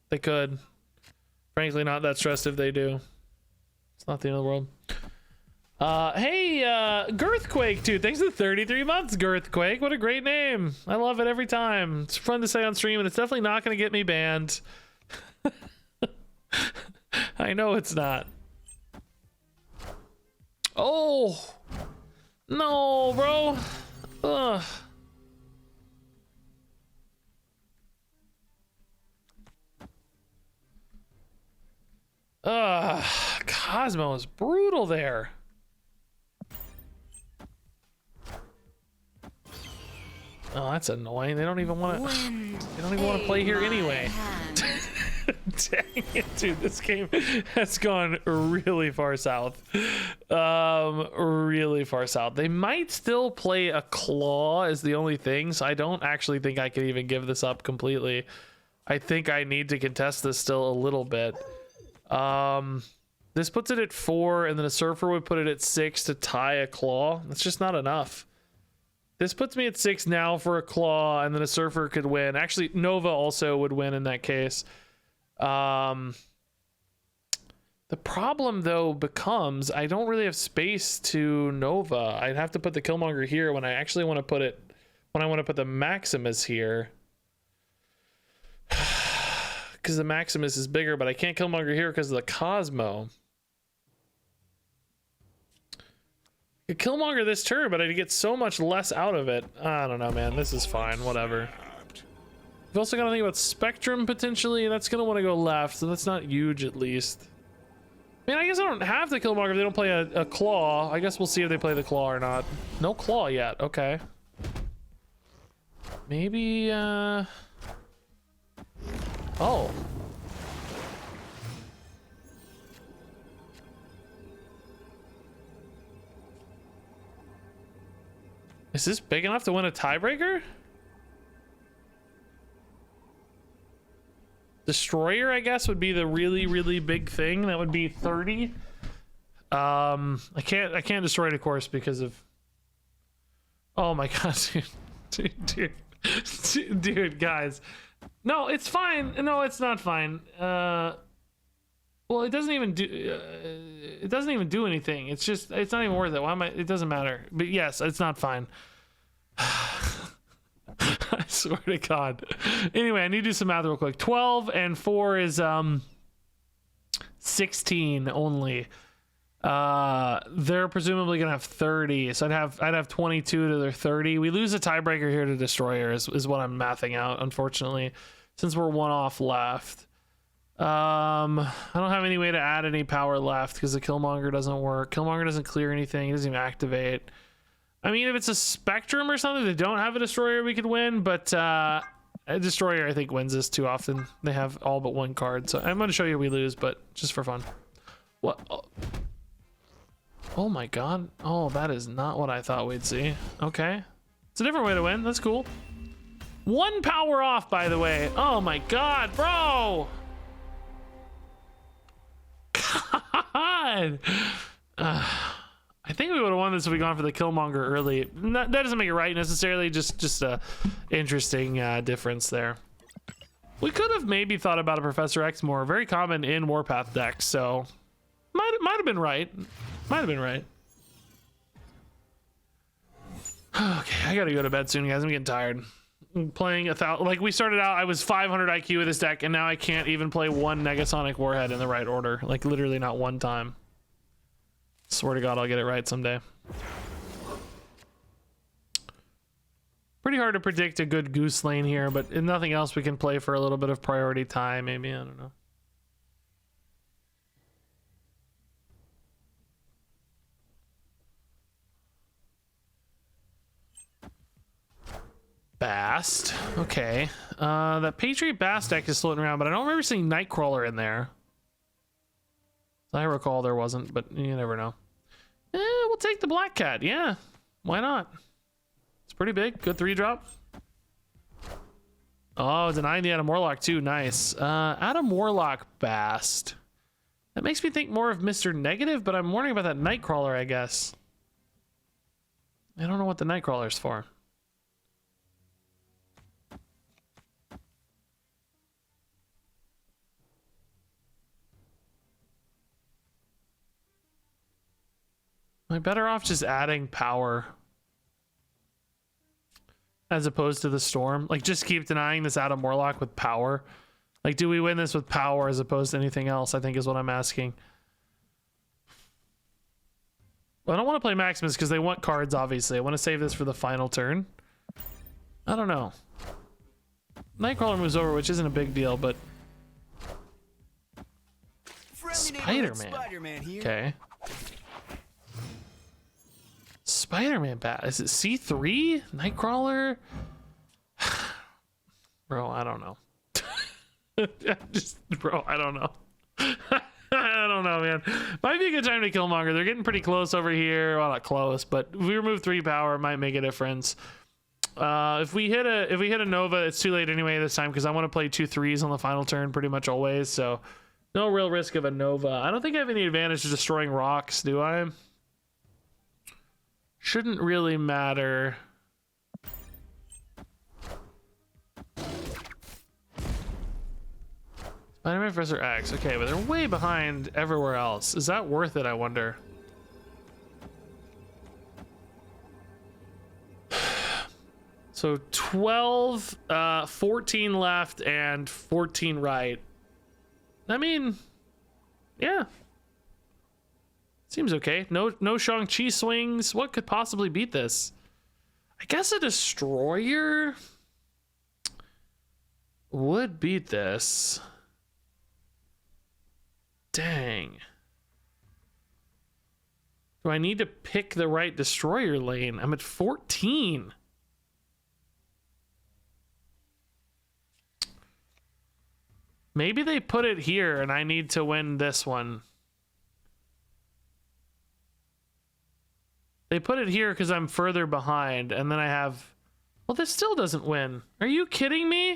They could. Frankly, not that stressed if they do. It's not the end of the world. Hey, Girthquake, dude. Thanks for 33 months, Girthquake. What a great name. I love it every time. It's fun to say on stream, and it's definitely not going to get me banned. I know it's not. Oh. No, bro. Ugh. Cosmo is brutal there. Oh, that's annoying. They don't even want to. They don't even want to play here anyway. Dang it, dude! This game has gone really far south. Really far south. They might still play a claw is the only thing. So I don't actually think I can even give this up completely. I think I need to contest this still a little bit. This puts it at 4, and then a surfer would put it at 6 to tie a claw. That's just not enough. This puts me at 6 now for a claw, and then a surfer could win. Actually, Nova also would win in that case. The problem though becomes I don't really have space to Nova. I'd have to put the Killmonger here when I actually want to put it, when I want to put the Maximus here. Because the Maximus is bigger, but I can't Killmonger here because of the Cosmo. I could Killmonger this turn, but I'd get so much less out of it. I don't know, man. This is fine. Whatever. We've also got to think about Spectrum potentially. That's going to want to go left, so that's not huge at least. I mean, I guess I don't have to Killmonger if they don't play a Claw. I guess we'll see if they play the Claw or not. No Claw yet. Okay. Maybe, oh. Is this big enough to win a tiebreaker? Destroyer, I guess, would be the really big thing. That would be 30. I can't destroy it, of course, because of. Oh my god, dude, guys. No, it's fine. No, it's not fine. Well, it doesn't even do. It doesn't even do anything. It's just. It's not even worth it. Why am I? It doesn't matter. But yes, it's not fine. I swear to God. Anyway, I need to do some math real quick. 12 and 4 is 16 only. They're presumably gonna have 30, so I'd have 22 to their 30. We lose a tiebreaker here to Destroyer is what I'm mathing out, unfortunately, since we're one off left. I don't have any way to add any power left because the Killmonger doesn't work. Killmonger doesn't clear anything. He doesn't even activate. I mean, if it's a Spectrum or something, they don't have a Destroyer, we could win, but a Destroyer, I think, wins this too often. They have all but one card, so I'm going to show you we lose, but just for fun. What? Oh my god. Oh, that is not what I thought we'd see. Okay. It's a different way to win. That's cool. One power off, by the way. Oh my god, bro! God! I think we would have won this if we gone for the Killmonger early. That doesn't make it right necessarily, just a interesting difference there. We could have maybe thought about a Professor X more, very common in Warpath decks, so might have been right. Might have been right. Okay, I gotta go to bed soon, guys. I'm getting tired. I'm playing 1,000. Like, we started out, I was 500 IQ with this deck, and now I can't even play one Negasonic Warhead in the right order. Like, literally not one time. Swear to God, I'll get it right someday. Pretty hard to predict a good goose lane here, but if nothing else, we can play for a little bit of priority tie, maybe. I don't know. Bast. Okay. That Patriot Bast deck is floating around, but I don't remember seeing Nightcrawler in there. I recall there wasn't, but you never know. We'll take the Black Cat. Yeah, why not? It's pretty big. Good 3-drop. Oh, denying the Adam Warlock too. Nice. Adam Warlock Bast. That makes me think more of Mr. Negative, but I'm wondering about that Nightcrawler, I guess. I don't know what the Nightcrawler's for. Am I better off just adding power as opposed to the Storm? Like, just keep denying this Adam Warlock with power. Like, do we win this with power as opposed to anything else, I think is what I'm asking. Well, I don't want to play Maximus because they want cards, obviously. I want to save this for the final turn. I don't know. Nightcrawler moves over, which isn't a big deal, but... Friendly Spider-Man. Spider-Man here. Okay. Spider-Man bat. Is it C3? Nightcrawler? Bro, I don't know. Bro, I don't know. I don't know, man. Might be a good time to Killmonger. They're getting pretty close over here. Well, not close, but if we remove 3 power, it might make a difference. If we hit a Nova, it's too late anyway this time because I want to play 2 3s on the final turn pretty much always. So no real risk of a Nova. I don't think I have any advantage to destroying rocks, do I? Shouldn't really matter. Spider-Man Professor X. Okay, but they're way behind everywhere else. Is that worth it, I wonder? So 12, 14 left and 14 right. I mean, yeah. Seems okay. No Shang-Chi swings. What could possibly beat this? I guess a destroyer would beat this. Dang. Do I need to pick the right destroyer lane? I'm at 14. Maybe they put it here and I need to win this one. They put it here because I'm further behind and then I have... Well, this still doesn't win. Are you kidding me?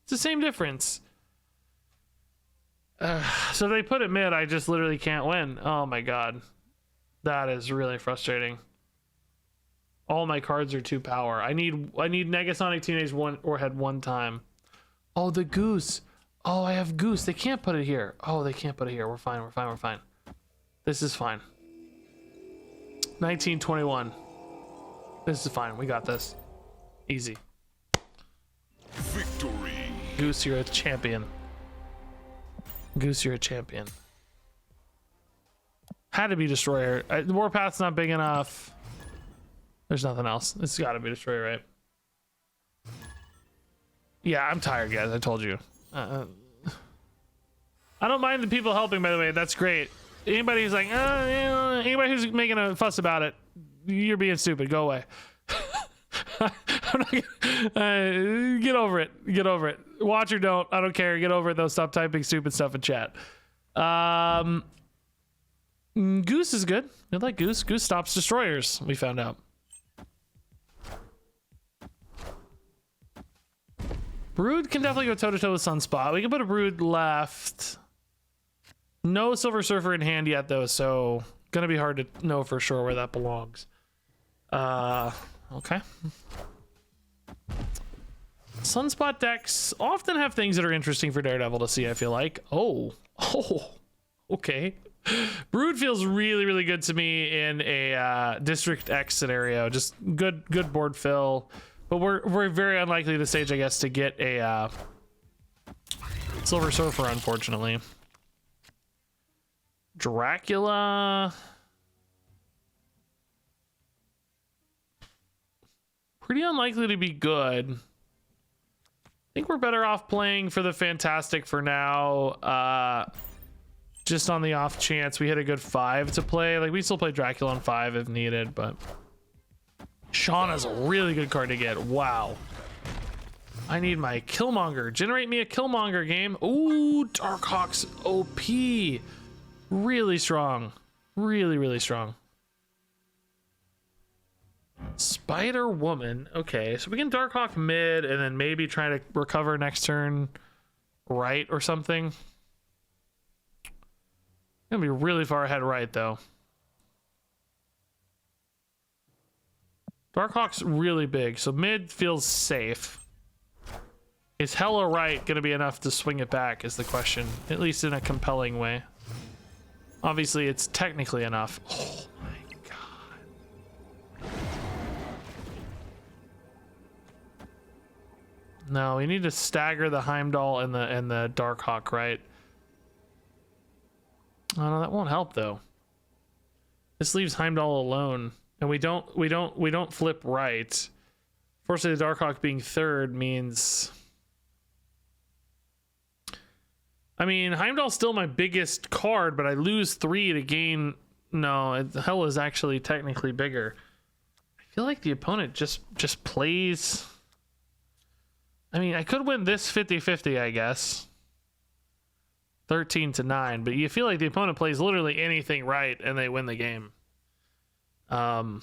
It's the same difference. So they put it mid, I just literally can't win. Oh my god. That is really frustrating. All my cards are 2 power. I need Negasonic Teenage Warhead 1 time. Oh, the Goose. Oh, I have Goose. They can't put it here. Oh, they can't put it here. We're fine. This is fine. 1921. This is fine. We got this. Easy. Victory. Goose, you're a champion. Goose, you're a champion. Had to be Destroyer. The Warpath's not big enough. There's nothing else. It's got to be Destroyer, right? Yeah, I'm tired, guys. I told you. I don't mind the people helping, by the way. That's great. Anybody who's like, anybody who's making a fuss about it, you're being stupid. Go away. I'm not gonna, get over it. Get over it. Watch or don't. I don't care. Get over it, though. Stop typing stupid stuff in chat. Goose is good. I like Goose. Goose stops destroyers, we found out. Brood can definitely go toe-to-toe with Sunspot. We can put a Brood left. No Silver Surfer in hand yet, though, so gonna be hard to know for sure where that belongs. Okay. Sunspot decks often have things that are interesting for Daredevil to see, I feel like. Oh, okay. Brood feels really, really good to me in a District X scenario. Just good board fill. But we're very unlikely at this stage, I guess, to get a Silver Surfer, unfortunately. Dracula. Pretty unlikely to be good. I think we're better off playing for the Fantastic for now. Just on the off chance we hit a good 5 to play. Like, we still play Dracula on 5 if needed, but Shauna's a really good card to get. Wow. I need my Killmonger. Generate me a Killmonger game. Ooh, Darkhawk's OP. Really strong. Really, really strong. Spider-Woman. Okay, so we can Darkhawk mid and then maybe try to recover next turn right or something. Gonna be really far ahead right, though. Darkhawk's really big, so mid feels safe. Is Hela right gonna be enough to swing it back is the question, at least in a compelling way. Obviously, it's technically enough. Oh my god. No, we need to stagger the Heimdall and the Darkhawk, right? Oh no, that won't help though. This leaves Heimdall alone, and we don't flip right. Fortunately, the Darkhawk being third means I mean, Heimdall's still my biggest card, but I lose 3 to gain. No, Hela is actually technically bigger. I feel like the opponent just plays. I mean, I could win this 50-50, I guess. 13-9, but you feel like the opponent plays literally anything right and they win the game. 4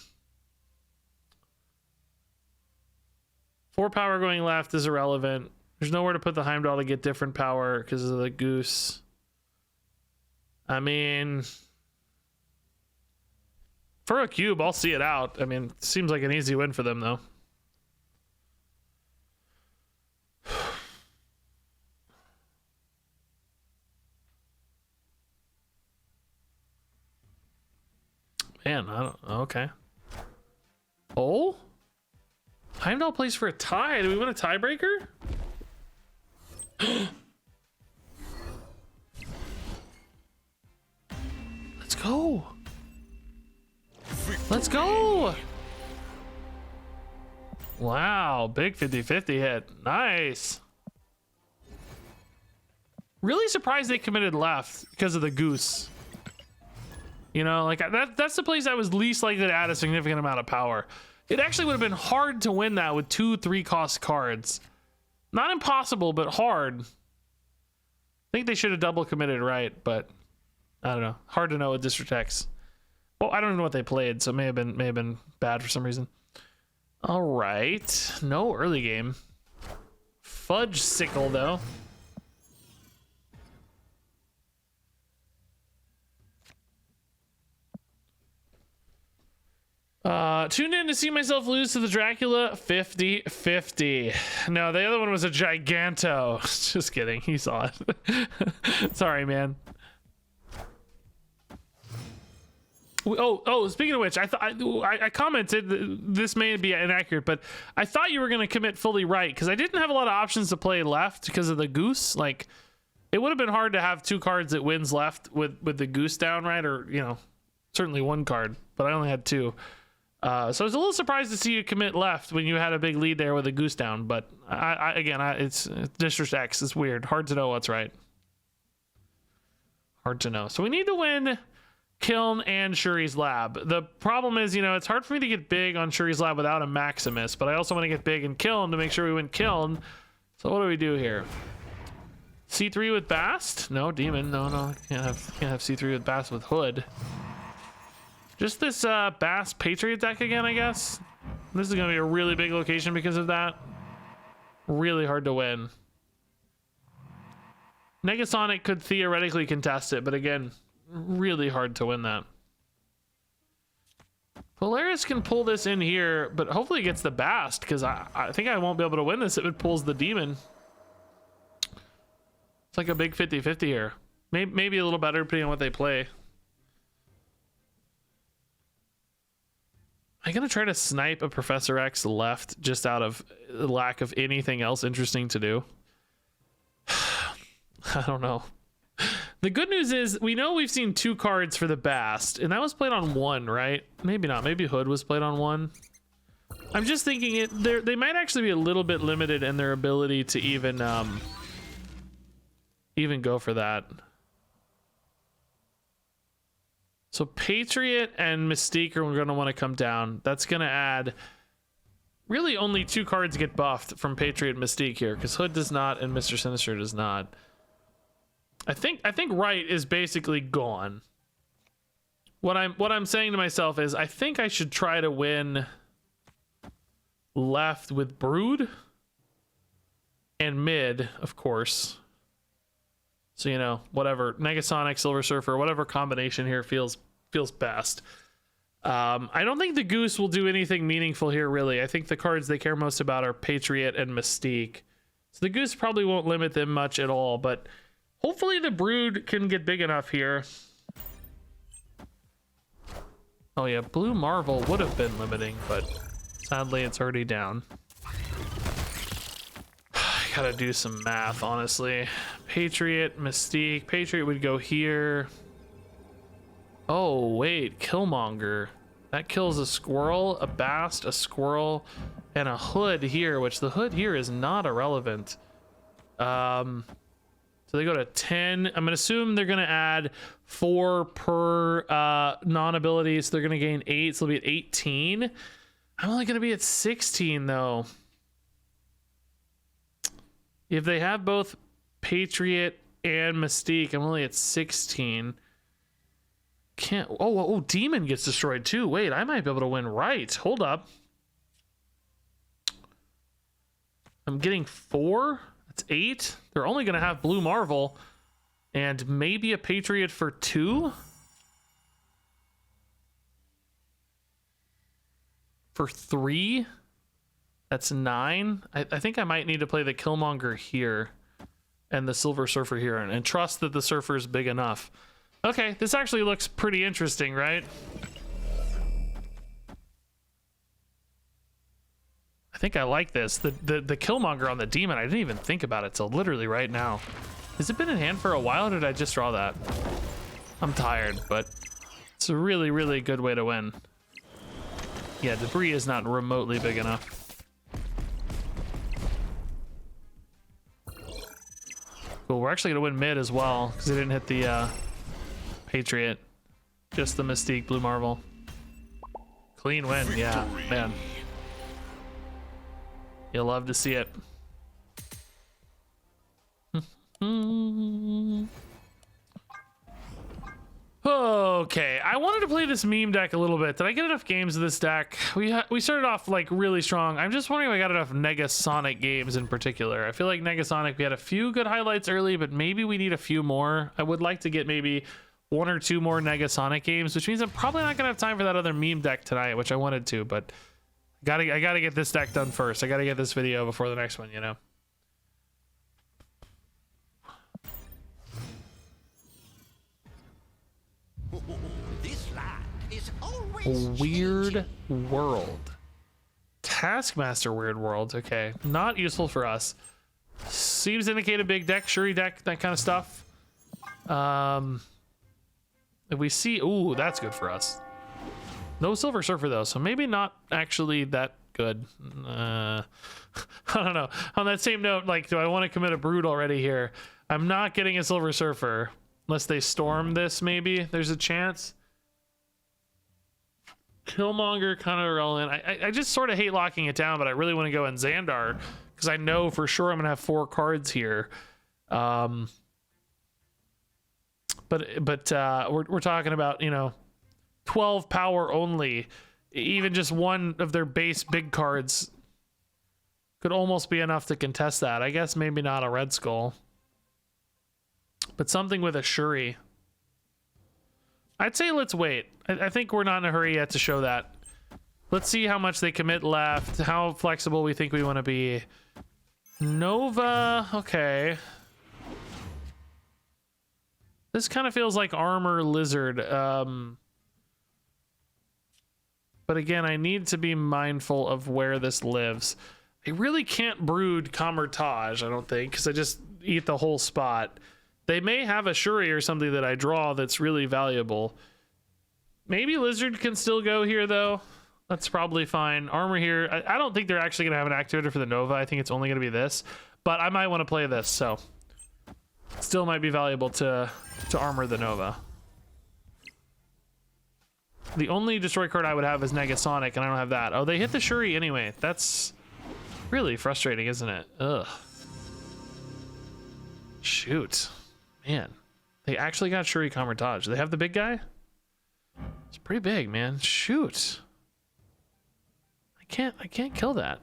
power going left is irrelevant. There's nowhere to put the Heimdall to get different power because of the goose. I mean, for a cube, I'll see it out. I mean, it seems like an easy win for them, though. Man, I don't. Okay. Oh, Heimdall plays for a tie. Do we win a tiebreaker? Let's go. Let's go. Wow, big 50-50 hit. Nice. Really surprised they committed left because of the goose. You know, like that's the place I was least likely to add a significant amount of power. It actually would have been hard to win that with 2 3-cost cards. Not impossible, but hard. I think they should have double committed right, but I don't know. Hard to know with District X. Well, I don't know what they played, so it may have been bad for some reason. All right, no early game. Fudge sickle though. Tuned in to see myself lose to the Dracula 50-50. No, the other one was a Giganto. Just kidding. He saw it. Sorry, man. Oh, speaking of which, I commented, this may be inaccurate, but I thought you were going to commit fully right because I didn't have a lot of options to play left because of the goose. Like, it would have been hard to have 2 cards that wins left with the goose down, right? Or, you know, certainly 1 card, but I only had 2. So I was a little surprised to see you commit left when you had a big lead there with a goose down. But it's District X. It's weird. Hard to know what's right. Hard to know. So we need to win Kiln and Shuri's Lab. The problem is, you know, it's hard for me to get big on Shuri's Lab without a Maximus, but I also want to get big in Kiln to make sure we win Kiln. So what do we do here? C3 with Bast? No, Demon. No. Can't have C3 with Bast with Hood. Just this Bast Patriot deck again, I guess. This is going to be a really big location because of that. Really hard to win. Negasonic could theoretically contest it, but again, really hard to win that. Polaris can pull this in here, but hopefully it gets the Bast, because I think I won't be able to win this if it pulls the Demon. It's like a big 50-50 here. Maybe a little better depending on what they play. I'm going to try to snipe a Professor X left just out of lack of anything else interesting to do. I don't know. The good news is we know we've seen 2 cards for the Bast, and that was played on 1, right? Maybe not. Maybe Hood was played on 1. I'm just thinking they might actually be a little bit limited in their ability to even go for that. So Patriot and Mystique are going to want to come down. That's going to add... Really only 2 cards get buffed from Patriot and Mystique here, because Hood does not and Mr. Sinister does not. I think right is basically gone. What I'm saying to myself is I think I should try to win left with Brood and mid, of course. So, you know, whatever, Negasonic, Silver Surfer, whatever combination here feels best. I don't think the Goose will do anything meaningful here, really. I think the cards they care most about are Patriot and Mystique. So the Goose probably won't limit them much at all, but hopefully the Brood can get big enough here. Oh yeah, Blue Marvel would have been limiting, but sadly it's already down. I gotta do some math, honestly. Patriot, Mystique. Patriot would go here. Oh, wait. Killmonger. That kills a squirrel, a Bast, a squirrel, and a Hood here, which the Hood here is not irrelevant. So they go to 10. I'm gonna assume they're gonna add 4 per non-ability, so they're gonna gain 8, so they'll be at 18. I'm only gonna be at 16 though. If they have both Patriot and Mystique, I'm only at 16. Can't. Oh, Demon gets destroyed too. Wait, I might be able to win right. Hold up. I'm getting 4. That's 8. They're only gonna have Blue Marvel and maybe a Patriot for 2. For 3. That's 9. I think I might need to play the Killmonger here and the Silver Surfer here and trust that the Surfer is big enough. Okay, this actually looks pretty interesting, right? I think I like this. The Killmonger on the Demon, I didn't even think about it till literally right now. Has it been in hand for a while, or did I just draw that? I'm tired, but it's a really, really good way to win. Yeah, debris is not remotely big enough. Cool, we're actually gonna win mid as well, because they didn't hit the Patriot. Just the Mystique Blue Marvel. Clean win, yeah, man. You'll love to see it. Okay, I wanted to play this meme deck a little bit. Did I get enough games of this deck? We started off like really strong. I'm just wondering if I got enough Negasonic games in particular. I feel like Negasonic, we had a few good highlights early, but maybe we need a few more. I would like to get maybe 1 or 2 more Negasonic games, which means I'm probably not gonna have time for that other meme deck tonight, which I wanted to, but I gotta get this deck done first. I gotta get this video before the next one, you know? This land is always Weird World. Taskmaster Weird World. Okay, not useful for us. Seems to indicate a big deck, Shuri deck, that kind of stuff. If we see, ooh, that's good for us. No Silver Surfer though, so maybe not actually that good. I don't know. On that same note, like, do I want to commit a brood already here? I'm not getting a Silver Surfer unless they storm this. Maybe there's a chance. Killmonger kind of irrelevant. I just sort of hate locking it down, but I really want to go in Xandar because I know for sure I'm gonna have 4 cards here. But we're talking about, you know, 12 power only. Even just one of their base big cards could almost be enough to contest that. I guess maybe not a Red Skull, but something with a Shuri. I'd say let's wait. I think we're not in a hurry yet to show that. Let's see how much they commit left, how flexible we think we want to be. Nova, okay. This kind of feels like Armor Lizard. But again, I need to be mindful of where this lives. I really can't brood Camertage, I don't think, because I just eat the whole spot. They may have a Shuri or something that I draw that's really valuable. Maybe Lizard can still go here, though. That's probably fine. Armor here. I don't think they're actually going to have an activator for the Nova. I think it's only going to be this. But I might want to play this, so still might be valuable to armor the Nova. The only destroy card I would have is Negasonic, and I don't have that. Oh, they hit the Shuri anyway. That's really frustrating, isn't it? Ugh. Shoot. Man. They actually got Shuri Camertage. Do they have the big guy? It's pretty big, man. Shoot. I can't kill that.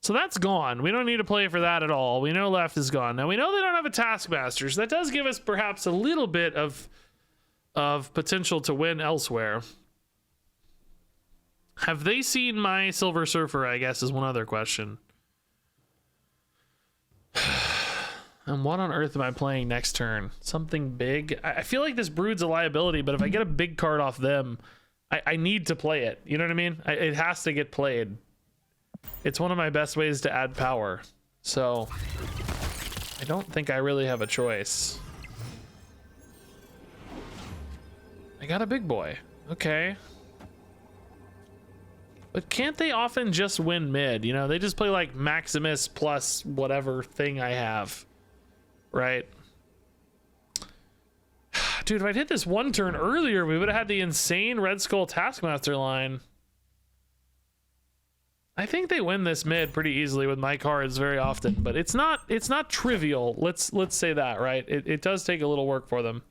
So that's gone. We don't need to play for that at all. We know left is gone. Now we know they don't have a Taskmaster, so that does give us perhaps a little bit of potential to win elsewhere. Have they seen my Silver Surfer, I guess, is one other question. And what on earth am I playing next turn? Something big? I feel like this brood's a liability, but if I get a big card off them, I need to play it. You know what I mean? It has to get played. It's one of my best ways to add power. So I don't think I really have a choice. I got a big boy. Okay. But can't they often just win mid? You know, they just play like Maximus plus whatever thing I have. right? Dude, if I'd hit this one turn earlier, we would have had the insane Red Skull Taskmaster line. I think they win this mid pretty easily with my cards very often, but it's not trivial. Let's say that, right? It does take a little work for them.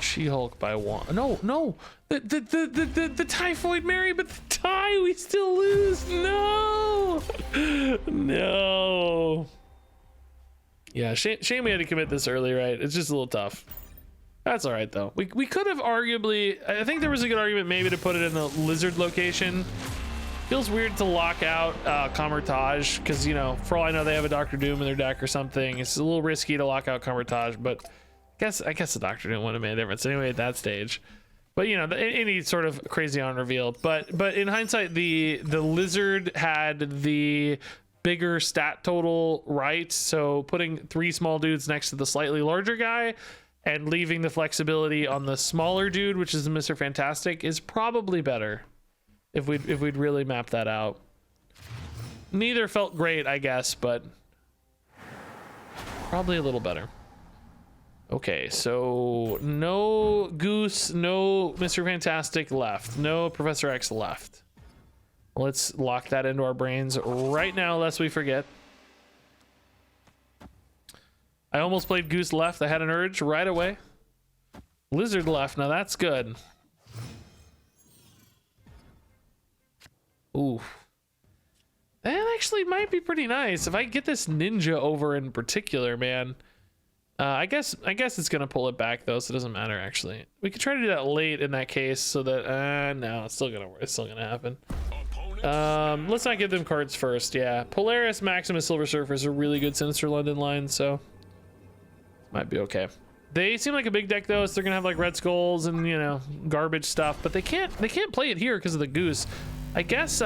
She-Hulk by one. No. The Typhoid Mary, but the tie, we still lose. No. No. Yeah, shame we had to commit this early, right? It's just a little tough. That's all right though. We could have arguably, I think there was a good argument maybe to put it in the lizard location. Feels weird to lock out Kamar-Taj because, you know, for all I know they have a Doctor Doom in their deck or something. It's a little risky to lock out Kamar-Taj, but I guess the Doctor Doom wouldn't have made a difference anyway at that stage. But you know, any sort of crazy on reveal. But in hindsight, the lizard had the bigger stat total, right? So putting 3 small dudes next to the slightly larger guy and leaving the flexibility on the smaller dude, which is the Mr. Fantastic, is probably better if we'd really map that out. Neither felt great, I guess, but probably a little better. Okay, so no Goose, no Mr. Fantastic left, no Professor X left. Let's lock that into our brains right now, lest we forget. I almost played Goose left. I had an urge right away. Lizard left. Now that's good. Ooh. That actually might be pretty nice. If I get this ninja over in particular, man. I guess it's gonna pull it back though, so it doesn't matter actually. We could try to do that late in that case so that no, it's still gonna happen. Let's not give them cards first. Yeah, Polaris, Maximus, Silver Surfer is a really good Sinister London line, so might be okay. They seem like a big deck though, so they're gonna have like Red Skulls and, you know, garbage stuff, but they can't play it here because of the Goose. I guess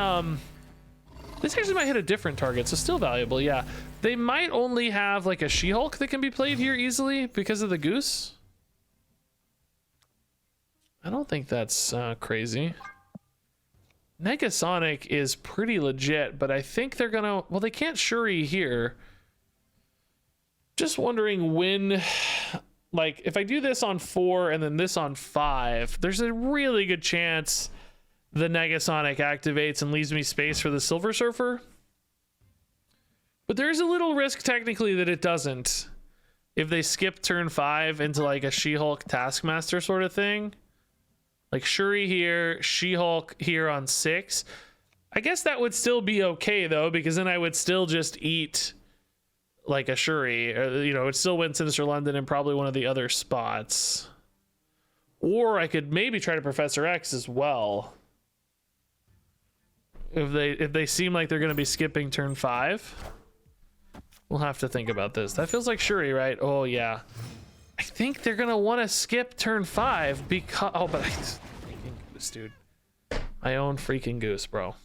this actually might hit a different target, so still valuable. Yeah, they might only have like a She-Hulk that can be played here easily because of the Goose. I don't think that's crazy. Negasonic is pretty legit, but I think they're gonna, well, they can't Shuri here. Just wondering when, like, if I do this on 4 and then this on 5, there's a really good chance the Negasonic activates and leaves me space for the Silver Surfer. But there's a little risk technically that it doesn't. If they skip turn 5 into like a She-Hulk Taskmaster sort of thing. Like Shuri here, She-Hulk here on 6. I guess that would still be okay though, because then I would still just eat like a Shuri, or, you know, it would still win Sinister London and probably one of the other spots. Or I could maybe try to Professor X as well. If they seem like they're going to be skipping turn 5, we'll have to think about this. That feels like Shuri, right? Oh yeah. I think they're going to want to skip turn 5 because, oh, but freaking Goose, dude. I own freaking Goose, bro.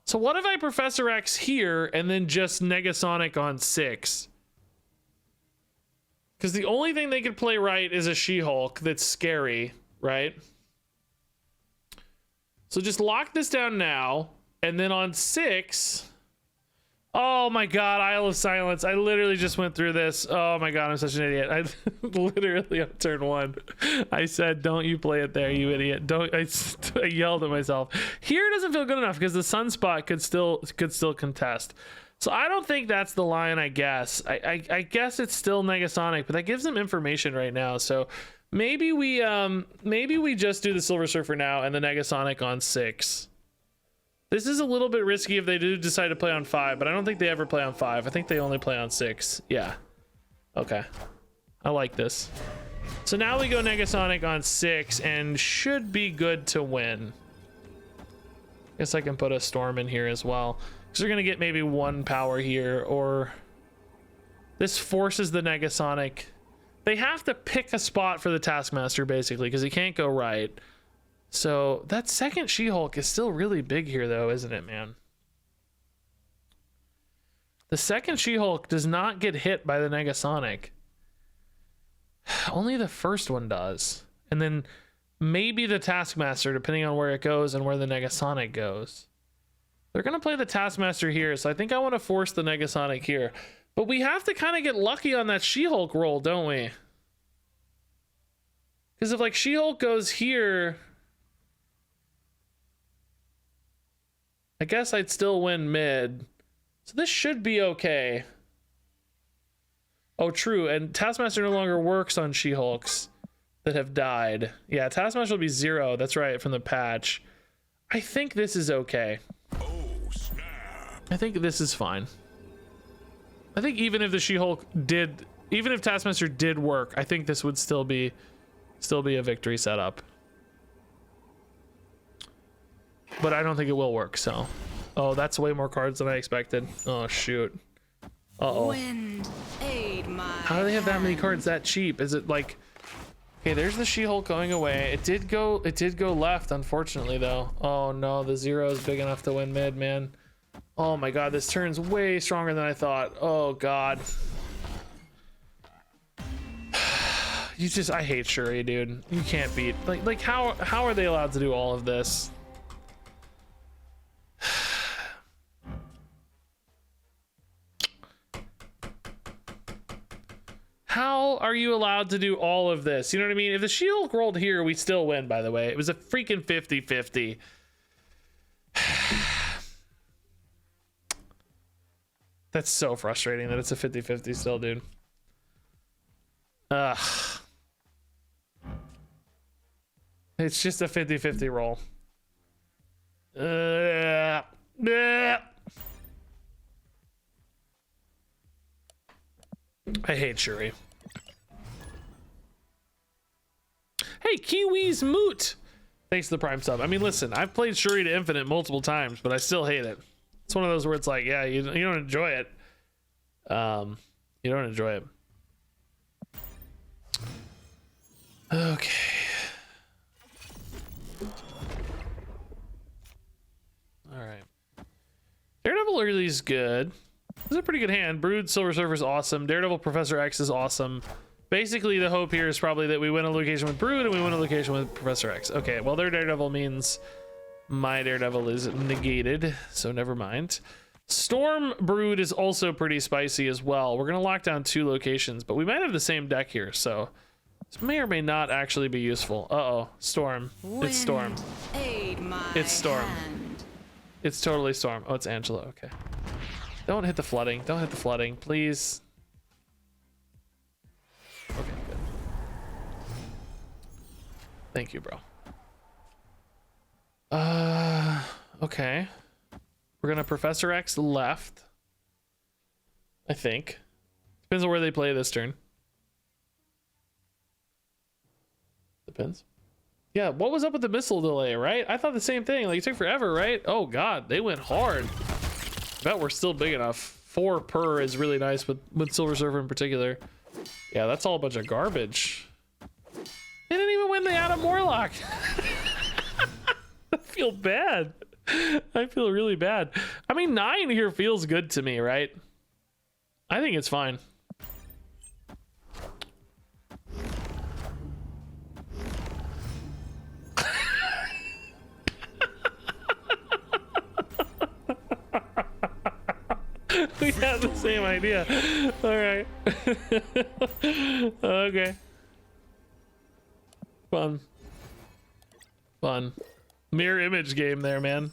So what if I Professor X here and then just Negasonic on 6? Because the only thing they could play right is a She-Hulk that's scary, right? So just lock this down now, and then on 6... Oh my god, Isle of Silence. I literally just went through this. Oh my god, I'm such an idiot. I literally on turn 1, I said, don't you play it there, you idiot. Don't. I yelled at myself. Here doesn't feel good enough because the Sunspot could still contest. So I don't think that's the line, I guess. I guess it's still Negasonic, but that gives them information right now. So maybe we just do the Silver Surfer now and the Negasonic on 6. This is a little bit risky if they do decide to play on 5, but I don't think they ever play on 5. I think they only play on 6. Yeah. Okay. I like this. So now we go Negasonic on 6 and should be good to win. Guess I can put a Storm in here as well. So they're going to get maybe 1 power here, or this forces the Negasonic. They have to pick a spot for the Taskmaster basically because he can't go right. So that second She-Hulk is still really big here though, isn't it, man? The second She-Hulk does not get hit by the Negasonic. Only the first one does. And then maybe the Taskmaster, depending on where it goes and where the Negasonic goes. They're going to play the Taskmaster here, so I think I want to force the Negasonic here. But we have to kind of get lucky on that She-Hulk roll, don't we? Because if, like, She-Hulk goes here, I guess I'd still win mid. So this should be okay. Oh, true. And Taskmaster no longer works on She-Hulks that have died. Yeah, Taskmaster will be 0. That's right, from the patch. I think this is okay. I think this is fine. I think even if the She-Hulk did, even if Taskmaster did work, I think this would still be a victory setup. But I don't think it will work, so. Oh, that's way more cards than I expected. Oh, shoot. Uh-oh. Wind, aid my How do they have that many hand. cards that cheap? Is it like, okay, there's the She-Hulk going away. It did go left, unfortunately, though. Oh no, the 0 is big enough to win mid, man. Oh my god, this turn's way stronger than I thought. Oh god. I hate Shuri, dude. You can't beat, like how are they allowed to do all of this? How are you allowed to do all of this? You know what I mean? If the She-Hulk rolled here, we still win, by the way. It was a freaking 50-50. That's so frustrating that it's a 50-50 still, dude. Ugh. It's just a 50-50 roll. I hate Shuri. Hey, Kiwi's Moot! Thanks to the Prime sub. I mean, listen, I've played Shuri to Infinite multiple times, but I still hate it. It's one of those where it's like, yeah, you don't enjoy it. You don't enjoy it. Okay. All right. Daredevil early is good. This is a pretty good hand. Brood, Silver Surfer is awesome. Daredevil, Professor X is awesome. Basically, the hope here is probably that we win a location with Brood and we win a location with Professor X. Okay, well, their Daredevil means my Daredevil is negated, so never mind. Storm Brood is also pretty spicy as well. We're going to lock down 2 locations, but we might have the same deck here, so this may or may not actually be useful. Uh-oh, Storm. It's Storm. Aid my It's Storm. hand. It's totally Storm. Oh, it's Angela. Okay. Don't hit the flooding. Don't hit the flooding, please. Okay, good. Thank you, bro. Okay. We're gonna Professor X left. I think. Depends on where they play this turn. Depends. Yeah, what was up with the missile delay, right? I thought the same thing. Like, it took forever, right? Oh god, they went hard. I bet we're still big enough. 4 per is really nice with Silver Surfer in particular. Yeah, that's all a bunch of garbage. They didn't even win the Adam Warlock. I feel bad. I feel really bad. I mean, 9 here feels good to me, right? I think it's fine. We have the same idea. All right. Okay. Fun. Fun. Mirror image game there, man.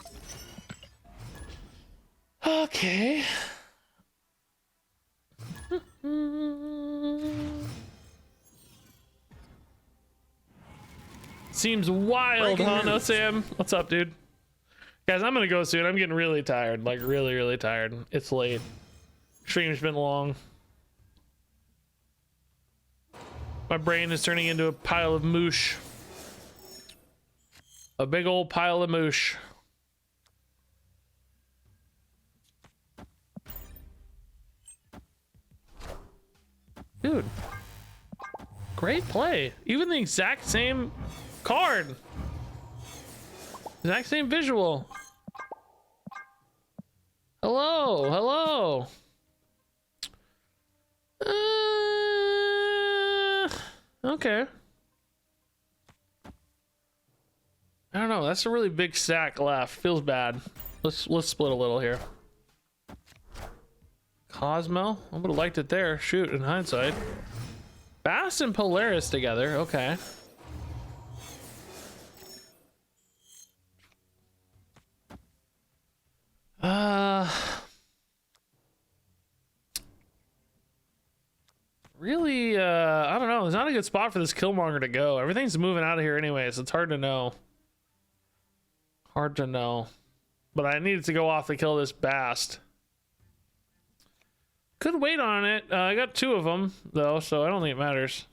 Okay. Seems wild, huh? No, Sam? What's up, dude? Guys, I'm gonna go soon. I'm getting really tired. Like, really, really tired. It's late. Stream's been long. My brain is turning into a pile of moosh. A big old pile of moosh. Dude. Great play. Even the exact same card. Exact same visual. Hello, hello. Okay. I don't know. That's a really big stack left. Feels bad. Let's split a little here. Cosmo. I would have liked it there. Shoot, in hindsight. Bass and Polaris together. Okay. Really, I don't know. There's not a good spot for this Killmonger to go. Everything's moving out of here anyway, so it's hard to know. Hard to know. But I needed to go off to kill this Bast. Could wait on it. I got 2 of them, though, so I don't think it matters.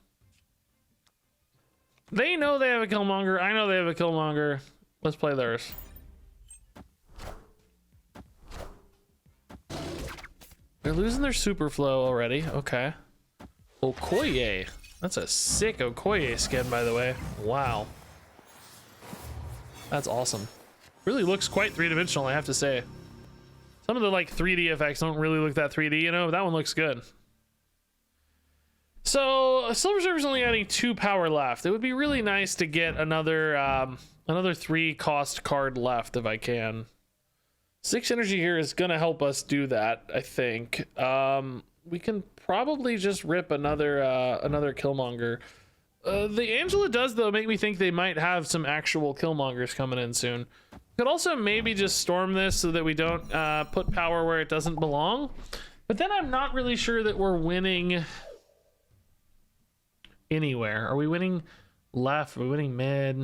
They know they have a Killmonger. I know they have a Killmonger. Let's play theirs. They're losing their super flow already. Okay. Okoye. That's a sick Okoye skin, by the way. Wow. That's awesome. Really looks quite three-dimensional, I have to say. Some of the like 3D effects don't really look that 3D, you know, but that one looks good. So Silver Surfer's only adding 2 power left. It would be really nice to get another another 3 cost card left if I can. 6 energy here is gonna help us do that, I think. We can probably just rip another another Killmonger. The Angela does though make me think they might have some actual Killmongers coming in soon. Could also maybe just storm this so that we don't put power where it doesn't belong. But then I'm not really sure that we're winning anywhere. Are we winning left? Are we winning mid?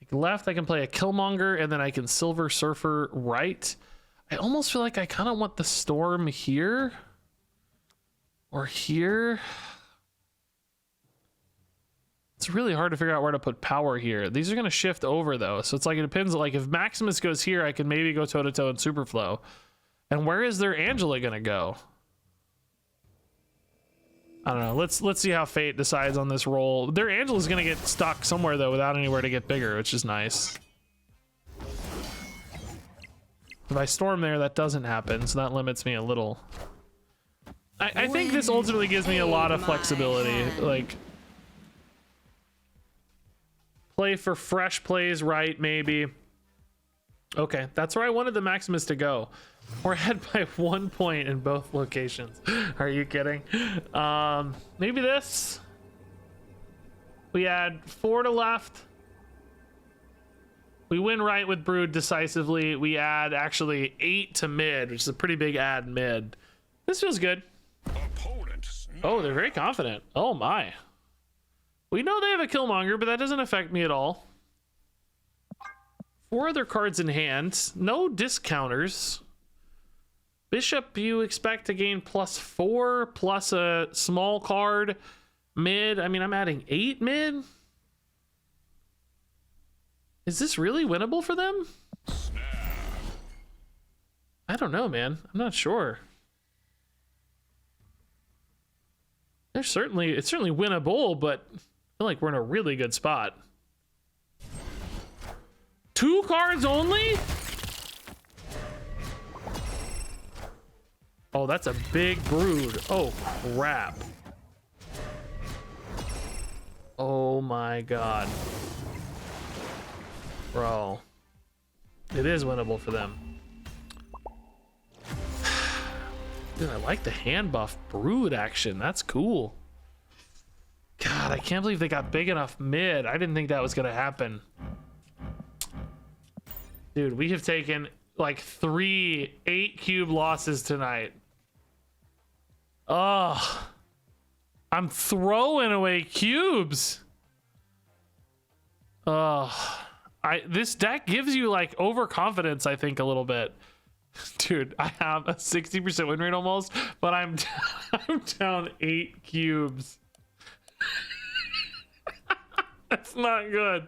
Like left, I can play a Killmonger and then I can Silver Surfer right. I almost feel like I kind of want the storm here or here. It's really hard to figure out where to put power here. These are going to shift over though. So it's like, it depends. Like if Maximus goes here, I can maybe go toe to toe in Superflow. And where is their Angela going to go? I don't know. Let's see how fate decides on this roll. Their Angela's going to get stuck somewhere though, without anywhere to get bigger, which is nice. If I storm there, that doesn't happen. So that limits me a little. I think this ultimately gives me a lot of flexibility. Like, play for fresh plays right, maybe. Okay, that's where I wanted the Maximus to go. We're ahead by 1 point in both locations. Are you kidding? Maybe this. We add 4 to left. We win right with Brood decisively. We add actually 8 to mid, which is a pretty big add mid. This feels good. Oh, they're very confident. Oh my. We know they have a Killmonger, but that doesn't affect me at all. 4 other cards in hand. No discounters. Bishop, you expect to gain +4 plus a small card. Mid, I mean, I'm adding 8 mid. Is this really winnable for them? I don't know, man. I'm not sure. It's certainly winnable, but I feel like we're in a really good spot. 2 cards only? Oh, that's a big Brood. Oh, crap. Oh my god. Bro. It is winnable for them. Dude, I like the hand buff Brood action. That's cool. God, I can't believe they got big enough mid. I didn't think that was gonna happen. Dude, we have taken like 3 8-cube losses tonight. Oh, I'm throwing away cubes. Oh, this deck gives you like overconfidence, I think, a little bit. Dude, I have a 60% win rate almost, but I'm down 8 cubes. That's not good.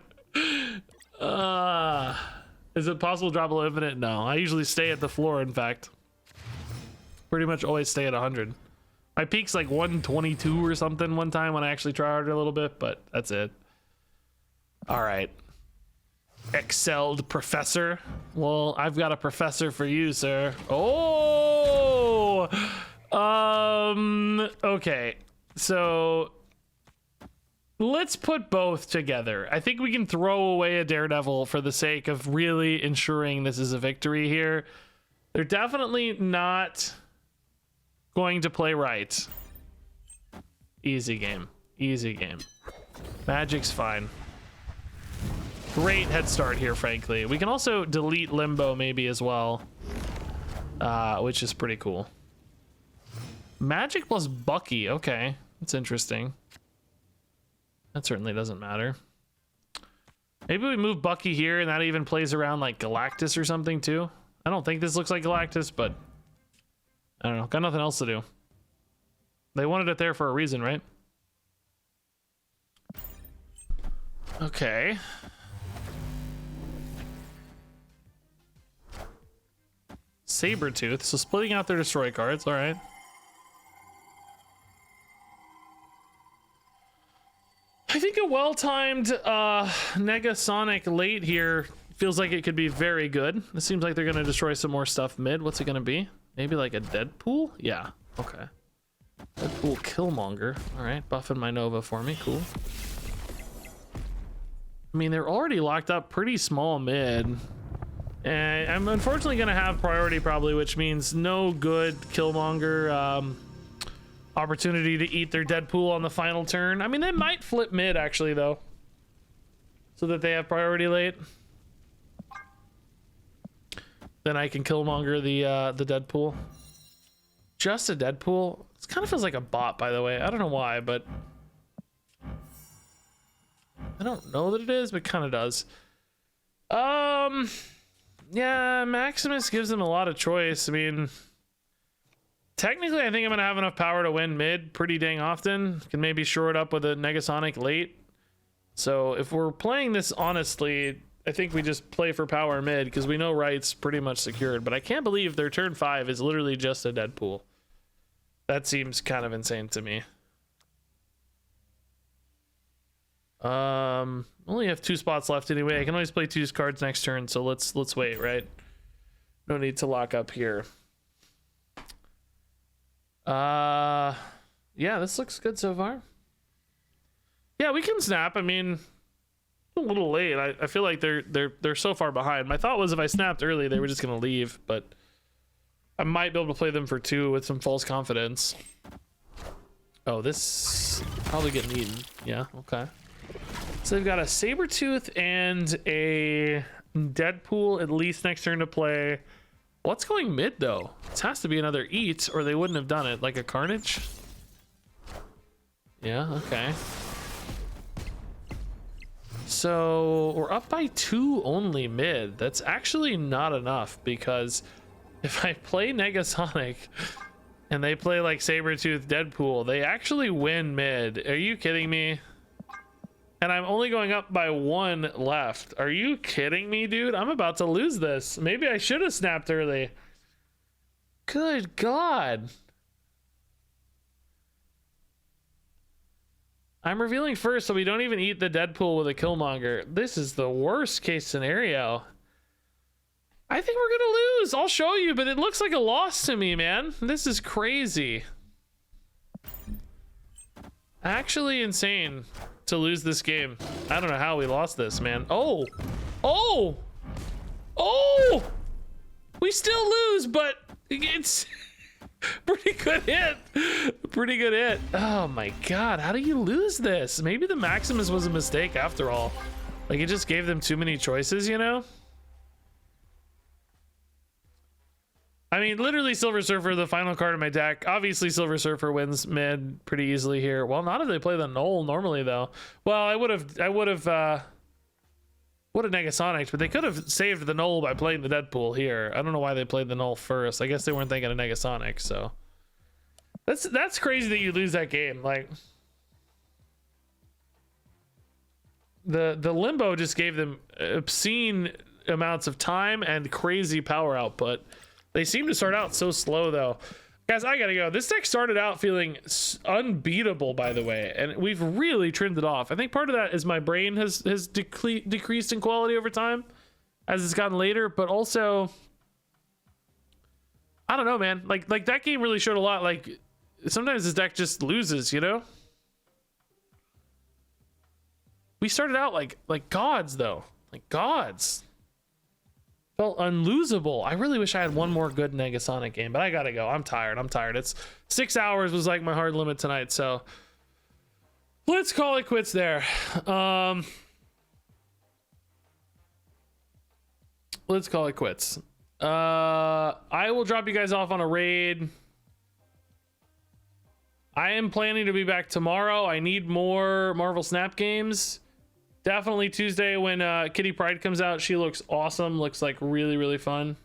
Is it possible to drop below infinite? No, I usually stay at the floor. In fact, pretty much always stay at 100. My peak's like 122 or something one time when I actually try harder a little bit, but that's it. All right. Excelled professor. Well, I've got a professor for you, sir. Oh, okay. So let's put both together. I think we can throw away a Daredevil for the sake of really ensuring this is a victory here. They're definitely not going to play right. Easy game. Easy game. Magic's fine. Great head start here, frankly. We can also delete Limbo maybe as well, which is pretty cool. Magic plus Bucky. Okay, that's interesting. That certainly doesn't matter. Maybe we move Bucky here and that even plays around like Galactus or something too. I don't think this looks like Galactus, but I don't know. Got nothing else to do. They wanted it there for a reason, right? Okay. Sabretooth. So splitting out their destroy cards. All right. I think a well-timed Negasonic late here feels like it could be very good. It seems like they're going to destroy some more stuff mid. What's it going to be? Maybe like a Deadpool? Yeah. Okay. Deadpool Killmonger. All right. Buffing my Nova for me. Cool. I mean, they're already locked up pretty small mid. And I'm unfortunately going to have priority probably, which means no good Killmonger opportunity to eat their Deadpool on the final turn. I mean, they might flip mid actually though, so that they have priority late. Then I can Killmonger the Deadpool. Just a Deadpool. This kind of feels like a bot, by the way. I don't know why, but I don't know that it is, but kind of does. Yeah, Maximus gives them a lot of choice. I mean, technically, I think I'm going to have enough power to win mid pretty dang often. Can maybe shore it up with a Negasonic late. So if we're playing this honestly, I think we just play for power mid because we know right's pretty much secured. But I can't believe their turn 5 is literally just a Deadpool. That seems kind of insane to me. Only have 2 spots left anyway. I can always play 2 cards next turn, so let's wait, right? No need to lock up here. Yeah, this looks good so far. Yeah, we can snap. I mean, a little late. I feel like they're so far behind. My thought was if I snapped early, they were just gonna leave, but I might be able to play them for 2 with some false confidence. Oh, this probably getting eaten. Yeah, okay. So they've got a Sabretooth and a Deadpool at least next turn to play. What's going mid though? This has to be another eat or they wouldn't have done it. Like a Carnage? Yeah, okay. So we're up by 2 only mid. That's actually not enough because if I play Negasonic and they play like Sabretooth Deadpool, they actually win mid. Are you kidding me? And I'm only going up by 1 left. Are you kidding me, dude? I'm about to lose this. Maybe I should have snapped early. Good God. I'm revealing first so we don't even eat the Deadpool with a Killmonger. This is the worst case scenario. I think we're gonna lose. I'll show you, but it looks like a loss to me, man. This is crazy. Actually insane to lose this game. I don't know how we lost this, man. Oh! Oh! Oh! We still lose, but it's pretty good hit. Pretty good hit. Oh my God, how do you lose this? Maybe the Maximus was a mistake after all. Like it just gave them too many choices, you know? I mean, literally Silver Surfer, the final card in my deck. Obviously, Silver Surfer wins mid pretty easily here. Well, not if they play the Null normally, though. Well, I would have Negasonic, but they could have saved the Null by playing the Deadpool here. I don't know why they played the Null first. I guess they weren't thinking of Negasonic, so that's crazy that you lose that game. Like the Limbo just gave them obscene amounts of time and crazy power output. They seem to start out so slow, though. Guys, I gotta go. This deck started out feeling unbeatable, by the way, and we've really trimmed it off. I think part of that is my brain has decreased in quality over time as it's gotten later, but also, I don't know, man. Like that game really showed a lot. Like, sometimes this deck just loses, you know? We started out like gods though, like gods. Felt unlosable. I really wish I had one more good Negasonic game, but I gotta go. I'm tired. It's 6 hours was like my hard limit tonight, so let's call it quits there. Let's call it quits. I will drop you guys off on a raid. I am planning to be back tomorrow. I need more Marvel Snap games. Definitely Tuesday when Kitty Pryde comes out. She looks awesome. Looks like really, really fun.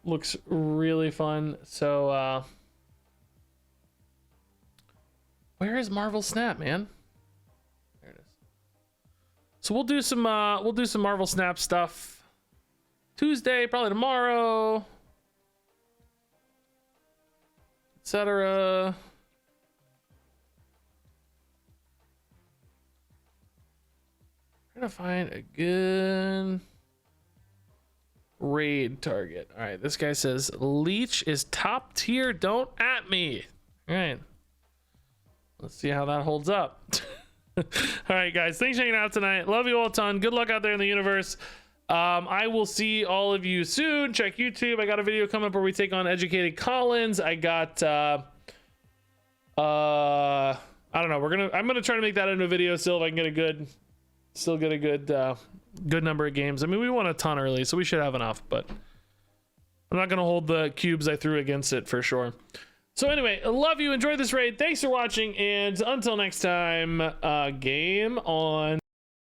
Looks really fun. So where is Marvel Snap, man? There it is. So we'll do some Marvel Snap stuff Tuesday, probably tomorrow, etc. Trying to find a good raid target. All right, this guy says Leech is top tier. Don't at me. All right, let's see how that holds up. All right, guys, thanks for hanging out tonight. Love you all a ton. Good luck out there in the universe. I will see all of you soon. Check YouTube. I got a video coming up where we take on Educated Collins. I got I don't know. I'm gonna try to make that into a video still if I can get a good good number of games. I mean, we won a ton early, so we should have enough, but I'm not gonna hold the cubes I threw against it for sure. So anyway, I love you. Enjoy this raid. Thanks for watching, and until next time, game on.